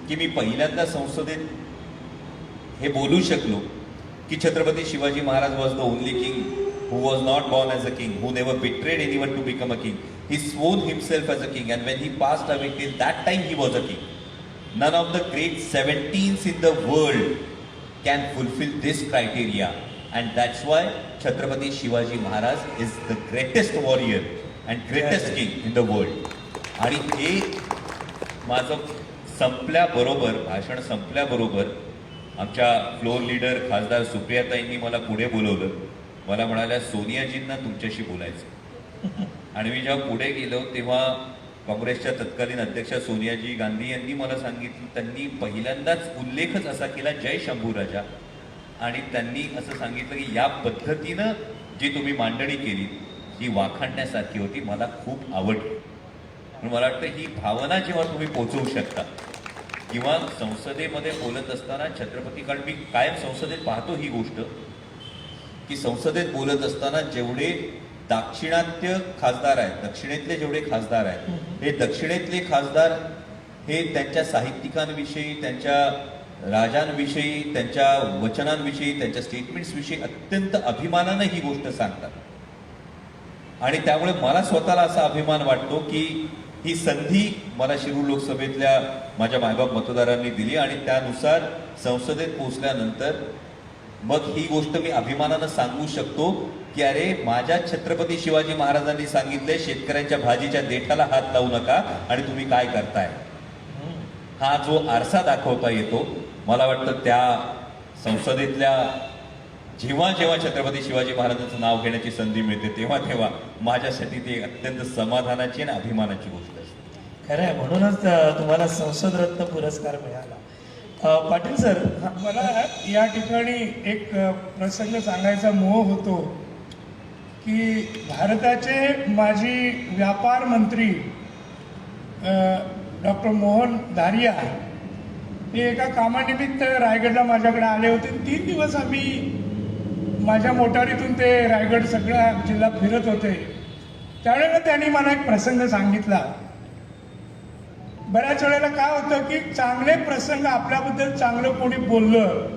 की मी पहिल्यांदा संसदेत हे बोलू शकलो की Chhatrapati Shivaji Maharaj was the only king who was not born as a king, who never betrayed anyone to become a king. He sworn himself as a king, and when he passed away, till that time he was a king. None of the great 17s in the world can fulfill this criteria, and that's why Chhatrapati Shivaji Maharaj is the greatest warrior and greatest king in the world. आणि हे माझं संपल्याबरोबर, भाषण संपल्याबरोबर आमच्या floor leader खासदार सुप्रियाताईंनी मला पुढे बोलवलं. मला म्हणाल्या, सोनियाजींना तुमच्याशी बोलायचं. आणि मी जेव्हा पुढे गेलो तेव्हा काँग्रेसच्या तत्कालीन अध्यक्षा सोनियाजी गांधी यांनी मला सांगितलं, त्यांनी पहिल्यांदाच उल्लेखच असा केला, जय शंभूराजा. आणि त्यांनी असं सांगितलं की या पद्धतीनं जी तुम्ही मांडणी केली ती वाखाणण्यासारखी होती, मला खूप आवडली. म्हणून मला वाटतं ही भावना जेव्हा तुम्ही पोचवू शकता किंवा संसदेमध्ये बोलत असताना छत्रपती, कारण मी कायम संसदेत पाहतो ही गोष्ट की संसदेत बोलत असताना जेवढे दाक्षिणात्य खासदार आहेत, दक्षिणेतले जेवढे खासदार आहेत, हे दक्षिणेतले खासदार हे त्यांच्या साहित्यिकांविषयी, त्यांच्या राजांविषयी, त्यांच्या वचनांविषयी, त्यांच्या स्टेटमेंट्सविषयी अत्यंत अभिमानानं ही गोष्ट सांगतात. आणि त्यामुळे मला स्वतःला असा अभिमान वाटतो की ही संधी मला शिरूर लोकसभेतल्या माझ्या मायबाप मतदारांनी दिली आणि त्यानुसार संसदेत पोहोचल्यानंतर मग ही गोष्ट मी अभिमानानं सांगू शकतो की अरे, माझ्या छत्रपती शिवाजी महाराजांनी सांगितले शेतकऱ्यांच्या भाजीच्या देठाला हात लावू नका आणि तुम्ही काय करताय. हा जो आरसा दाखवता येतो, मला वाटतं त्या संसदेतल्या जेव्हा जेव्हा छत्रपती शिवाजी महाराजांचं नाव घेण्याची संधी मिळते तेव्हा तेव्हा माझ्यासाठी ती अत्यंत समाधानाची आणि अभिमानाची गोष्ट असते. खरं आहे, म्हणूनच तुम्हाला संसद रत्न पुरस्कार मिळाला. पाटील सर, मला या ठिकाणी एक प्रसंग सांगायचा मोह होतो की भारताचे माजी व्यापार मंत्री डॉक्टर मोहन धारिया हे एका कामानिमित्त रायगडला माझ्याकडे आले होते. 3 दिवस आम्ही माझ्या मोटारीतून ते रायगड सगळ्या जिल्हा फिरत होते. त्यावेळेला त्यांनी मला एक प्रसंग सांगितला. बऱ्याच वेळेला काय होतं की चांगले प्रसंग, आपल्याबद्दल चांगलं कोणी बोललं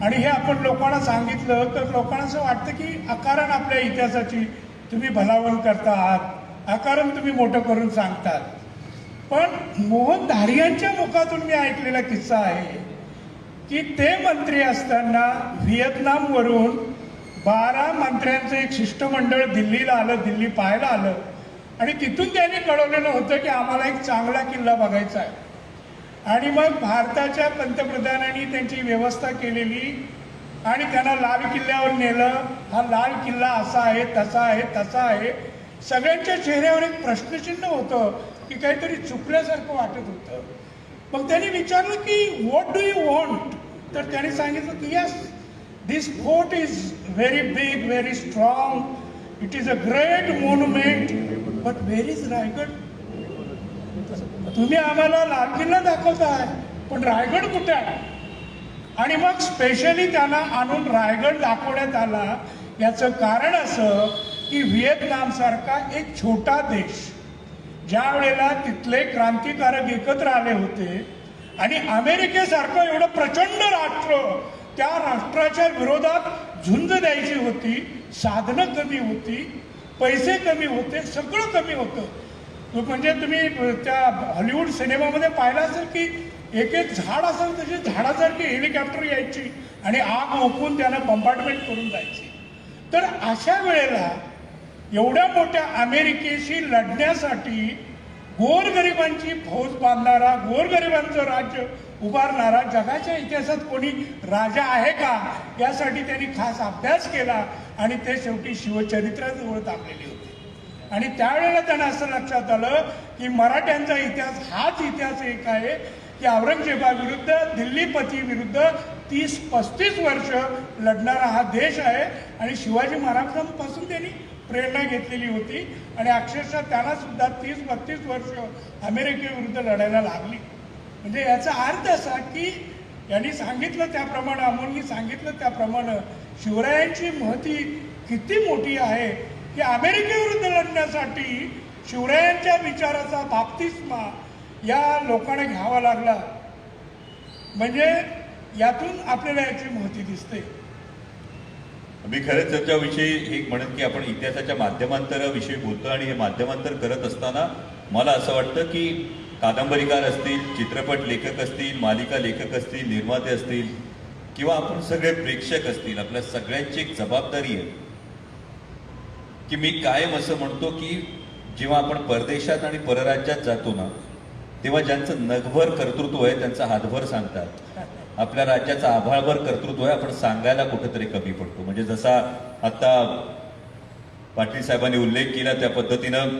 आणि हे आपण लोकांना सांगितलं तर लोकांना असं वाटतं की अकारण आपल्या इतिहासाची तुम्ही भलावण करता आहात, अकारण तुम्ही मोठं करून सांगतात. पण मोहन धारियांच्या मुखातून मी ऐकलेला किस्सा आहे की ते मंत्री असताना व्हिएतनामवरून 12 मंत्र्यांचं एक शिष्टमंडळ दिल्लीला आलं, दिल्ली पाहायला आलं आणि तिथून त्यांनी कळवलेलं होतं की आम्हाला एक चांगला किल्ला बघायचा आहे. आणि मग भारताच्या पंतप्रधानांनी त्यांची व्यवस्था केलेली आणि त्यांना लाल किल्ल्यावर नेलं. हा लाल किल्ला असा आहे, तसा आहे, तसा आहे. सगळ्यांच्या चेहऱ्यावर एक प्रश्नचिन्ह होतं की काहीतरी चुकल्यासारखं वाटत होतं. मग त्यांनी विचारलं की व्हॉट डू यू वॉन्ट, तर त्यांनी सांगितलं की yes, this fort is very big, very strong, it is a great monument, but where is Raigad. तुम्ही आम्हाला लाल किल्ला दाखवताय पण रायगड कुठे आहे. आणि मग स्पेशली त्यांना आणून रायगड दाखवण्यात आला. याचं कारण असं की व्हिएतनामसारखा एक छोटा देश, ज्या वेळेला तिथले क्रांतिकारक एकत्र आले होते आणि अमेरिकेसारखं एवढं प्रचंड राष्ट्र, त्या राष्ट्राच्या विरोधात झुंज द्यायची होती, साधनं कमी होती, पैसे कमी होते, सगळं कमी होतं. म्हणजे तुम्ही त्या हॉलिवूड सिनेमामध्ये पाहिलं असेल की एक एक झाड असेल तशी झाडासारखी हेलिकॉप्टर यायची आणि आग ओकून त्यांना बंबार्टमेंट करून जायची. तर अशा वेळेला एवढ्या मोठ्या अमेरिकेशी लढण्यासाठी गोरगरिबांची फौज बांधणारा, गोरगरिबांचं राज्य उभारणारा जगाच्या इतिहासात कोणी राजा आहे का, यासाठी त्यांनी खास अभ्यास केला आणि ते शेवटी शिवचरित्राजवळ थांबलेले होते. आणि त्यावेळेला त्यांना असं लक्षात आलं की मराठ्यांचा इतिहास हाच इतिहास एक आहे की औरंगजेबाविरुद्ध, दिल्लीपती विरुद्ध 30-35 वर्ष लढणारा हा देश आहे आणि शिवाजी महाराजांपासून त्यांनी प्रेरणा घेतलेली होती आणि अक्षरशः त्यांना सुद्धा 30-32 वर्ष अमेरिकेविरुद्ध लढायला लागली. म्हणजे याचा अर्थ असा की यांनी सांगितलं त्याप्रमाणे, अमोलनी सांगितलं त्याप्रमाणे शिवरायांची महती किती मोठी आहे की अमेरिकेविरुद्ध लढण्यासाठी शिवरायांच्या विचाराचा बाप्तिस्मा या लोकांना घ्यावा लागला. म्हणजे यातून आपल्याला याची महती दिसते. मी खरंच त्याच्याविषयी हे म्हणत की आपण इतिहासाच्या माध्यमांतराविषयी बोलतो आणि हे माध्यमांतर करत असताना मला असं वाटतं की कादंबरीकार असतील, चित्रपट लेखक असतील, मालिका लेखक असतील, निर्माते असतील किंवा आपण सगळे प्रेक्षक असतील, आपल्या सगळ्यांची एक जबाबदारी आहे की मी कायम असं म्हणतो की जेव्हा आपण परदेशात आणि परराज्यात जातो ना, तेव्हा ज्यांचं नगभर कर्तृत्व आहे त्यांचा हातभर सांगतात. आपल्या राज्याचं आभाळभर कर्तृत्व आहे, आपण सांगायला कुठेतरी कमी पडतो. म्हणजे जसा आता पाटील साहेबांनी उल्लेख केला त्या पद्धतीनं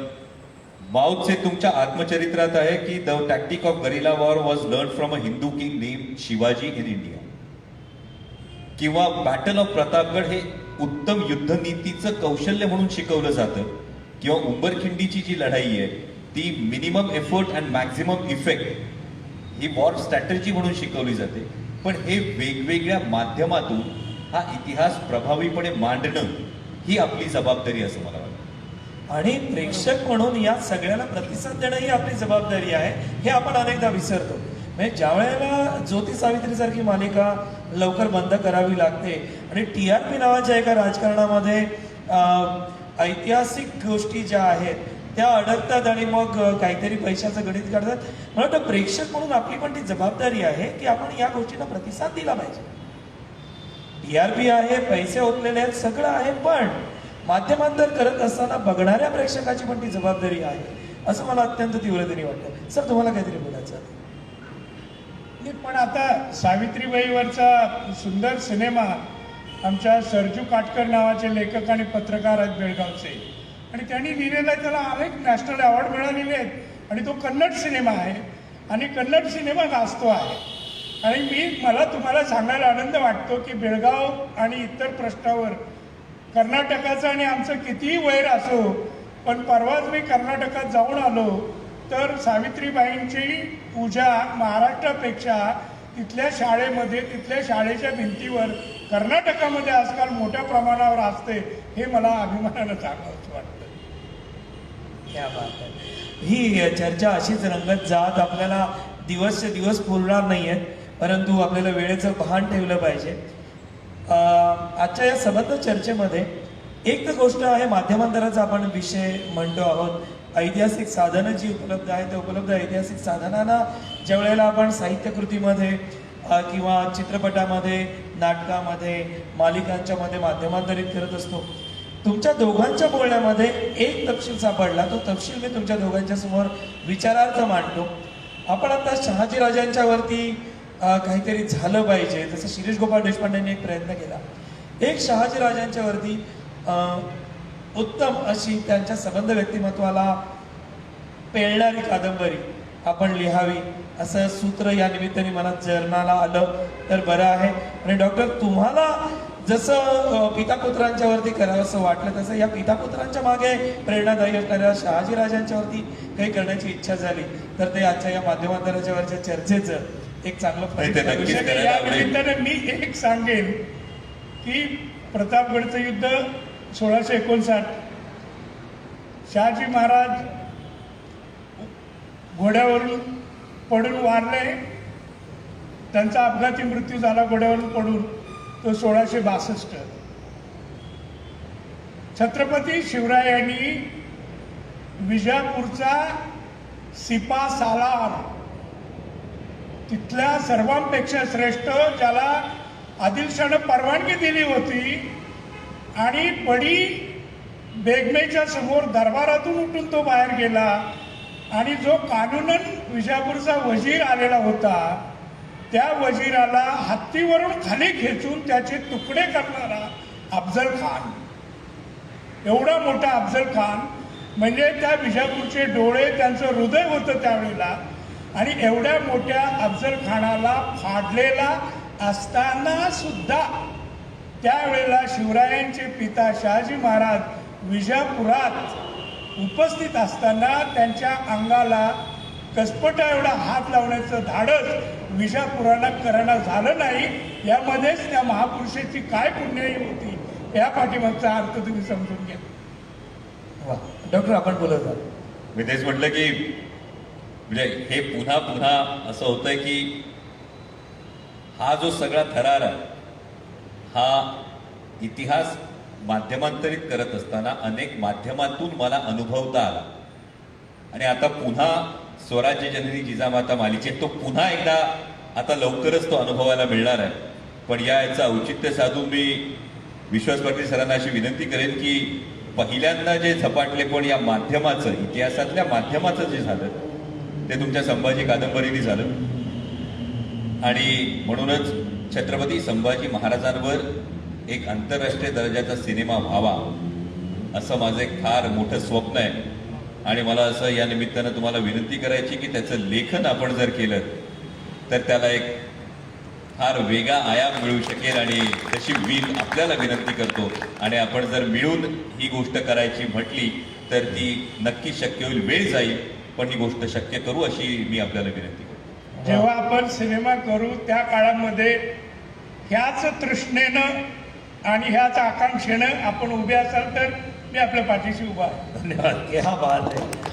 माओ से तुमच्या आत्मचरित्रात आहे की the tactic of guerrilla war was learn from a Hindu king name Shivaji in India. किंवा बॅटल ऑफ प्रतापगड हे उत्तम युद्धनीतीचं कौशल्य म्हणून शिकवलं जातं. किंवा उंबरखिंडीची जी लढाई आहे ती minimum effort and maximum effect he war strategy म्हणून शिकवली जाते. पण हे वेगवेगळ्या माध्यमातून हा इतिहास प्रभावीपणे मांडणं ही आपली जबाबदारी असं मला वाटतं. आणि प्रेक्षक म्हणून या सगळ्याला प्रतिसाद देणं ही आपली जबाबदारी आहे, हे आपण अनेकदा विसरतो. म्हणजे ज्या वेळेला ज्योती सावित्री सारखी मालिका लवकर बंद करावी लागते आणि TRP नावाच्या एका राजकारणामध्ये ऐतिहासिक गोष्टी ज्या आहेत त्या अडकतात आणि मग काहीतरी पैशाचं गणित काढतात. मला वाटतं प्रेक्षक म्हणून आपली पण ती जबाबदारी आहे की आपण या गोष्टींना प्रतिसाद दिला पाहिजे. TRP आहे, पैसे ओतलेले आहेत, सगळं आहे, पण माध्यमांतर करत असताना बघणाऱ्या प्रेक्षकाची पण ती जबाबदारी आहे असं मला अत्यंत तीव्रतेने वाटतं. सर, तुम्हाला काहीतरी बोलायचं आहे? पण आता सावित्रीबाईवरचा सुंदर सिनेमा आमच्या सरजू काटकर नावाचे लेखक आणि पत्रकार आहेत बेळगावचे, आणि त्यांनी लिहिलेला त्याला अनेक नॅशनल अवॉर्ड मिळालेले आहेत आणि तो कन्नड सिनेमा आहे आणि कन्नड सिनेमा गाजतो आहे. आणि मला तुम्हाला सांगायला आनंद वाटतो की बेळगाव आणि इतर प्रश्नावर कर्नाटकाचं आणि आमचं कितीही वैर असो, पण परवाच मी कर्नाटकात जाऊन आलो तर सावित्रीबाईंची पूजा महाराष्ट्रापेक्षा तिथल्या शाळेमध्ये, तिथल्या शाळेच्या भिंतीवर कर्नाटकामध्ये आजकाल मोठ्या प्रमाणावर असते, हे मला अभिमानानं सांगावंच वाटतं. क्या बात आहे. ही चर्चा अशीच रंगत जात आपल्याला दिवसचे दिवस पुरणार नाही आहेत, परंतु आपल्याला वेळेचं भान ठेवलं पाहिजे. आजच्या या सबंध चर्चेमध्ये एक तर गोष्ट आहे, माध्यमांतराचा आपण विषय म्हणतो आहोत. ऐतिहासिक साधनं जी उपलब्ध आहेत त्या उपलब्ध ऐतिहासिक साधनांना ज्या वेळेला आपण साहित्यकृतीमध्ये किंवा चित्रपटामध्ये, नाटकामध्ये, मालिकांच्या मध्ये माध्यमांतरित करत असतो, तुमच्या दोघांच्या बोलण्यामध्ये एक तपशील सापडला. तो तपशील मी तुमच्या दोघांच्या समोर विचारार्थ मांडतो. आपण आता शहाजीराजांच्या वरती काहीतरी झालं पाहिजे, जसं शिरीष गोपाळ देशपांडेंनी एक प्रयत्न केला. एक शहाजीराजांच्या वरती उत्तम अशी त्यांच्या सबंध व्यक्तिमत्वाला पेलणारी कादंबरी आपण लिहावी असं सूत्र या निमित्ताने मला जन्माला आलं तर बरं आहे. आणि डॉक्टर, तुम्हाला जसं पितापुत्रांच्या वरती करावं असं वाटलं तसं या पितापुत्रांच्या मागे प्रेरणादायी असणाऱ्या शहाजीराजांच्या वरती काही करण्याची इच्छा झाली तर ते आजच्या या माध्यमांतराच्या वरच्या चर्चेचं एक चांगलं या निमित्ताने मी एक सांगेन की प्रतापगडचं युद्ध 1659, शहाजी महाराज घोड्यावरून पडून वारले, त्यांचा अपघाती मृत्यू झाला घोड्यावरून पडून, तो 1662. छत्रपती शिवरायांनी विजापूरचा सिपा सालार, तिथल्या सर्वांपेक्षा श्रेष्ठ, ज्याला आदिलशाहनं परवानगी दिली होती आणि बडी बेगमेच्या समोर दरबारातून उठून तो बाहेर गेला आणि जो कानूनन विजापूरचा वजीर आलेला होता त्या वजीराला हत्तीवरून खाली खेचून त्याचे तुकडे करणारा अफजल खान, एवढा मोठा अफजल खान, म्हणजे त्या विजापूरचे डोळे, त्यांचं हृदय होतं त्यावेळेला. आणि एवढ्या मोठ्या अफजल खानाला फाडलेला असताना सुद्धा त्यावेळेला शिवरायांचे पिता शहाजी महाराज विजापुरात उपस्थित असताना त्यांच्या अंगाला कसपटा एवढा हात लावण्याचं धाडस विजापुराला करणं झालं नाही. यामध्येच त्या महापुरुषाची काय पुण्याई होती या पाठीमागचा अर्थ तुम्ही समजून घ्या. वा डॉक्टर आपण बोलत आहात. मी तेच म्हटलं की म्हणजे हे पुन्हा पुन्हा असं होतंय की हा जो सगळा थरार आहे हा इतिहास माध्यमांतरित करत असताना अनेक माध्यमातून मला अनुभवता आला आणि आता पुन्हा स्वराज्य जननी जिजामाता मालिकेत तो पुन्हा एकदा आता लवकरच तो अनुभवायला मिळणार आहे. पण याचं औचित्य साधून मी विश्वास पाटील सरांना अशी विनंती करेन की पहिल्यांदा जे झपाटले पण या माध्यमाचं इतिहासातल्या माध्यमाचं जे झालं ते तुमच्या संभाजी कादंबरीने झालं आणि म्हणूनच छत्रपती संभाजी महाराजांवर एक आंतरराष्ट्रीय दर्जाचा सिनेमा व्हावा असं माझं एक फार मोठं स्वप्न आहे. आणि मला असं या निमित्तानं तुम्हाला विनंती करायची की त्याचं लेखन आपण जर केलं तर त्याला एक फार वेगळा आयाम मिळू शकेल आणि तशी आपल्याला विनंती करतो आणि आपण जर मिळून ही गोष्ट करायची म्हटली तर ती नक्की शक्य होईल. वेळ जाईल पण ही गोष्ट शक्य करू अशी मी आपल्याला विनंती करतो. जेव्हा आपण सिनेमा करू त्या काळामध्ये ह्याच तृष्णेनं आणि ह्याच आकांक्षेनं आपण उभे असाल तर मी आपल्या पाठीशी उभा आहे. धन्यवाद. या बात आहे.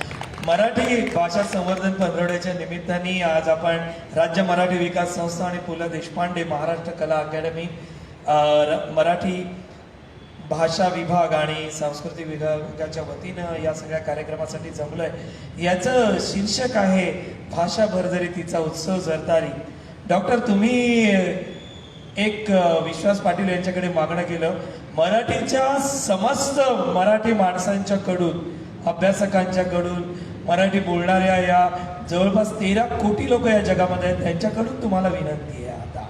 मराठी भाषा संवर्धन पंधरवड्याच्या निमित्ताने आज आपण राज्य मराठी विकास संस्था आणि पु ल देशपांडे महाराष्ट्र कला अकॅडमी मराठी भाषा विभाग आणि सांस्कृतिक विभागाच्या वतीनं या सगळ्या कार्यक्रमासाठी जमलोय. याचं शीर्षक आहे भाषा भरजरी तिचा उत्सव जरतारी. डॉक्टर तुम्ही एक विश्वास पाटील यांच्याकडे मागणं केलं मराठीच्या समस्त मराठी माणसांच्याकडून अभ्यासकांच्याकडून मराठी बोलणाऱ्या या जवळपास 13 कोटी लोक या जगामध्ये आहेत त्यांच्याकडून तुम्हाला विनंती आहे आता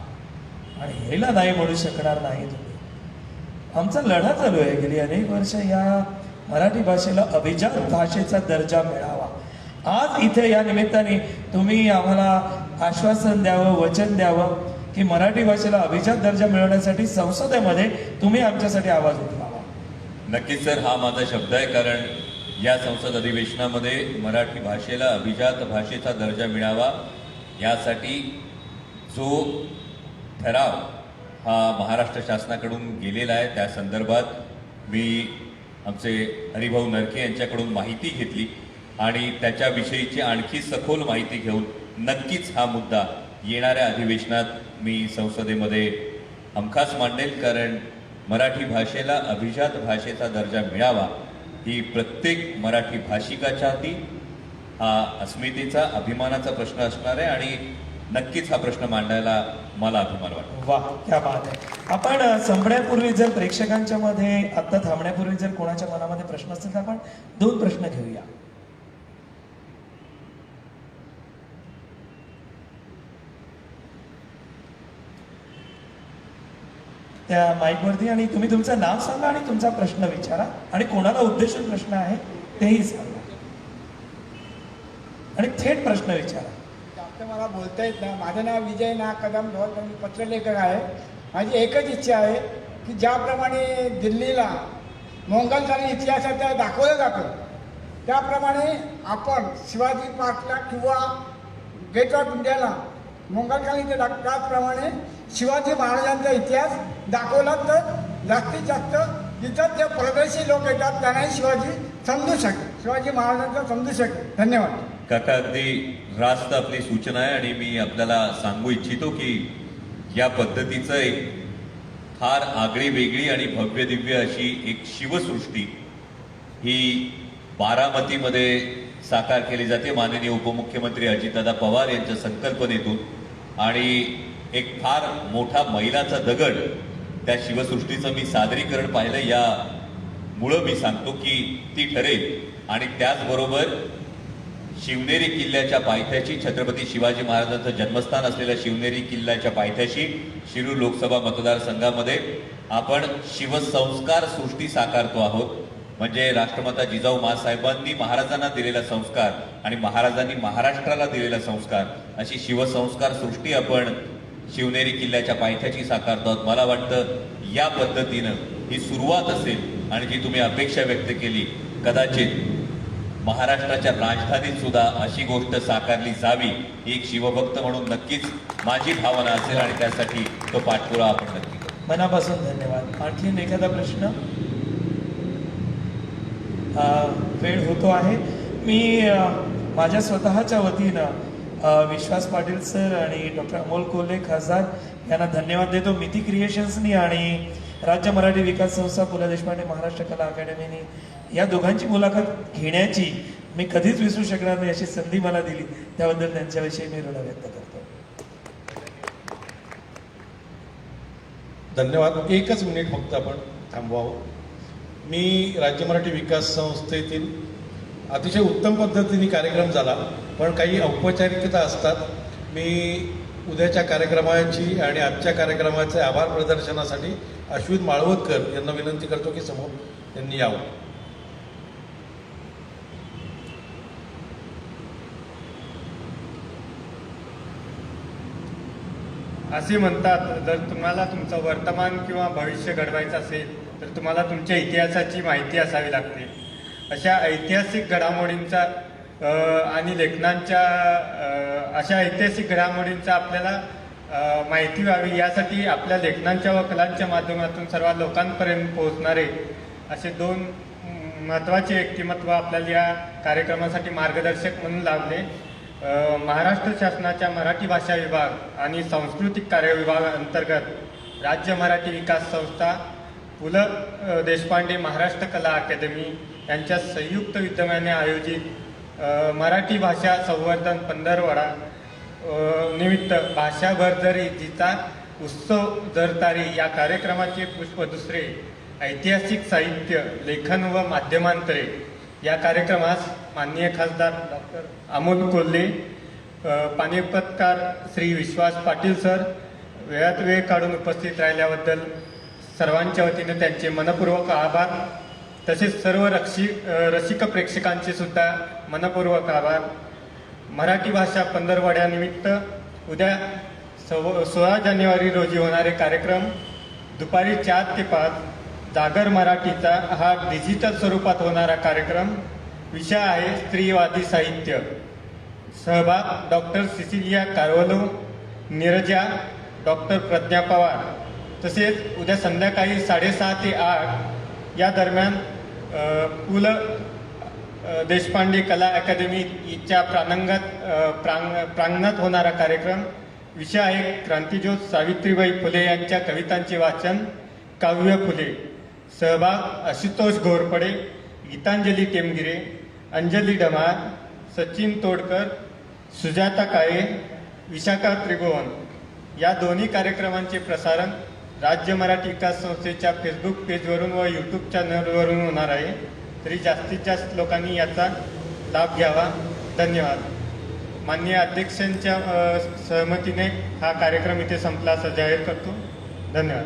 आणि हेला नाही म्हणू शकणार नाही तुम्ही. आमचा लढा चालू आहे गेली अनेक वर्ष या मराठी भाषेला अभिजात भाषेचा दर्जा मिळावा. आज इथे या निमित्ताने तुम्ही आम्हाला आश्वासन द्यावं वचन द्यावं की मराठी भाषेला अभिजात दर्जा मिळवण्यासाठी संसदेमध्ये तुम्ही आमच्यासाठी आवाज उठवावा. नक्कीच सर हा माझा शब्द आहे कारण या संसद अधिवेशनामध्ये मराठी भाषेला अभिजात भाषेचा दर्जा मिळावा यासाठी जो ठराव हा महाराष्ट्र शासनाकडून गेलेला आहे त्या संदर्भात मी आमचे हरिभाऊ नरके यांच्याकडून माहिती घेतली आणि त्याच्याविषयीची आणखी सखोल माहिती घेऊन नक्कीच हा मुद्दा येणाऱ्या अधिवेशनात मी संसदेमध्ये हमखास मांडेल कारण मराठी भाषेला अभिजात भाषेचा दर्जा मिळावा ही प्रत्येक मराठी भाषिकाच्या हाती हा अस्मितेचा अभिमानाचा प्रश्न असणार आहे आणि नक्कीच हा प्रश्न मांडायला मला अभिमान वाटतो. वा क्या बात आहे. आपण संपण्यापूर्वी जर प्रेक्षकांच्या मध्ये आता थांबण्यापूर्वी जर कोणाच्या मनामध्ये प्रश्न असतील तर आपण 2 प्रश्न घेऊया. त्या माईकवरती आणि तुम्ही तुमचं नाव सांगा आणि तुमचा प्रश्न विचारा आणि कोणाला उद्देशून प्रश्न आहे तेही सांगा आणि थेट प्रश्न विचारा. जास्त मला बोलता येत नाही. माझं नाव विजय ना कदम ढोल, मी पत्रलेखक आहे. माझी एकच इच्छा आहे की ज्याप्रमाणे दिल्लीला मोंगलशाही इतिहासात दाखवलं जातं त्याप्रमाणे आपण शिवाजी पार्कला किंवा गेट ऑफ इंडियाला मोंगलशाही त्याचप्रमाणे शिवाजी महाराजांचा इतिहास राखवला तर जास्तीत जास्त जिथं ते परदेशी लोक येतात त्यांनाही शिवाजी समजू शकेल, शिवाजी महाराजांचा समजू शकेल. धन्यवाद. काका अगदी रास्त आपली सूचना आहे आणि मी आपल्याला सांगू इच्छितो की या पद्धतीचं एक फार आगळी वेगळी आणि भव्य दिव्य अशी एक शिवसृष्टी ही बारामतीमध्ये साकार केली जाते माननीय उपमुख्यमंत्री अजितदादा पवार यांच्या संकल्पनेतून आणि एक फार मोठा मैलाचा दगड त्या शिवसृष्टीचं मी सादरीकरण पाहिलं यामुळं मी सांगतो की ती ठरेल आणि त्याचबरोबर शिवनेरी किल्ल्याच्या पायथ्याशी छत्रपती शिवाजी महाराजांचं जन्मस्थान असलेल्या शिवनेरी किल्ल्याच्या पायथ्याशी शिरूर लोकसभा मतदारसंघामध्ये आपण शिवसंस्कार सृष्टी साकारतो आहोत. म्हणजे राष्ट्रमाता जिजाऊ माँसाहेबांनी महाराजांना दिलेला संस्कार आणि महाराजांनी महाराष्ट्राला दिलेला संस्कार अशी शिवसंस्कार सृष्टी आपण शिवनेरी किल्ल्याच्या पायथ्याशी साकारतो आहोत. मला वाटतं या पद्धतीनं ही सुरुवात असेल आणि जी तुम्ही अपेक्षा व्यक्त केली, कदाचित महाराष्ट्राच्या राजधानीत सुद्धा अशी गोष्ट साकारली जावी ही एक शिवभक्त म्हणून नक्कीच माझी भावना असेल आणि त्यासाठी तो पाठपुरावा आपण नक्की करू. मनापासून धन्यवाद. आणखीन एखादा प्रश्न? वेळ होतो आहे. मी माझ्या स्वतःच्या वतीनं विश्वास पाटील सर आणि डॉक्टर अमोल कोल्हे खासदार यांना धन्यवाद देतो. मिती क्रिएशन्सनी आणि राज्य मराठी विकास संस्था पु ल देशपांडे महाराष्ट्र कला अकॅडमीने या दोघांची मुलाखत घेण्याची मी कधीच विसरू शकणार नाही अशी संधी मला दिली, त्याबद्दल त्यांच्याविषयी मी ऋण व्यक्त करतो. धन्यवाद. एकच मिनिट फक्त आपण थांबवावं. मी राज्य मराठी विकास संस्थेतील अतिशय उत्तम पद्धतीने कार्यक्रम झाला, पण काही औपचारिकता असतात. मी उद्याच्या कार्यक्रमाची आणि आजच्या कार्यक्रमाचे आभार प्रदर्शनासाठी अश्विन माळवदकर यांना विनंती करतो की समोर त्यांनी यावं. असे म्हणतात, जर तुम्हाला तुमचं वर्तमान किंवा भविष्य घडवायचं असेल तर तुम्हाला तुमच्या इतिहासाची माहिती असावी लागते. अशा ऐतिहासिक घडामोडींचा आणि लेखनांच्या अशा ऐतिहासिक घडामोडींचा आपल्याला माहिती व्हावी यासाठी आपल्या लेखनांच्या व कलांच्या माध्यमातून सर्व लोकांपर्यंत पोहोचणारे असे दोन महत्त्वाचे व्यक्तिमत्व आपल्याला या कार्यक्रमासाठी मार्गदर्शक म्हणून लाभले. महाराष्ट्र शासनाच्या मराठी भाषा विभाग आणि सांस्कृतिक कार्य विभाग अंतर्गत राज्य मराठी विकास संस्था, पु ल देशपांडे महाराष्ट्र कला अकादमी यांच्या संयुक्त विद्यमाने आयोजित मराठी भाषा संवर्धन पंधरवडा निमित्त भाषा भरजरी जिचा उत्सव जरतारी या कार्यक्रमाचे पुष्प दुसरे ऐतिहासिक साहित्य लेखन व माध्यमांतरे या कार्यक्रमास माननीय खासदार डॉक्टर अमोल कोल्हे, पानिपतकार श्री विश्वास पाटील सर वेळात वेळ काढून उपस्थित राहिल्याबद्दल सर्वांच्या वतीने त्यांचे मनपूर्वक आभार. तसेच सर्व रसिक प्रेक्षकांचे सुद्धा मनपूर्वक आभार. मराठी भाषा पंधरवड्यानिमित्त उद्या 16 जानेवारी रोजी होणारे कार्यक्रम दुपारी 4 ते 5 जागर मराठीचा हा डिजिटल स्वरूपात होणारा कार्यक्रम. विषय आहे स्त्रीवादी साहित्य. सहभाग डॉक्टर सिसिलिया कारवलो, नीरजा, डॉक्टर प्रज्ञा पवार. तसेच उद्या संध्याकाळी 6:30 ते 8 या दरम्यान पु ल देशपांडे कला अकादमीच्या प्रांगणात होणारा कार्यक्रम. विषय आहे क्रांतिज्योत सावित्रीबाई फुले यांच्या कवितांचे वाचन, काव्य फुले. सहभाग आशुतोष घोरपडे, गीतांजली टेमगिरे, अंजली डमार, सचिन तोडकर, सुजाता काळे, विशाखा त्रिभुवन. या दोन्ही कार्यक्रमांचे प्रसारण राज्य मराठी विकास संस्थेच्या फेसबुक पेजवरून व यूट्यूब चॅनलवरून होणार आहे. तरी जास्तीत जास्त लोकांनी याचा लाभ घ्यावा. धन्यवाद. माननीय अध्यक्षांच्या सहमतीने हा कार्यक्रम इथे संपला असं जाहीर करतो. धन्यवाद.